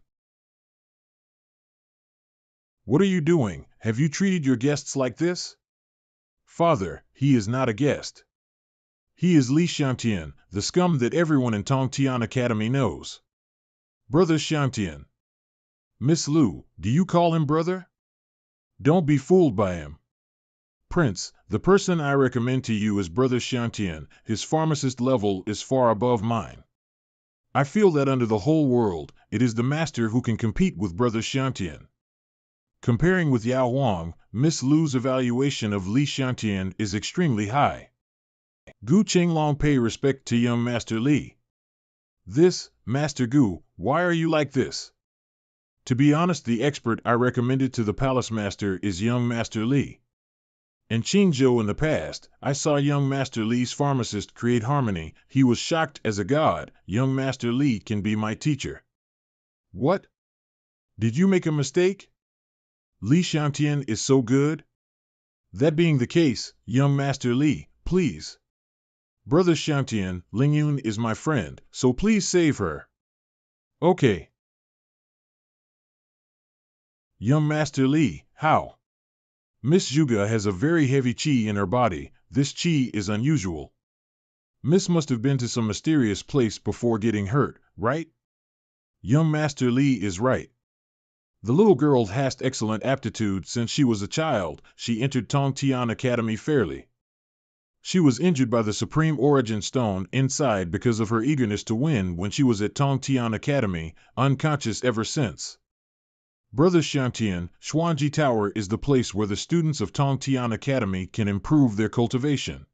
What are you doing? Have you treated your guests like this? Father, he is not a guest. He is Li Xiangtian, the scum that everyone in Tongtian Academy knows. Brother Xiangtian. Miss Lu, do you call him brother? Don't be fooled by him. Prince, the person I recommend to you is Brother Xiangtian. His pharmacist level is far above mine. I feel that under the whole world, it is the master who can compete with Brother Xiangtian. Comparing with Yao Huang, Miss Lu's evaluation of Li Xiangtian is extremely high. Gu Qinglong, pay respect to young Master Li. This, Master Gu, why are you like this? To be honest, the expert I recommended to the Palace Master is young Master Li. In Qingzhou in the past, I saw young Master Li's pharmacist create harmony. He was shocked as a god. Young Master Li can be my teacher. What? Did you make a mistake? Li Xiangtian is so good? That being the case, young Master Li, please. Brother Xiangtian, Lingyun is my friend, so please save her. Okay. Young Master Li, how? Miss Zhuge has a very heavy qi in her body. This qi is unusual. Miss must have been to some mysterious place before getting hurt, right? Young Master Li is right. The little girl has excellent aptitude since she was a child. She entered Tongtian Academy fairly. She was injured by the Supreme Origin Stone inside because of her eagerness to win when she was at Tongtian Academy, unconscious ever since. Brother Xiangtian, Xuanji Tower is the place where the students of Tongtian Academy can improve their cultivation.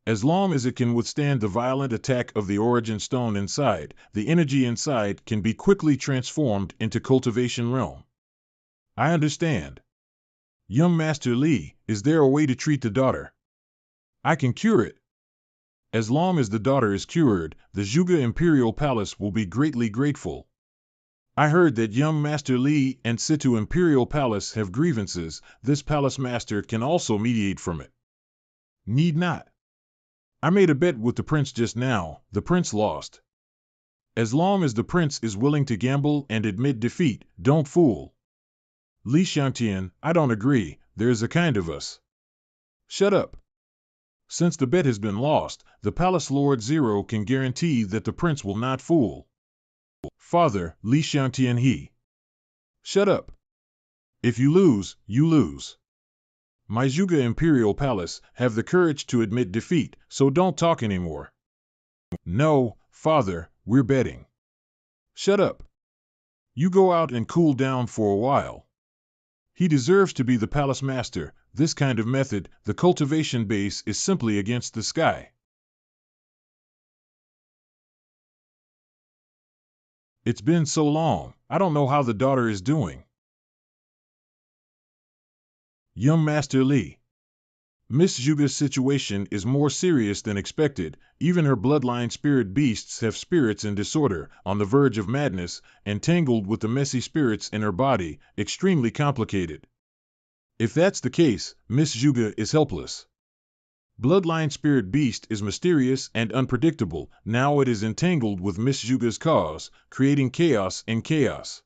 As long as it can withstand the violent attack of the Origin Stone inside, the energy inside can be quickly transformed into cultivation realm. I understand. Young Master Li, is there a way to treat the daughter? I can cure it. As long as the daughter is cured, the Zhuge Imperial Palace will be greatly grateful. I heard that young Master Li and Situ Imperial Palace have grievances. This palace master can also mediate from it. Need not. I made a bet with the prince just now. The prince lost. As long as the prince is willing to gamble and admit defeat, don't fool. Li Xiangtian, I don't agree. There's a kind of us. Shut up. Since the bet has been lost, the Palace Lord Zero can guarantee that the prince will not fool. Father, Li Xiangtian he. Shut up. If you lose, you lose. My Zhuge Imperial Palace have the courage to admit defeat, so don't talk anymore. No, Father, we're betting. Shut up. You go out and cool down for a while. He deserves to be the palace master. This kind of method, the cultivation base is simply against the sky. It's been so long, I don't know how the daughter is doing. Young Master Li. Miss Zhuge's situation is more serious than expected. Even her bloodline spirit beasts have spirits in disorder, on the verge of madness, entangled with the messy spirits in her body, extremely complicated. If that's the case, Miss Zhuge is helpless. Bloodline spirit beast is mysterious and unpredictable. Now it is entangled with Miss Zhuge's cause, creating chaos in chaos.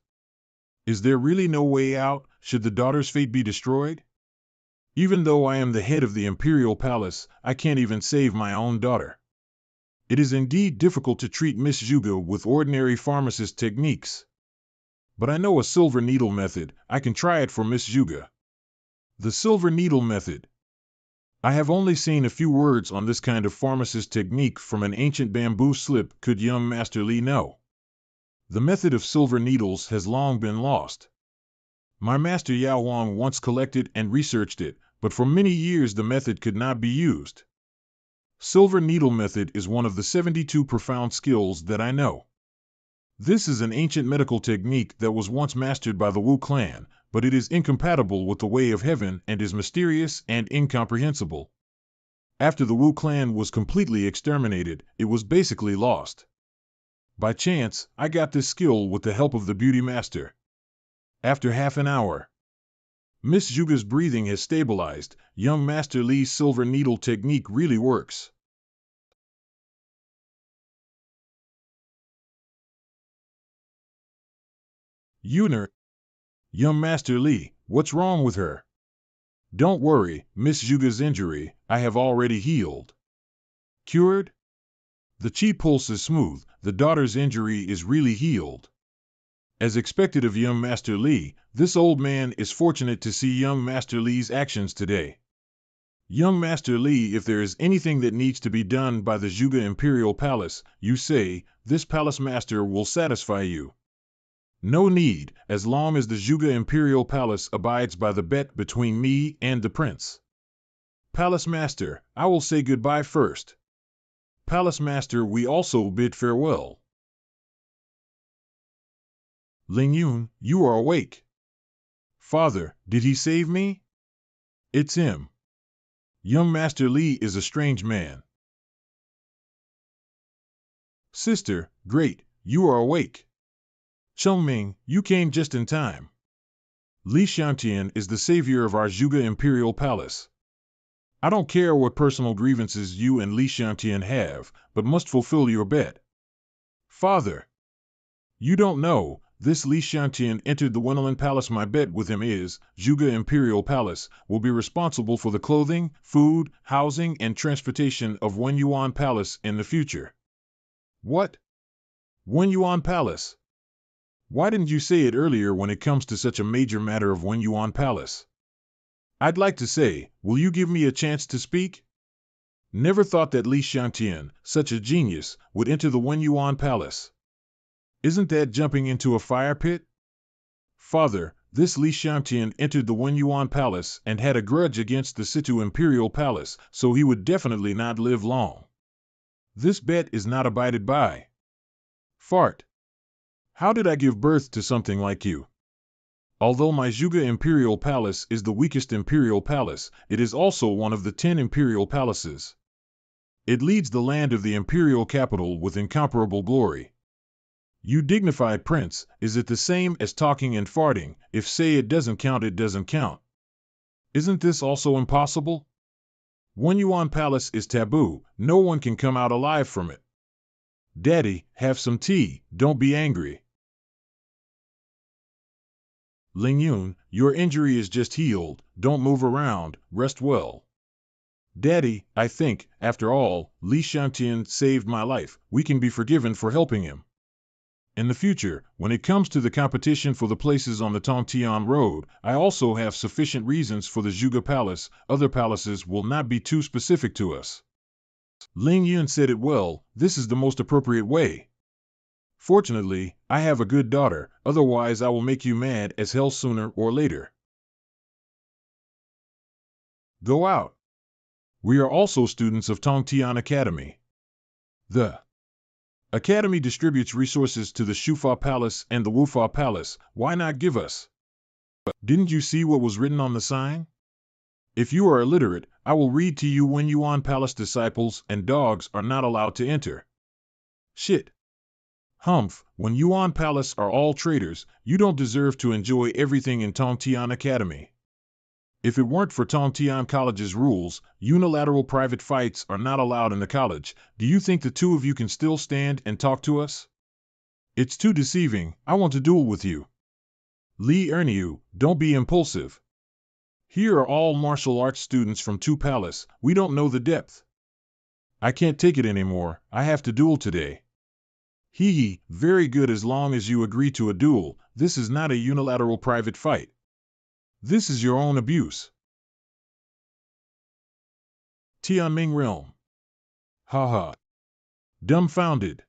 Is there really no way out, should the daughter's fate be destroyed? Even though I am the head of the Imperial Palace, I can't even save my own daughter. It is indeed difficult to treat Miss Zhuge with ordinary pharmacist techniques. But I know a silver needle method. I can try it for Miss Zhuge. The silver needle method. I have only seen a few words on this kind of pharmacist technique from an ancient bamboo slip. Could young Master Li know? The method of silver needles has long been lost. My master Yao Wang once collected and researched it, but for many years the method could not be used. Silver needle method is one of the 72 profound skills that I know. This is an ancient medical technique that was once mastered by the Wu clan, but it is incompatible with the way of heaven and is mysterious and incomprehensible. After the Wu clan was completely exterminated, it was basically lost. By chance, I got this skill with the help of the beauty master. After half an hour, Miss Zhuge's breathing has stabilized. Young Master Li's silver needle technique really works. Yuner, young Master Li, what's wrong with her? Don't worry, Miss Zhuge's injury, I have already healed. Cured? The chi pulse is smooth, the daughter's injury is really healed. As expected of young Master Li, this old man is fortunate to see young Master Li's actions today. Young Master Li, if there is anything that needs to be done by the Zhuge Imperial Palace, you say, this palace master will satisfy you. No need, as long as the Zhuge Imperial Palace abides by the bet between me and the prince. Palace master, I will say goodbye first. Palace master, we also bid farewell. Ling Yun, you are awake. Father, did he save me? It's him. Young Master Li is a strange man. Sister, great, you are awake. Chengming, you came just in time. Li Xiangtian is the savior of our Zhuge Imperial Palace. I don't care what personal grievances you and Li Xiangtian have, but must fulfill your bet. Father, you don't know, this Li Xiangtian entered the Wenelin Palace. My bet with him is, Zhuge Imperial Palace will be responsible for the clothing, food, housing, and transportation of Wen Yuan Palace in the future. What? Wen Yuan Palace? Why didn't you say it earlier when it comes to such a major matter of Wen Yuan Palace? I'd like to say, will you give me a chance to speak? Never thought that Li Xiangtian, such a genius, would enter the Wen Yuan Palace. Isn't that jumping into a fire pit? Father, this Li Xiangtian entered the Wen Yuan Palace and had a grudge against the Situ Imperial Palace, so he would definitely not live long. This bet is not abided by. Fart. How did I give birth to something like you? Although my Zhuge Imperial Palace is the weakest imperial palace, it is also one of the 10 imperial palaces. It leads the land of the imperial capital with incomparable glory. You dignified prince, is it the same as talking and farting? If say it doesn't count, it doesn't count. Isn't this also impossible? Wenyuan Palace is taboo, no one can come out alive from it. Daddy, have some tea, don't be angry. Ling Yun, your injury is just healed, don't move around, rest well. Daddy, I think, after all, Li Xiangtian saved my life, we can be forgiven for helping him. In the future, when it comes to the competition for the places on the Tongtian Road, I also have sufficient reasons for the Zhuge Palace, other palaces will not be too specific to us. Ling Yun said it well, this is the most appropriate way. Fortunately, I have a good daughter, otherwise I will make you mad as hell sooner or later. Go out. We are also students of Tongtian Academy. The Academy distributes resources to the Shufa Palace and the Wufa Palace, why not give us? Didn't you see what was written on the sign? If you are illiterate, I will read to you. Wenyuan Palace disciples and dogs are not allowed to enter. Shit. Humph, Wenyuan Palace are all traitors, you don't deserve to enjoy everything in Tongtian Academy. If it weren't for Tongtian College's rules, unilateral private fights are not allowed in the college. Do you think the two of you can still stand and talk to us? It's too deceiving, I want to duel with you. Li Erniu, don't be impulsive. Here are all martial arts students from two palace, we don't know the depth. I can't take it anymore, I have to duel today. Hee, very good as long as you agree to a duel, this is not a unilateral private fight. This is your own abuse. Tianming Realm. Haha. Dumbfounded.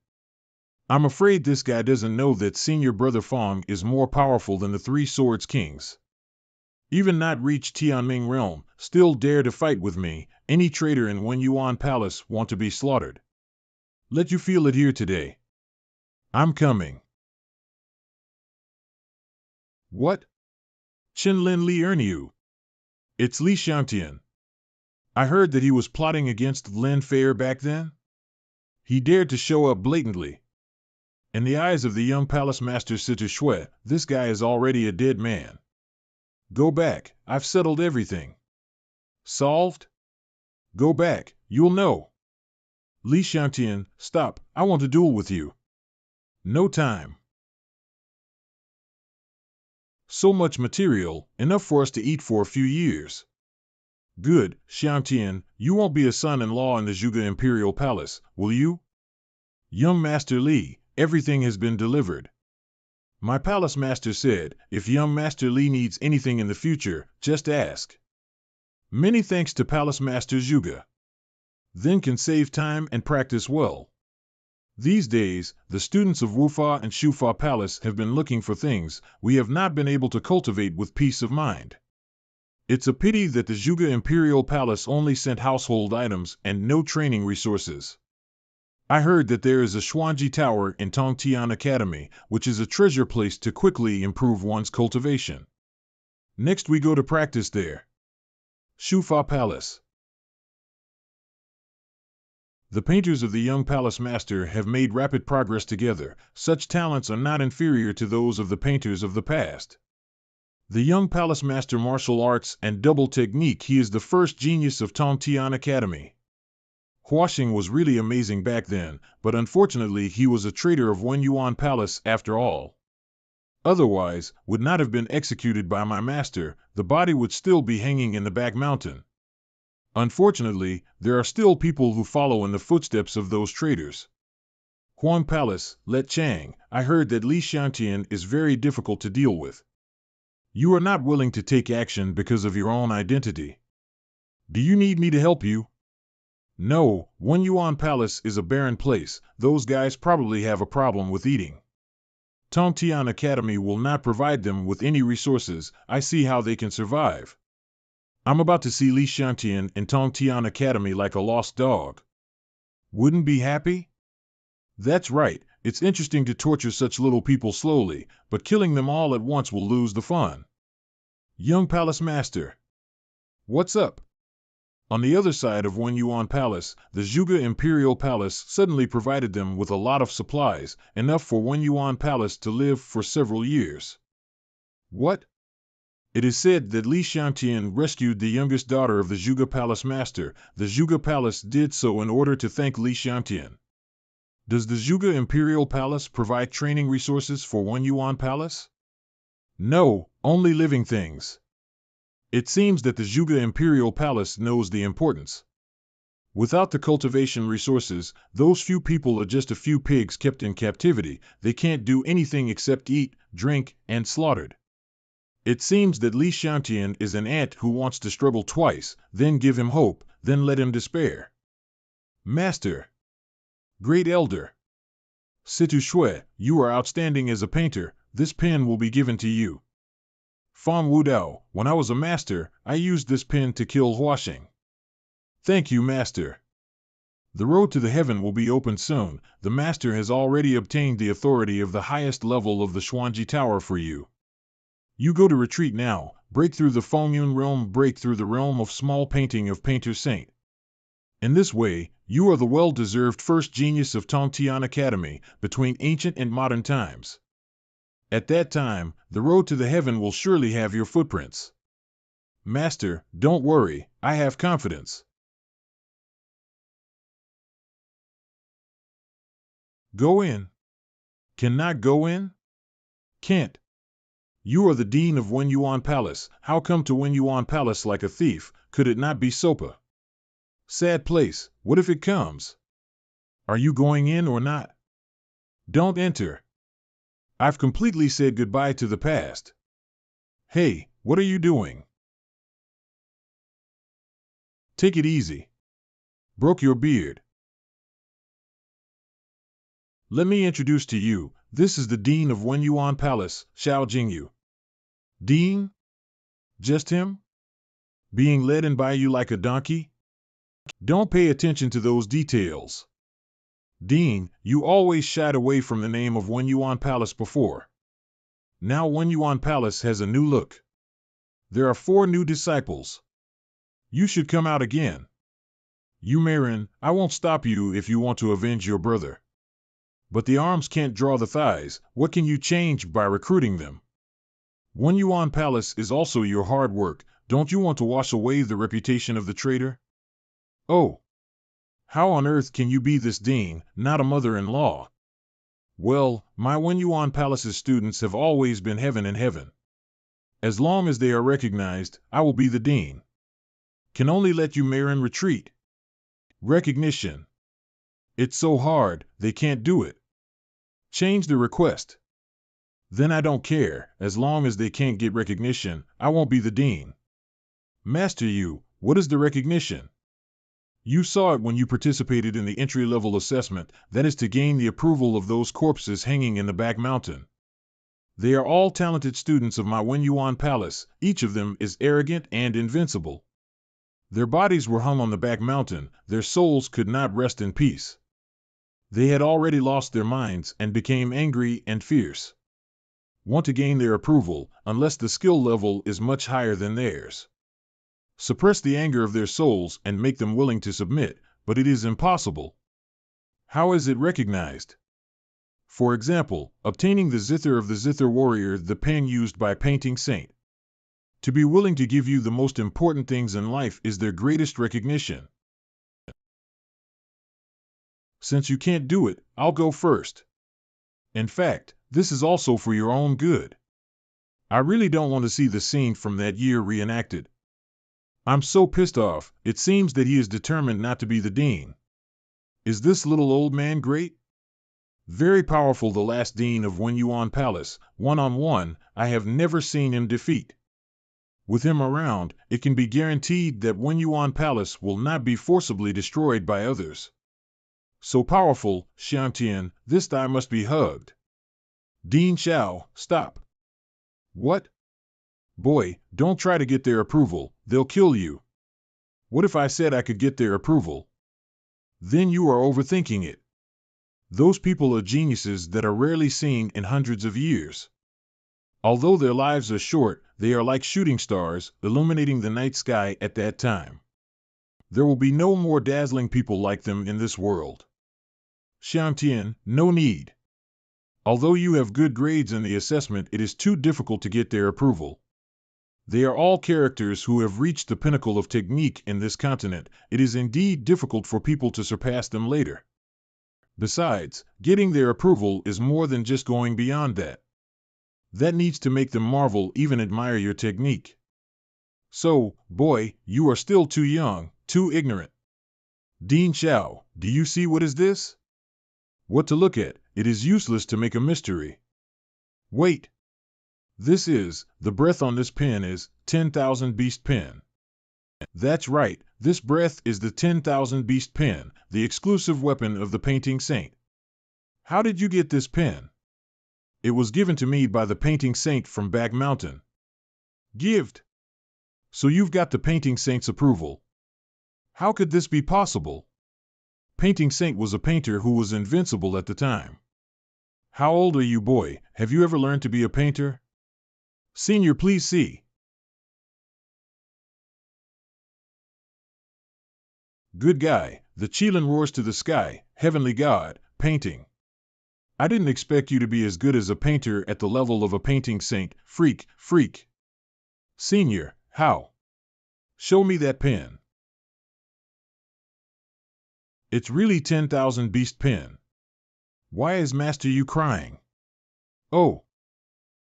I'm afraid this guy doesn't know that Senior Brother Fong is more powerful than the Three Swords Kings. Even not reach Tianming Realm, still dare to fight with me, any traitor in Wenyuan Palace want to be slaughtered. Let you feel it here today. I'm coming. What? Qinlin Li Erniu. It's Li Xiangtian. I heard that he was plotting against Lin Feier back then. He dared to show up blatantly. In the eyes of the young palace master Situ Shui, this guy is already a dead man. Go back, I've settled everything. Solved? Go back, you'll know. Li Xiangtian, stop, I want to duel with you. No time. So much material, enough for us to eat for a few years. Good, Xiangtian, you won't be a son-in-law in the Zhuge Imperial Palace, will you? Young Master Li, everything has been delivered. My palace master said, if young Master Li needs anything in the future, just ask. Many thanks to Palace Master Zhuge. Then can save time and practice well. These days, the students of Wufa and Shufa Palace have been looking for things we have not been able to cultivate with peace of mind. It's a pity that the Zhuge Imperial Palace only sent household items and no training resources. I heard that there is a Xuanji Tower in Tongtian Academy, which is a treasure place to quickly improve one's cultivation. Next we go to practice there. Shufa Palace. The painters of the young palace master have made rapid progress together. Such talents are not inferior to those of the painters of the past. The young palace master martial arts and double technique, he is the first genius of Tongtian Academy. Huaxing was really amazing back then, but unfortunately he was a traitor of Wenyuan Palace after all. Otherwise, would not have been executed by my master, the body would still be hanging in the back mountain. Unfortunately, there are still people who follow in the footsteps of those traitors. Huang Palace, Let Chang, I heard that Li Xiangtian is very difficult to deal with. You are not willing to take action because of your own identity. Do you need me to help you? No, Wenyuan Palace is a barren place, those guys probably have a problem with eating. Tongtian Academy will not provide them with any resources, I see how they can survive. I'm about to see Li Xiangtian in Tongtian Academy like a lost dog. Wouldn't be happy? That's right, it's interesting to torture such little people slowly, but killing them all at once will lose the fun. Young Palace Master. What's up? On the other side of Wenyuan Palace, the Zhuge Imperial Palace suddenly provided them with a lot of supplies, enough for Wenyuan Palace to live for several years. What? It is said that Li Xiangtian rescued the youngest daughter of the Zhuge Palace master. The Zhuge Palace did so in order to thank Li Xiangtian. Does the Zhuge Imperial Palace provide training resources for Wenyuan Palace? No, only living things. It seems that the Zhuge Imperial Palace knows the importance. Without the cultivation resources, those few people are just a few pigs kept in captivity. They can't do anything except eat, drink, and slaughtered. It seems that Li Xiangtian is an ant who wants to struggle twice, then give him hope, then let him despair. Master. Great Elder. Situ Shui, you are outstanding as a painter. This pen will be given to you. Fan Wudao, when I was a master, I used this pen to kill Huaxing. Thank you, Master. The road to the heaven will be opened soon. The Master has already obtained the authority of the highest level of the Xuanji Tower for you. You go to retreat now, break through the Fengyun realm, break through the realm of small painting of Painter Saint. In this way, you are the well-deserved first genius of Tongtian Academy between ancient and modern times. At that time, the road to the heaven will surely have your footprints. Master, don't worry, I have confidence. Go in. Cannot go in? Can't. You are the dean of Wenyuan Palace. How come to Wenyuan Palace like a thief? Could it not be Sopa? Sad place, what if it comes? Are you going in or not? Don't enter. I've completely said goodbye to the past. Hey, what are you doing? Take it easy. Broke your beard. Let me introduce to you, this is the Dean of Wenyuan Palace, Xiao Jingyu. Dean? Just him? Being led in by you like a donkey? Don't pay attention to those details. Dean, you always shied away from the name of Wenyuan Palace before. Now Wenyuan Palace has a new look. There are 4 new disciples. You should come out again. You Marin, I won't stop you if you want to avenge your brother. But the arms can't draw the thighs. What can you change by recruiting them? Wenyuan Palace is also your hard work. Don't you want to wash away the reputation of the traitor? Oh. How on earth can you be this dean, not a mother-in-law? Well, my Wenyuan Palace's students have always been heaven and heaven. As long as they are recognized, I will be the dean. Can only let you Marin retreat. Recognition. It's so hard, they can't do it. Change the request. Then I don't care, as long as they can't get recognition, I won't be the dean. Master you, what is the recognition? You saw it when you participated in the entry-level assessment, that is to gain the approval of those corpses hanging in the back mountain. They are all talented students of my Wenyuan Palace, each of them is arrogant and invincible. Their bodies were hung on the back mountain, their souls could not rest in peace. They had already lost their minds and became angry and fierce. Want to gain their approval, unless the skill level is much higher than theirs. Suppress the anger of their souls and make them willing to submit, but it is impossible. How is it recognized? For example, obtaining the zither of the zither warrior, the pen used by Painting Saint. To be willing to give you the most important things in life is their greatest recognition. Since you can't do it, I'll go first. In fact, this is also for your own good. I really don't want to see the scene from that year reenacted. I'm so pissed off, it seems that he is determined not to be the dean. Is this little old man great? Very powerful, the last dean of Wenyuan Palace, one-on-one, I have never seen him defeat. With him around, it can be guaranteed that Wenyuan Palace will not be forcibly destroyed by others. So powerful, Xiangtian, this thigh must be hugged. Dean Xiao, stop. What? Boy, don't try to get their approval, they'll kill you. What if I said I could get their approval? Then you are overthinking it. Those people are geniuses that are rarely seen in hundreds of years. Although their lives are short, they are like shooting stars, illuminating the night sky at that time. There will be no more dazzling people like them in this world. Xiangtian, no need. Although you have good grades in the assessment, it is too difficult to get their approval. They are all characters who have reached the pinnacle of technique in this continent. It is indeed difficult for people to surpass them later. Besides, getting their approval is more than just going beyond that. That needs to make them marvel, even admire your technique. So, boy, you are still too young, too ignorant. Dean Xiao, do you see what is this? What to look at? It is useless to make a mystery. Wait. This is, the breath on this pen is 10,000 beast pen. That's right, this breath is the 10,000 beast pen, the exclusive weapon of the painting saint. How did you get this pen? It was given to me by the painting saint from Back Mountain. Gift. So you've got the painting saint's approval. How could this be possible? Painting saint was a painter who was invincible at the time. How old are you, boy? Have you ever learned to be a painter? Senior, please see. Good guy, the Qilin roars to the sky, heavenly god, painting. I didn't expect you to be as good as a painter at the level of a painting saint, freak. Senior, how? Show me that pen. It's really 10,000 beast pen. Why is Master Yu crying? Oh.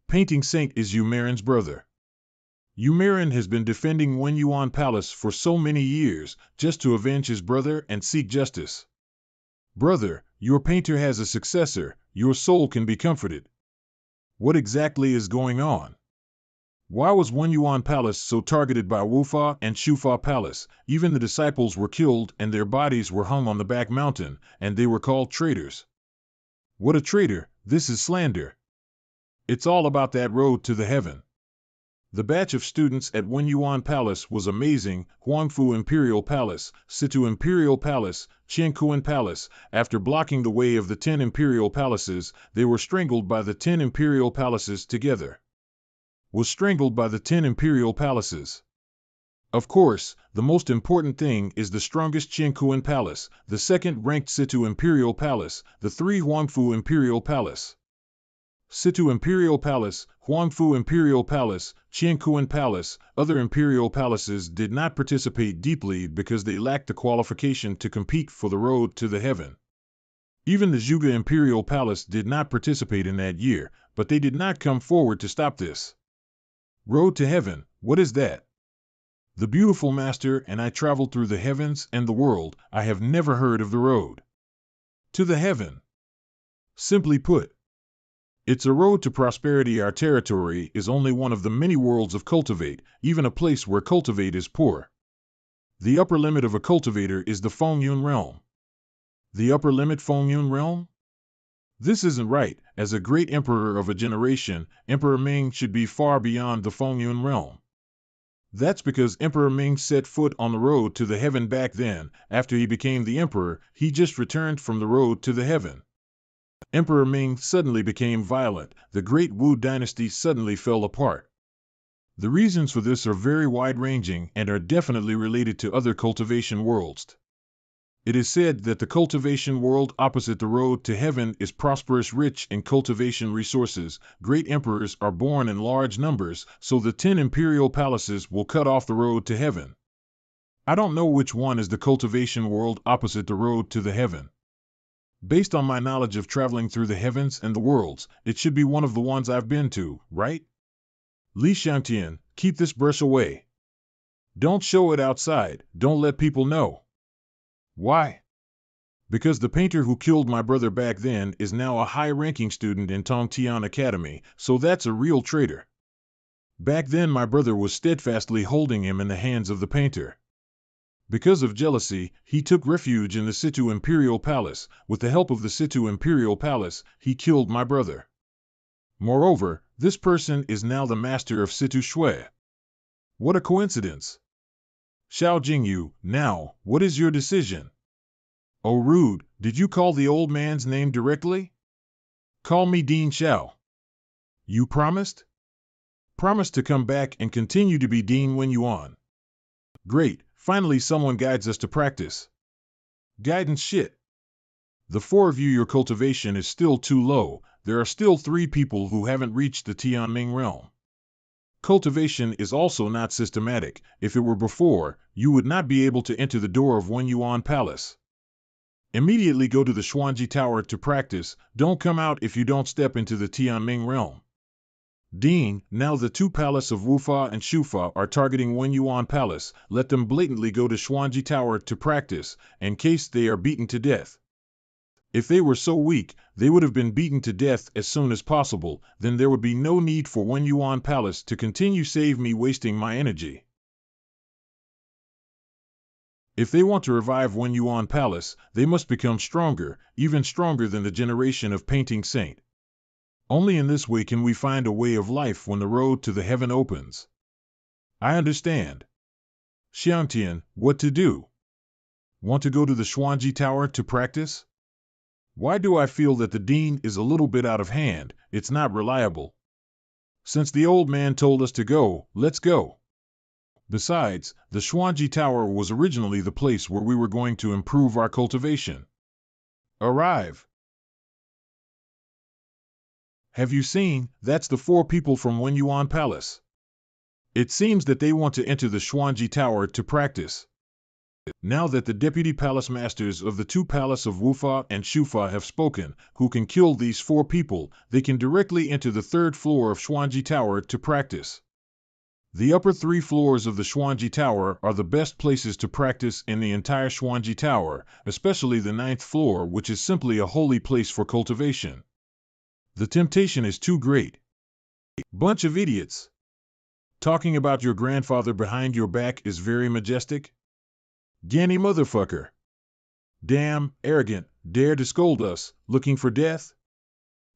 Painting Saint is Yumarin's brother. Yumarin has been defending Wenyuan Palace for so many years, just to avenge his brother and seek justice. Brother, your painter has a successor, your soul can be comforted. What exactly is going on? Why was Wenyuan Palace so targeted by Wufa and Shufa Palace? Even the disciples were killed and their bodies were hung on the back mountain, and they were called traitors. What a traitor, this is slander. It's all about that road to the heaven. The batch of students at Wenyuan Palace was amazing. Huangfu Imperial Palace, Situ Imperial Palace, Qiankuan Palace. After blocking the way of the 10 Imperial Palaces, they were strangled by the 10 Imperial Palaces together. Was strangled by the 10 Imperial Palaces. Of course, the most important thing is the strongest Qiankuan Palace, the second-ranked Situ Imperial Palace, the 3 Huangfu Imperial Palace. Situ Imperial Palace, Huangfu Imperial Palace, Qiankuan Palace. Other imperial palaces did not participate deeply because they lacked the qualification to compete for the road to the heaven. Even the Zhuge Imperial Palace did not participate in that year, but they did not come forward to stop this. Road to heaven, what is that? The beautiful master and I traveled through the heavens and the world. I have never heard of the road to the heaven. Simply put, it's a road to prosperity. Our territory is only one of the many worlds of cultivate, even a place where cultivate is poor. The upper limit of a cultivator is the Fengyun realm. The upper limit Fengyun realm? This isn't right. As a great emperor of a generation, Emperor Ming should be far beyond the Fengyun realm. That's because Emperor Ming set foot on the road to the heaven back then. After he became the emperor, he just returned from the road to the heaven. Emperor Ming suddenly became violent. The great Wu dynasty suddenly fell apart. The reasons for this are very wide-ranging and are definitely related to other cultivation worlds. It is said that the cultivation world opposite the road to heaven is prosperous, rich in cultivation resources. Great emperors are born in large numbers, so the 10 imperial palaces will cut off the road to heaven. I don't know which one is the cultivation world opposite the road to the heaven. Based on my knowledge of traveling through the heavens and the worlds, it should be one of the ones I've been to, right? Li Xiangtian, keep this brush away. Don't show it outside, don't let people know. Why? Because the painter who killed my brother back then is now a high-ranking student in Tongtian Academy, so that's a real traitor. Back then my brother was steadfastly holding him in the hands of the painter. Because of jealousy, he took refuge in the Situ Imperial Palace. With the help of the Situ Imperial Palace, he killed my brother. Moreover, this person is now the master of Situ Shui. What a coincidence! Xiao Jingyu, now, what is your decision? Oh rude, did you call the old man's name directly? Call me Dean Xiao. You promised? Promised to come back and continue to be Dean Wenyuan. Great, Finally, someone guides us to practice. Guidance shit. The four of you, your cultivation is still too low. There are still 3 people who haven't reached the Tianming realm. Cultivation is also not systematic. If it were before, you would not be able to enter the door of Wenyuan Palace. Immediately go to the Xuanji Tower to practice. Don't come out if you don't step into the Tianming realm. Dean, now the 2 palace of Wufa and Shufa are targeting Wenyuan Palace. Let them blatantly go to Xuanji Tower to practice, in case they are beaten to death. If they were so weak, they would have been beaten to death as soon as possible. Then there would be no need for Wenyuan Palace to continue save me wasting my energy. If they want to revive Wenyuan Palace, they must become stronger, even stronger than the generation of Painting Saint. Only in this way can we find a way of life when the road to the heaven opens. I understand. Xiangtian, what to do? Want to go to the Xuanji Tower to practice? Why do I feel that the dean is a little bit out of hand? It's not reliable. Since the old man told us to go, let's go. Besides, the Xuanji Tower was originally the place where we were going to improve our cultivation. Arrive. Have you seen? That's the 4 people from Wenyuan Palace. It seems that they want to enter the Xuanji Tower to practice. Now that the deputy palace masters of the 2 palace of Wufa and Shufa have spoken, who can kill these 4 people, they can directly enter the 3rd floor of Xuanji Tower to practice. The upper 3 floors of the Xuanji Tower are the best places to practice in the entire Xuanji Tower, especially the 9th floor, which is simply a holy place for cultivation. The temptation is too great. Bunch of idiots. Talking about your grandfather behind your back is very majestic. Ganny motherfucker. Damn, arrogant, dare to scold us, looking for death?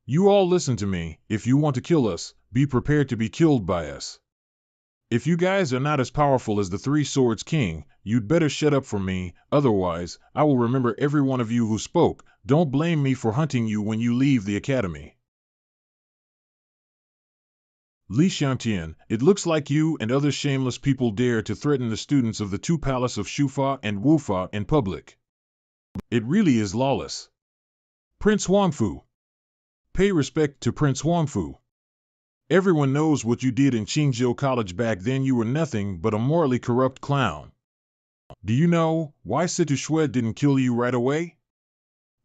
You all listen to me. If you want to kill us, be prepared to be killed by us. If you guys are not as powerful as the 3 Swords King, you'd better shut up for me, otherwise, I will remember every one of you who spoke. Don't blame me for hunting you when you leave the academy. Li Xiangtian, it looks like you and other shameless people dare to threaten the students of the 2 palace of Shufa and Wufa in public. It really is lawless. Prince Huangfu. Pay respect to Prince Huangfu. Everyone knows what you did in Qingzhou College back then. You were nothing but a morally corrupt clown. Do you know why Situ Shui didn't kill you right away?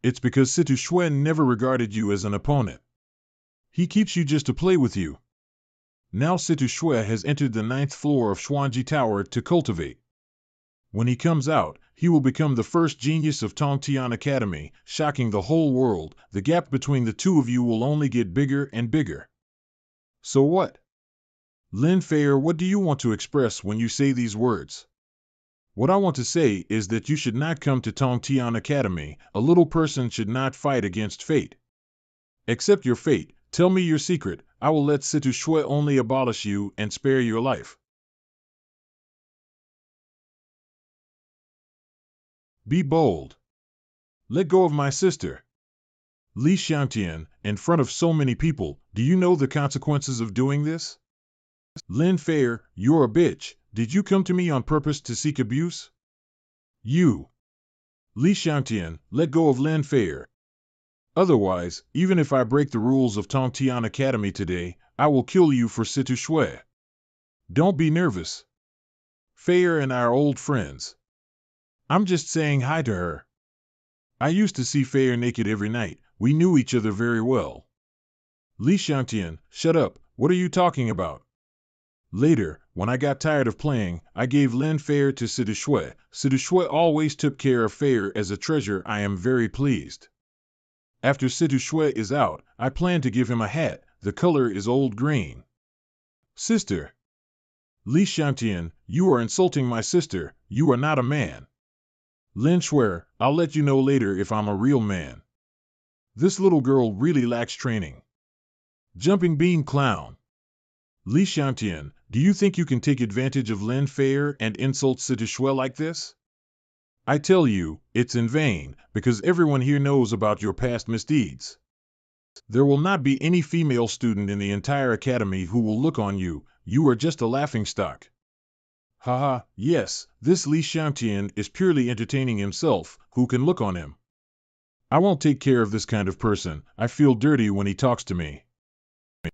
It's because Situ Shui never regarded you as an opponent. He keeps you just to play with you. Now Situ Shui has entered the 9th floor of Xuanji Tower to cultivate. When he comes out, he will become the first genius of Tongtian Academy, shocking the whole world. The gap between the 2 of you will only get bigger and bigger. So what? Lin Feier, what do you want to express when you say these words? What I want to say is that you should not come to Tongtian Academy. A little person should not fight against fate. Accept your fate. Tell me your secret. I will let Situ Shui only abolish you and spare your life. Be bold. Let go of my sister. Li Xiangtian, in front of so many people, do you know the consequences of doing this? Lin Feier, you're a bitch. Did you come to me on purpose to seek abuse? You. Li Xiangtian, let go of Lin Feier. Otherwise, even if I break the rules of Tongtian Academy today, I will kill you for Situ Shui. Don't be nervous. Feier and I are old friends. I'm just saying hi to her. I used to see Feier naked every night. We knew each other very well. Li Xiangtian, shut up. What are you talking about? Later, when I got tired of playing, I gave Lin Feier to Situ Shui. Situ Shui always took care of Feier as a treasure. I am very pleased. After Situ Shui is out, I plan to give him a hat. The color is old green. Sister. Li Xiangtian, you are insulting my sister. You are not a man. Lin Shui, I'll let you know later if I'm a real man. This little girl really lacks training. Jumping bean clown. Li Xiangtian, do you think you can take advantage of Lin Feier and insult Situ Shui like this? I tell you, it's in vain, because everyone here knows about your past misdeeds. There will not be any female student in the entire academy who will look on you. You are just a laughingstock. Haha, yes, this Li Xiangtian is purely entertaining himself, who can look on him. I won't take care of this kind of person, I feel dirty when he talks to me.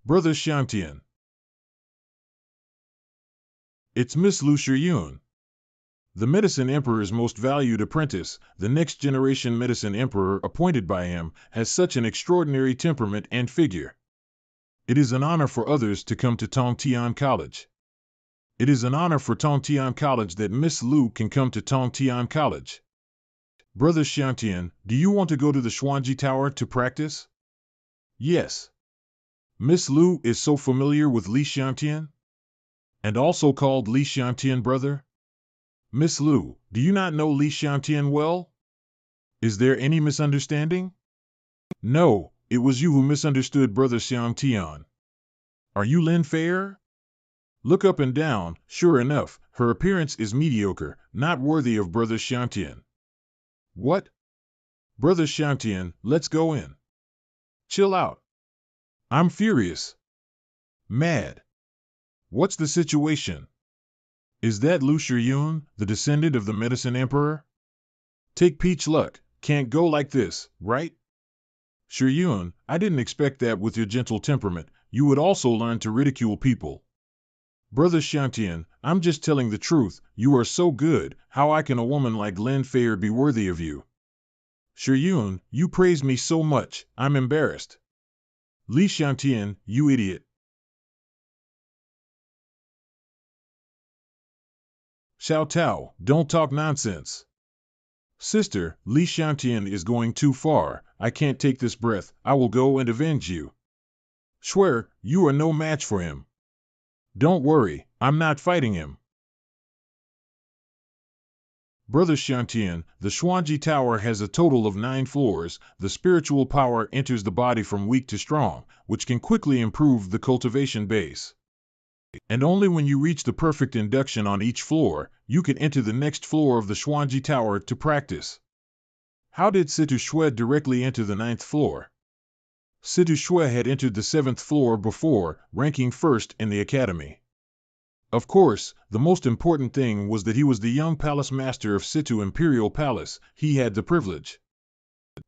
Brother Xiangtian. It's Miss Lu Shiyun. The Medicine Emperor's most valued apprentice, the next generation Medicine Emperor appointed by him, has such an extraordinary temperament and figure. It is an honor for others to come to Tongtian College. It is an honor for Tongtian College that Miss Lu can come to Tongtian College. Brother Xiangtian, do you want to go to the Xuanji Tower to practice? Yes. Miss Lu is so familiar with Li Xiangtian? And also called Li Xiangtian brother? Miss Lu, do you not know Li Xiangtian well? Is there any misunderstanding? No, it was you who misunderstood Brother Xiangtian. Are you Lin Fair? Look up and down, sure enough, her appearance is mediocre, not worthy of Brother Xiangtian. What? Brother Xiangtian, let's go in. Chill out. I'm furious. Mad. What's the situation? Is that Lu Shiyun, the descendant of the Medicine Emperor? Take peach luck, can't go like this, right? Shiyun, I didn't expect that with your gentle temperament, you would also learn to ridicule people. Brother Xiangtian, I'm just telling the truth, you are so good, how can a woman like Lin Fair be worthy of you? Shiyun, you praise me so much, I'm embarrassed. Li Xiangtian, you idiot. Xiao Tao, don't talk nonsense. Sister, Li Xiangtian is going too far, I can't take this breath, I will go and avenge you. Swear, you are no match for him. Don't worry, I'm not fighting him. Brother Xiangtian, the Xuanji Tower has a total of 9 floors, the spiritual power enters the body from weak to strong, which can quickly improve the cultivation base. And only when you reach the perfect induction on each floor, you can enter the next floor of the Xuanji Tower to practice. How did Situ Shui directly enter the 9th floor? Situ Shui had entered the 7th floor before, ranking first in the academy. Of course, the most important thing was that he was the young palace master of Situ Imperial Palace, he had the privilege.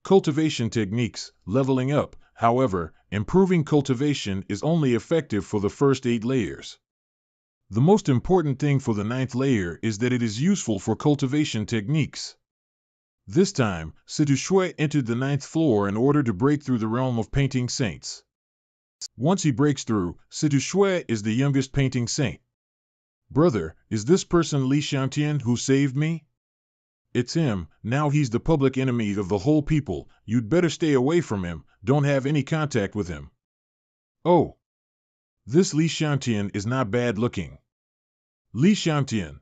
Cultivation techniques, leveling up, however, improving cultivation is only effective for the first 8 layers. The most important thing for the 9th layer is that it is useful for cultivation techniques. This time, Situ Shui entered the 9th floor in order to break through the realm of painting saints. Once he breaks through, Situ Shui is the youngest painting saint. Brother, is this person Li Xiangtian who saved me? It's him, now he's the public enemy of the whole people, you'd better stay away from him, don't have any contact with him. Oh. This Li Xiangtian is not bad looking. Li Xiangtian.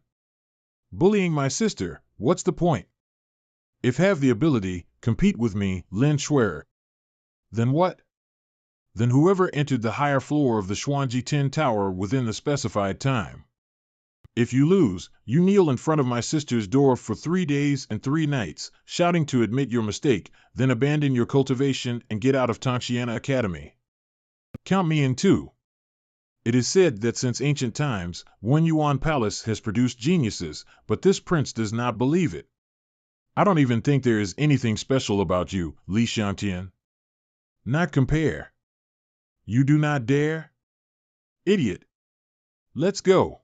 Bullying my sister, what's the point? If have the ability, compete with me, Lin Shuer. Then what? Then whoever entered the higher floor of the Xuanji 10 Tower within the specified time. If you lose, you kneel in front of my sister's door for 3 days and 3 nights, shouting to admit your mistake, then abandon your cultivation and get out of Tongtiana Academy. Count me in too. It is said that since ancient times, Wen Yuan Palace has produced geniuses, but this prince does not believe it. I don't even think there is anything special about you, Li Xiangtian. Not compare. You do not dare? Idiot. Let's go.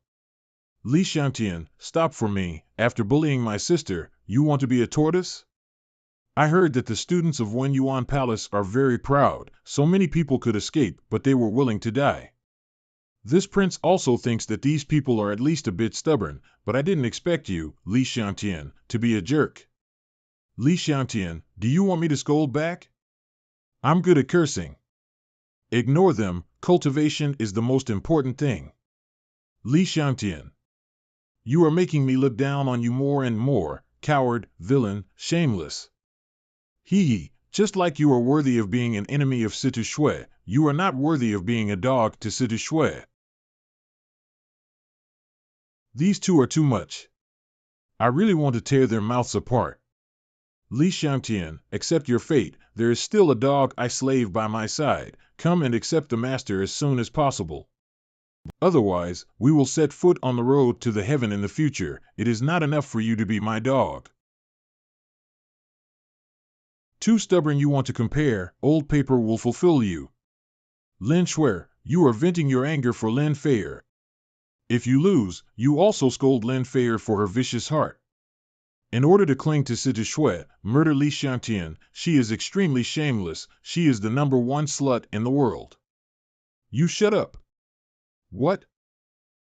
Li Xiangtian, stop for me, after bullying my sister, you want to be a tortoise? I heard that the students of Wen Yuan Palace are very proud, so many people could escape, but they were willing to die. This prince also thinks that these people are at least a bit stubborn, but I didn't expect you, Li Xiangtian, to be a jerk. Li Xiangtian, do you want me to scold back? I'm good at cursing. Ignore them, cultivation is the most important thing. Li Xiangtian. You are making me look down on you more and more, coward, villain, shameless. Hee, just like you are worthy of being an enemy of Situ Shui, you are not worthy of being a dog to Situ Shui. These two are too much. I really want to tear their mouths apart. Li Xiangtian, accept your fate, there is still a dog I slave by my side, come and accept the master as soon as possible. Otherwise, we will set foot on the road to the heaven in the future. It is not enough for you to be my dog. Too stubborn you want to compare, old paper will fulfill you. Lin Shuer, you are venting your anger for Lin Feier. If you lose, you also scold Lin Feier for her vicious heart. In order to cling to Situ Shui, murder Li Xiangtian, she is extremely shameless, she is the #1 slut in the world. You shut up. What?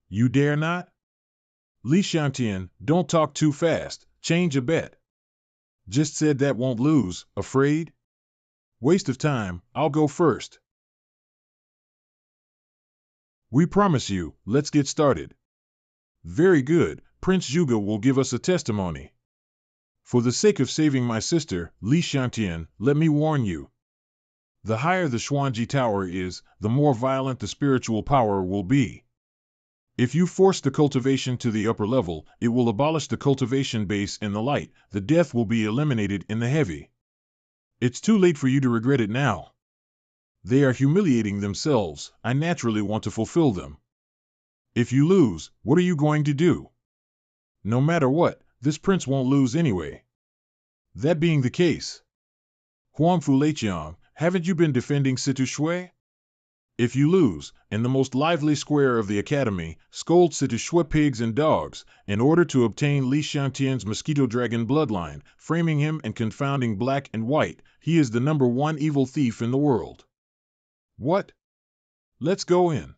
You dare not? Li Xiangtian, don't talk too fast, change a bet. Just said that won't lose, afraid? Waste of time, I'll go first. We promise you, let's get started. Very good, Prince Zhuge will give us a testimony. For the sake of saving my sister, Li Xiangtian, let me warn you. The higher the Xuanji Tower is, the more violent the spiritual power will be. If you force the cultivation to the upper level, it will abolish the cultivation base in the light, the death will be eliminated in the heavy. It's too late for you to regret it now. They are humiliating themselves, I naturally want to fulfill them. If you lose, what are you going to do? No matter what, this prince won't lose anyway. That being the case, Huangfu Leiqiang, haven't you been defending Situ Shui? If you lose, in the most lively square of the academy, scold Situ Shui pigs and dogs, in order to obtain Li Xiangtian's mosquito dragon bloodline, framing him and confounding black and white, he is the #1 evil thief in the world. What? Let's go in.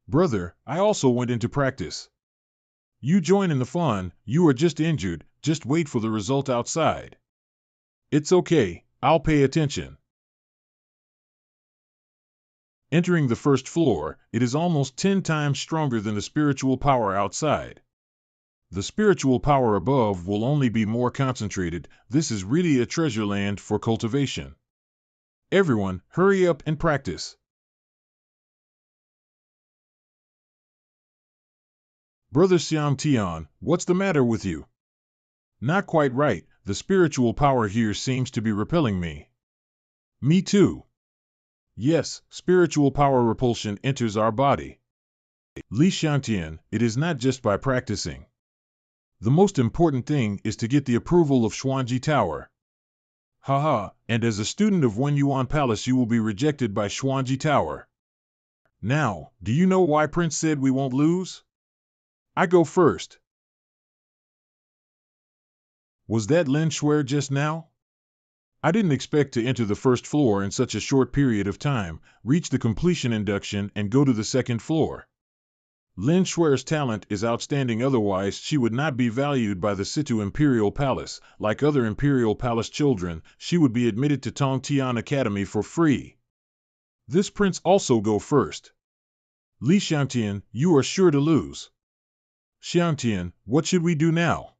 Brother, I also went into practice. You join in the fun, you are just injured, just wait for the result outside. It's okay, I'll pay attention. Entering the first floor, it is almost 10 times stronger than the spiritual power outside. The spiritual power above will only be more concentrated. This is really a treasure land for cultivation. Everyone, hurry up and practice. Brother Xiang Tian, what's the matter with you? Not quite right, the spiritual power here seems to be repelling me. Me too. Yes, spiritual power repulsion enters our body. Li Xiangtian, it is not just by practicing. The most important thing is to get the approval of Xuanji Tower. Haha, and as a student of Wenyuan Palace you will be rejected by Xuanji Tower. Now, do you know why Prince said we won't lose? I go first. Was that Lin Shuer just now? I didn't expect to enter the first floor in such a short period of time, reach the completion induction and go to the second floor. Lin Shuer's talent is outstanding, otherwise she would not be valued by the Situ Imperial Palace. Like other Imperial Palace children, she would be admitted to Tongtian Academy for free. This prince also go first. Li Xiangtian, you are sure to lose. Xiangtian, what should we do now?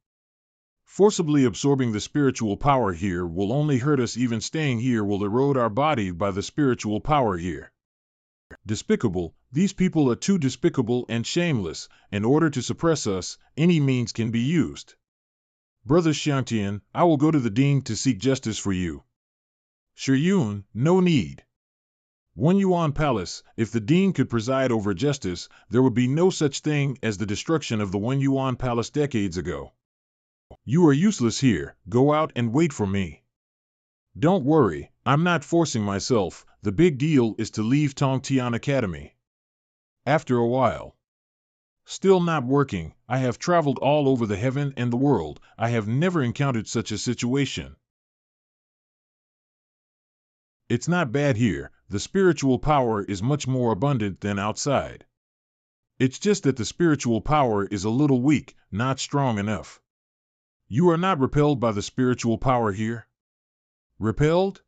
Forcibly absorbing the spiritual power here will only hurt us. Even staying here will erode our body by the spiritual power here. Despicable, these people are too despicable and shameless. In order to suppress us, any means can be used. Brother Xiangtian, I will go to the dean to seek justice for you. Shiyun, no need. Wenyuan Palace, if the dean could preside over justice, there would be no such thing as the destruction of the Wenyuan Palace decades ago. You are useless here, go out and wait for me. Don't worry, I'm not forcing myself, the big deal is to leave Tongtian Academy. After a while. Still not working, I have traveled all over the heaven and the world, I have never encountered such a situation. It's not bad here, the spiritual power is much more abundant than outside. It's just that the spiritual power is a little weak, not strong enough. You are not repelled by the spiritual power here? Repelled?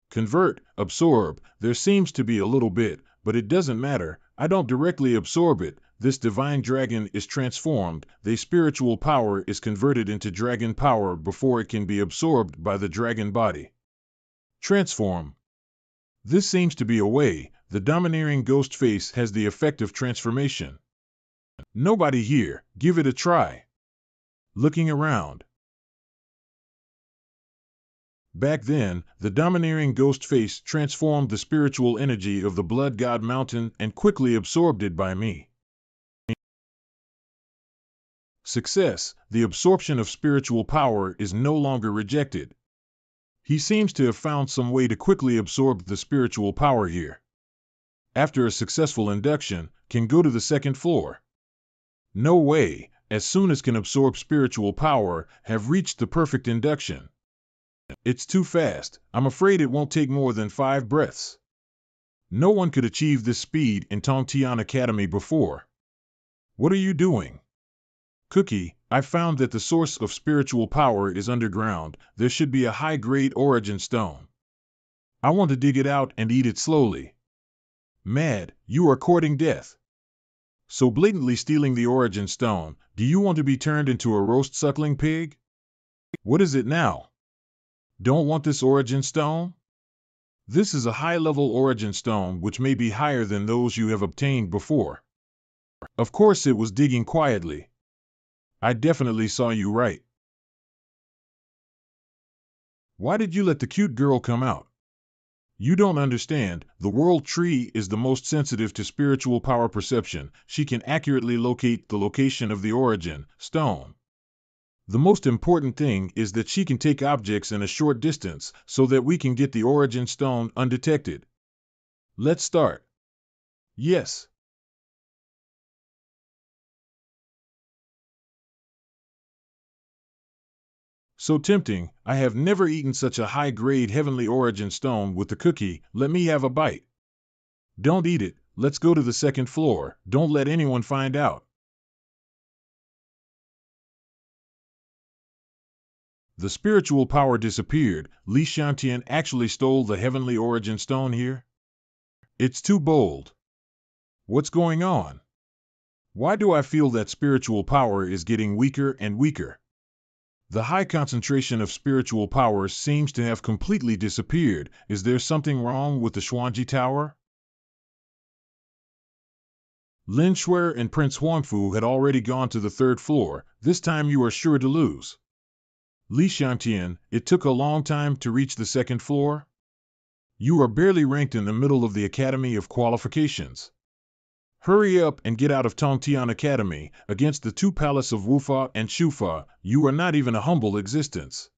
Convert, absorb, there seems to be a little bit, but it doesn't matter, I don't directly absorb it, this divine dragon is transformed, the spiritual power is converted into dragon power before it can be absorbed by the dragon body. Transform. This seems to be a way, the domineering ghost face has the effect of transformation. Nobody here, give it a try. Looking around. Back then, the domineering ghost face transformed the spiritual energy of the blood god mountain and quickly absorbed it by me. Success, the absorption of spiritual power, is no longer rejected. He seems to have found some way to quickly absorb the spiritual power here. After a successful induction, can go to the second floor. No way, as soon as can absorb spiritual power, have reached the perfect induction. It's too fast. I'm afraid it won't take more than 5 breaths. No one could achieve this speed in Tongtian Academy before. What are you doing? Cookie, I found that the source of spiritual power is underground. There should be a high-grade origin stone. I want to dig it out and eat it slowly. Mad, you are courting death. So blatantly stealing the origin stone, do you want to be turned into a roast suckling pig? What is it now? Don't want this origin stone? This is a high-level origin stone which may be higher than those you have obtained before. Of course it was digging quietly. I definitely saw you right. Why did you let the cute girl come out? You don't understand, the world tree is the most sensitive to spiritual power perception. She can accurately locate the location of the origin stone. The most important thing is that she can take objects in a short distance so that we can get the origin stone undetected. Let's start. Yes. So tempting. I have never eaten such a high-grade heavenly origin stone with the cookie. Let me have a bite. Don't eat it. Let's go to the second floor. Don't let anyone find out. The spiritual power disappeared. Li Xiantian actually stole the heavenly origin stone here? It's too bold. What's going on? Why do I feel that spiritual power is getting weaker and weaker? The high concentration of spiritual power seems to have completely disappeared. Is there something wrong with the Xuanji Tower? Lin Shuer and Prince Huangfu had already gone to the 3rd floor. This time you are sure to lose. Li Xiantian, it took a long time to reach the 2nd floor? You are barely ranked in the middle of the Academy of Qualifications. Hurry up and get out of Tongtian Academy. Against the 2 palace of Wufa and Shufa, you are not even a humble existence.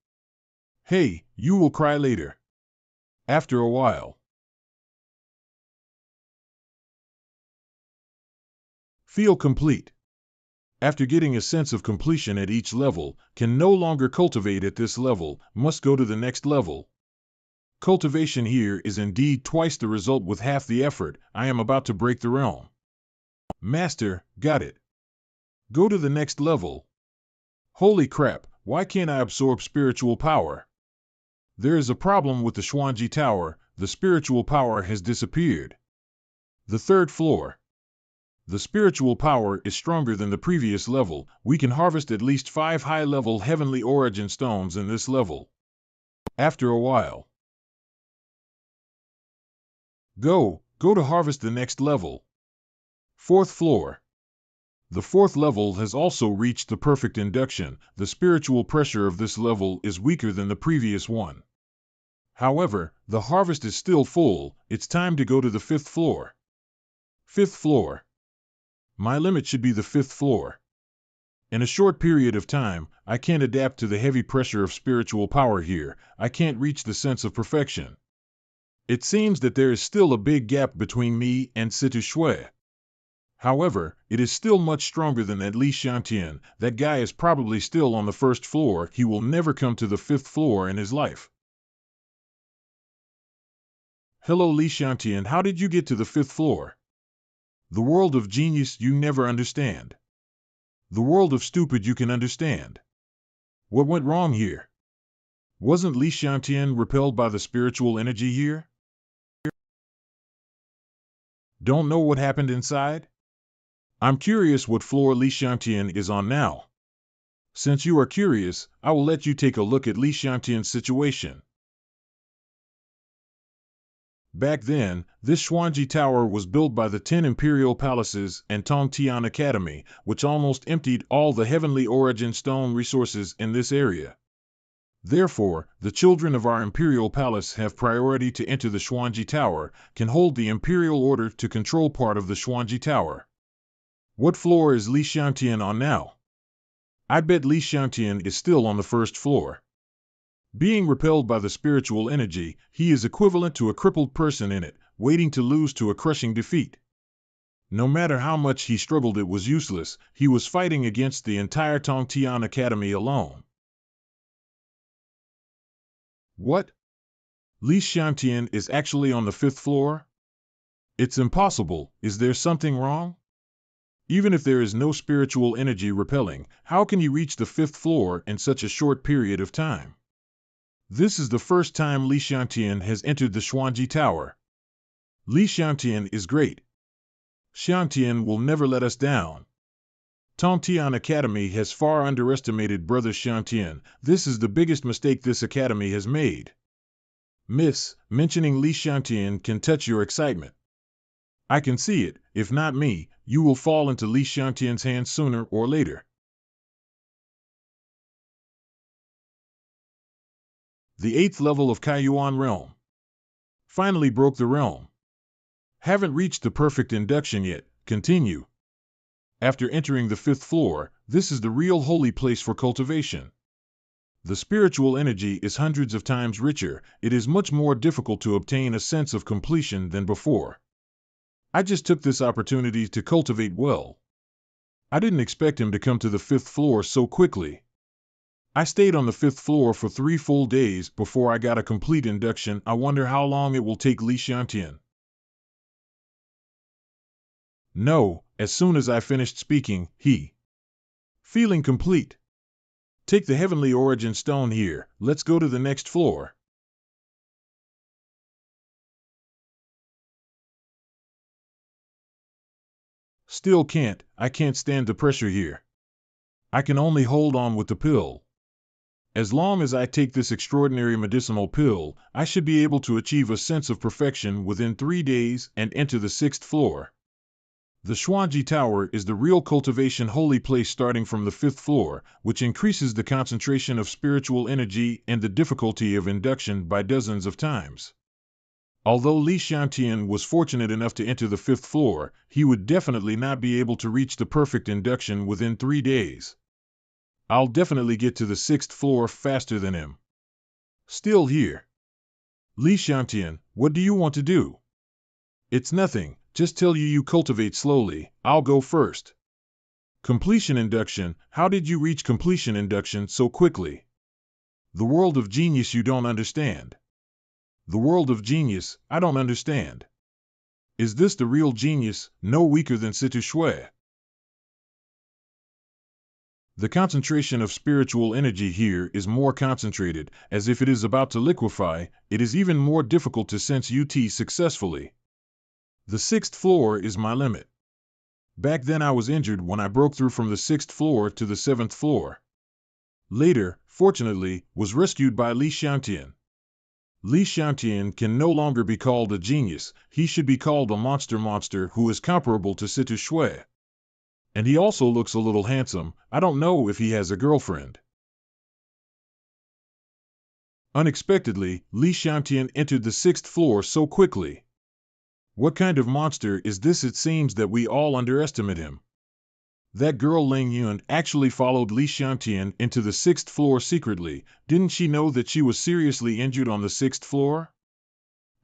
Hey, you will cry later. After a while. Feel complete. After getting a sense of completion at each level, can no longer cultivate at this level, must go to the next level. Cultivation here is indeed twice the result with half the effort. I am about to break the realm. Master, got it. Go to the next level. Holy crap, why can't I absorb spiritual power? There is a problem with the Xuanji Tower. The spiritual power has disappeared. The 3rd floor. The spiritual power is stronger than the previous level. We can harvest at least 5 high-level heavenly origin stones in this level. After a while. Go to harvest the next level. 4th floor. The 4th level has also reached the perfect induction. The spiritual pressure of this level is weaker than the previous one. However, the harvest is still full. It's time to go to the 5th floor. 5th floor. My limit should be the 5th floor. In a short period of time, I can't adapt to the heavy pressure of spiritual power here. I can't reach the sense of perfection. It seems that there is still a big gap between me and Situ Shui. However, it is still much stronger than that Li Xiantian. That guy is probably still on the 1st floor. He will never come to the 5th floor in his life. Hello Li Xiantian, how did you get to the 5th floor? The world of genius you never understand. The world of stupid you can understand. What went wrong here? Wasn't Li Xiantian repelled by the spiritual energy here? Don't know what happened inside? I'm curious what floor Li Xiantian is on now. Since you are curious, I will let you take a look at Li Xiantian's situation. Back then, this Xuanji Tower was built by the 10 imperial palaces and Tongtian Academy, which almost emptied all the heavenly origin stone resources in this area. Therefore, the children of our imperial palace have priority to enter the Xuanji Tower, can hold the imperial order to control part of the Xuanji Tower. What floor is Li Xiantian on now? I bet Li Xiantian is still on the first floor. Being repelled by the spiritual energy, he is equivalent to a crippled person in it, waiting to lose to a crushing defeat. No matter how much he struggled, it was useless. He was fighting against the entire Tongtian Academy alone. What? Li Xiantian is actually on the 5th floor? It's impossible. Is there something wrong? Even if there is no spiritual energy repelling, how can he reach the 5th floor in such a short period of time? This is the first time Li Xiantian has entered the Xuanji Tower. Li Xiantian is great. Xiantian will never let us down. Tongtian Academy has far underestimated Brother Xiantian. This is the biggest mistake this academy has made. Miss, mentioning Li Xiantian can touch your excitement. I can see it. If not me, you will fall into Li Xiantian's hands sooner or later. The 8th level of Kaiyuan Realm. Finally broke the realm. Haven't reached the perfect induction yet. Continue. After entering the 5th floor, this is the real holy place for cultivation. The spiritual energy is hundreds of times richer. It is much more difficult to obtain a sense of completion than before. I just took this opportunity to cultivate well. I didn't expect him to come to the 5th floor so quickly. I stayed on the 5th floor for 3 full days before I got a complete induction. I wonder how long it will take Li Xiantian. No, as soon as I finished speaking, he. Feeling complete. Take the heavenly origin stone here. Let's go to the next floor. Still can't. I can't stand the pressure here. I can only hold on with the pill. As long as I take this extraordinary medicinal pill, I should be able to achieve a sense of perfection within 3 days and enter the 6th floor. The Xuanji Tower is the real cultivation holy place starting from the 5th floor, which increases the concentration of spiritual energy and the difficulty of induction by dozens of times. Although Li Xiantian was fortunate enough to enter the 5th floor, he would definitely not be able to reach the perfect induction within 3 days. I'll definitely get to the 6th floor faster than him. Still here. Li Xiantian, what do you want to do? It's nothing. Just tell you cultivate slowly. I'll go first. Completion induction. How did you reach completion induction so quickly? The world of genius you don't understand. The world of genius, I don't understand. Is this the real genius, no weaker than Situ Shui? The concentration of spiritual energy here is more concentrated, as if it is about to liquefy. It is even more difficult to sense UT successfully. The 6th floor is my limit. Back then I was injured when I broke through from the 6th floor to the 7th floor. Later, fortunately, was rescued by Li Xiantian. Li Xiantian can no longer be called a genius. He should be called a monster who is comparable to Situ Shui. And he also looks a little handsome. I don't know if he has a girlfriend. Unexpectedly, Li Xiantian entered the 6th floor so quickly. What kind of monster is this? It seems that we all underestimate him. That girl Ling Yun actually followed Li Xiantian into the 6th floor secretly. Didn't she know that she was seriously injured on the 6th floor?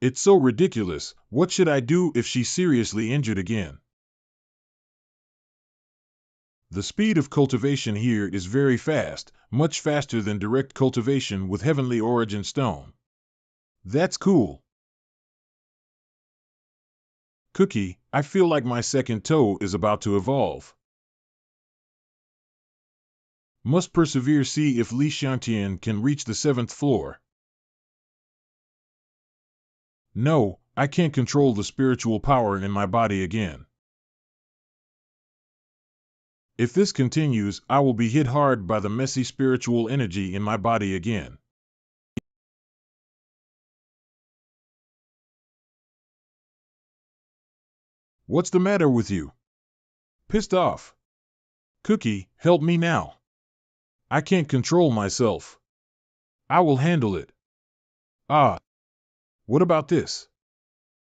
It's so ridiculous. What should I do if she's seriously injured again? The speed of cultivation here is very fast, much faster than direct cultivation with Heavenly Origin Stone. That's cool. Cookie, I feel like my second toe is about to evolve. Must persevere. See if Li Xiantian can reach the 7th floor. No, I can't control the spiritual power in my body again. If this continues, I will be hit hard by the messy spiritual energy in my body again. What's the matter with you? Pissed off? Cookie, help me now. I can't control myself. I will handle it. Ah, what about this?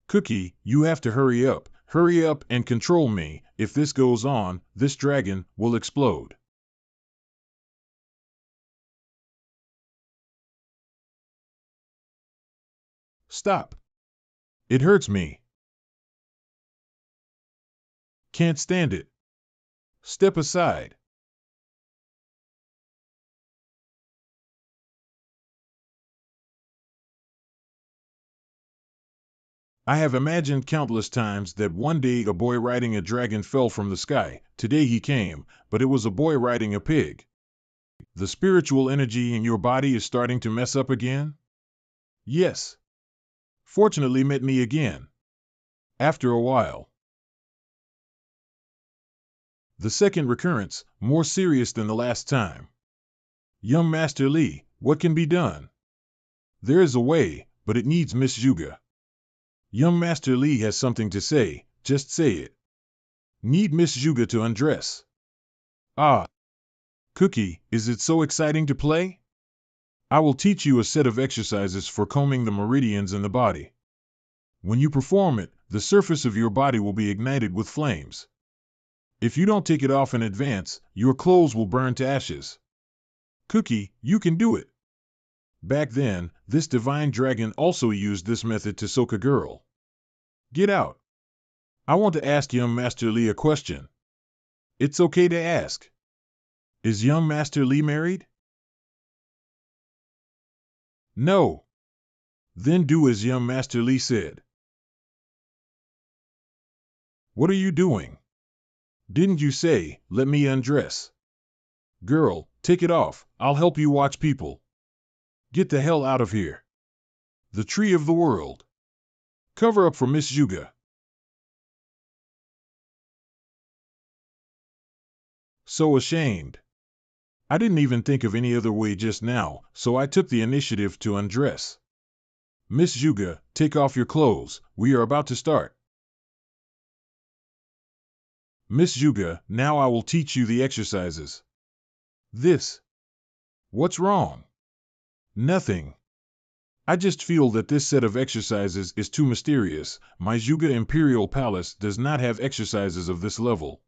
Cookie, you have to hurry up. Hurry up and control me. If this goes on, this dragon will explode. Stop. It hurts me. Can't stand it. Step aside. I have imagined countless times that one day a boy riding a dragon fell from the sky. Today he came, but it was a boy riding a pig. The spiritual energy in your body is starting to mess up again? Yes. Fortunately met me again. After a while. The second recurrence, more serious than the last time. Young Master Lee, what can be done? There is a way, but it needs Miss Yuga. Young Master Lee has something to say, just say it. Need Miss Yuga to undress. Ah. Cookie, is it so exciting to play? I will teach you a set of exercises for combing the meridians in the body. When you perform it, the surface of your body will be ignited with flames. If you don't take it off in advance, your clothes will burn to ashes. Cookie, you can do it. Back then, this divine dragon also used this method to soak a girl. Get out. I want to ask young Master Lee a question. It's okay to ask. Is young Master Lee married? No. Then do as young Master Lee said. What are you doing? Didn't you say, let me undress? Girl, take it off, I'll help you watch people. Get the hell out of here. The tree of the world. Cover up for Miss Yuga. So ashamed. I didn't even think of any other way just now, so I took the initiative to undress. Miss Yuga, take off your clothes, we are about to start. Miss Yuga, now I will teach you the exercises. This. What's wrong? Nothing. I just feel that this set of exercises is too mysterious. My Yuga Imperial Palace does not have exercises of this level.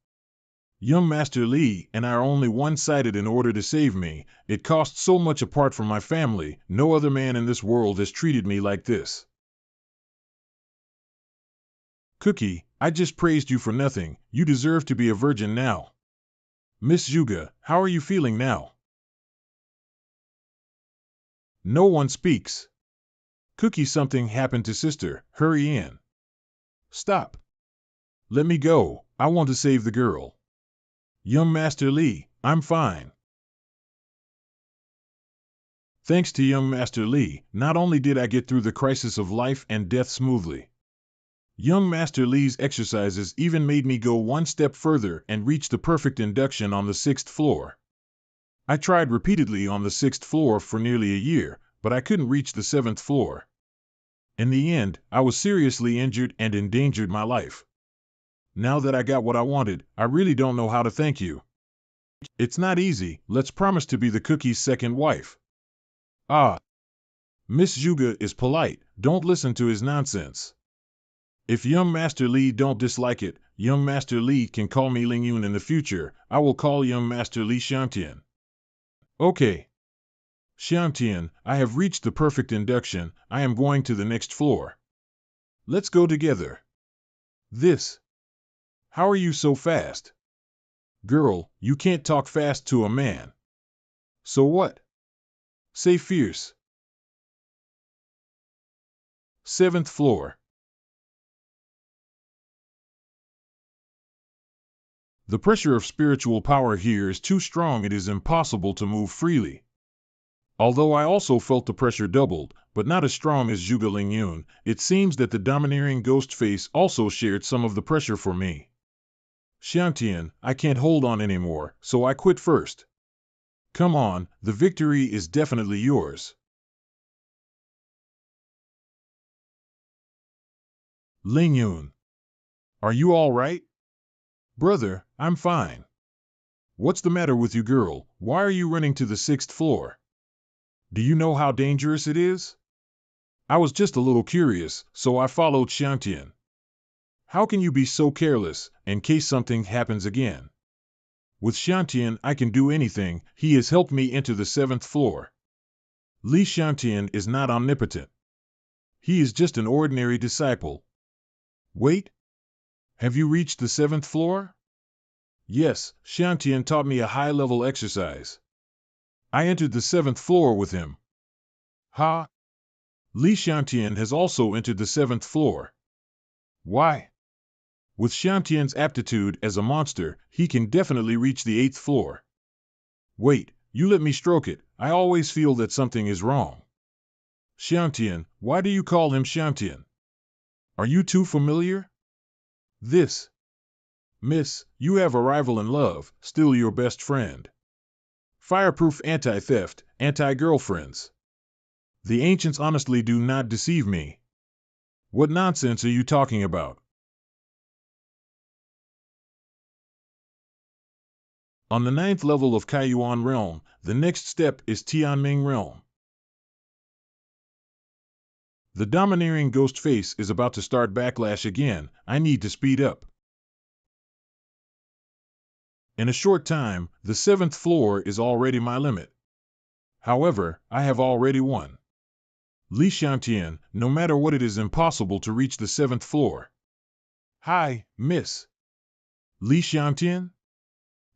Young Master Lee and I are only one-sided in order to save me. It costs so much apart from my family. No other man in this world has treated me like this. Cookie, I just praised you for nothing. You deserve to be a virgin now. Miss Yuga, how are you feeling now? No one speaks. Cookie, something happened to sister. Hurry in. Stop. Let me go. I want to save the girl. Young Master Lee, I'm fine. Thanks to young Master Lee, not only did I get through the crisis of life and death smoothly. Young Master Lee's exercises even made me go one step further and reach the perfect induction on the 6th floor. I tried repeatedly on the 6th floor for nearly a year, but I couldn't reach the 7th floor. In the end, I was seriously injured and endangered my life. Now that I got what I wanted, I really don't know how to thank you. It's not easy. Let's promise to be the Cookie's second wife. Ah. Miss Yuga is polite. Don't listen to his nonsense. If young Master Lee don't dislike it, young Master Lee can call me Ling Yun in the future. I will call young Master Lee Xiantian. Okay. Xiantian, I have reached the perfect induction. I am going to the next floor. Let's go together. This. How are you so fast? Girl, you can't talk fast to a man. So what? Say fierce. 7th floor. The pressure of spiritual power here is too strong, it is impossible to move freely. Although I also felt the pressure doubled, but not as strong as Zhuge Ling Yun, it seems that the domineering ghost face also shared some of the pressure for me. Xiantian, I can't hold on anymore, so I quit first. Come on, the victory is definitely yours. Ling Yun. Are you all right? Brother, I'm fine. What's the matter with you, girl? Why are you running to the 6th floor? Do you know how dangerous it is? I was just a little curious, so I followed Xiantian. How can you be so careless, in case something happens again? With Xiantian, I can do anything. He has helped me enter the 7th floor. Li Xiantian is not omnipotent. He is just an ordinary disciple. Wait. Have you reached the 7th floor? Yes, Xiantian taught me a high-level exercise. I entered the 7th floor with him. Ha! Li Xiantian has also entered the 7th floor. Why? With Xiantian's aptitude as a monster, he can definitely reach the 8th floor. Wait, you let me stroke it. I always feel that something is wrong. Xiantian, why do you call him Xiantian? Are you too familiar? This. Miss, you have a rival in love, still your best friend. Fireproof anti-theft, anti-girlfriends. The ancients honestly do not deceive me. What nonsense are you talking about? On the 9th level of Kaiyuan Realm, the next step is Tianming Realm. The domineering ghost face is about to start backlash again. I need to speed up. In a short time, the 7th floor is already my limit. However, I have already won. Li Xiantian, no matter what, it is impossible to reach the 7th floor. Hi, miss. Li Xiantian?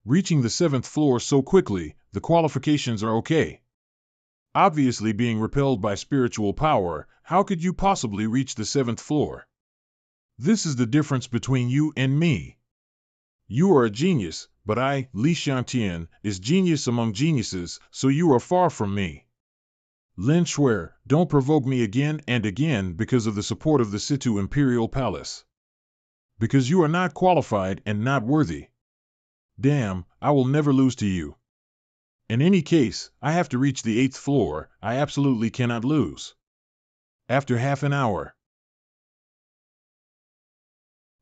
Reaching the 7th floor so quickly, the qualifications are okay. Obviously being repelled by spiritual power, how could you possibly reach the 7th floor? This is the difference between you and me. You are a genius, but I, Li Xiantian, is genius among geniuses, so you are far from me. Lin Shuer, don't provoke me again and again because of the support of the Situ Imperial Palace. Because you are not qualified and not worthy. Damn, I will never lose to you. In any case, I have to reach the 8th floor. I absolutely cannot lose. After half an hour.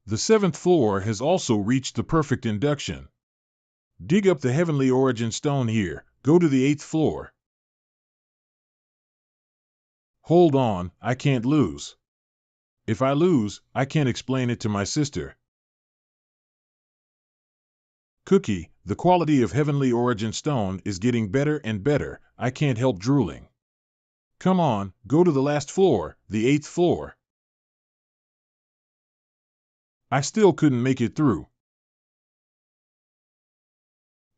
The 7th floor has also reached the perfect induction. Dig up the heavenly origin stone here. Go to the 8th floor. Hold on, I can't lose. If I lose, I can't explain it to my sister. Cookie, the quality of heavenly origin stone is getting better and better. I can't help drooling. Come on, go to the last floor, the 8th floor. I still couldn't make it through.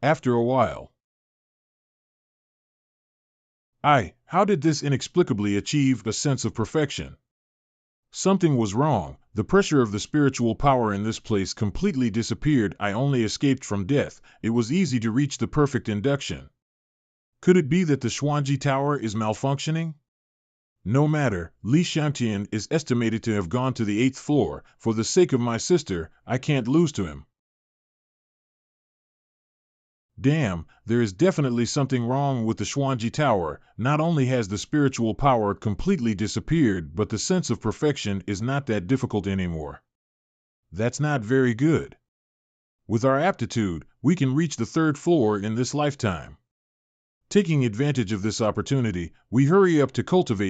After a while. How did this inexplicably achieve a sense of perfection? Something was wrong. The pressure of the spiritual power in this place completely disappeared. I only escaped from death. It was easy to reach the perfect induction. Could it be that the Xuanji Tower is malfunctioning? No matter, Li Xiantian is estimated to have gone to the 8th floor. For the sake of my sister, I can't lose to him. Damn, there is definitely something wrong with the Xuanji Tower. Not only has the spiritual power completely disappeared, but the sense of perfection is not that difficult anymore. That's not very good. With our aptitude, we can reach the 3rd floor in this lifetime. Taking advantage of this opportunity, we hurry up to cultivate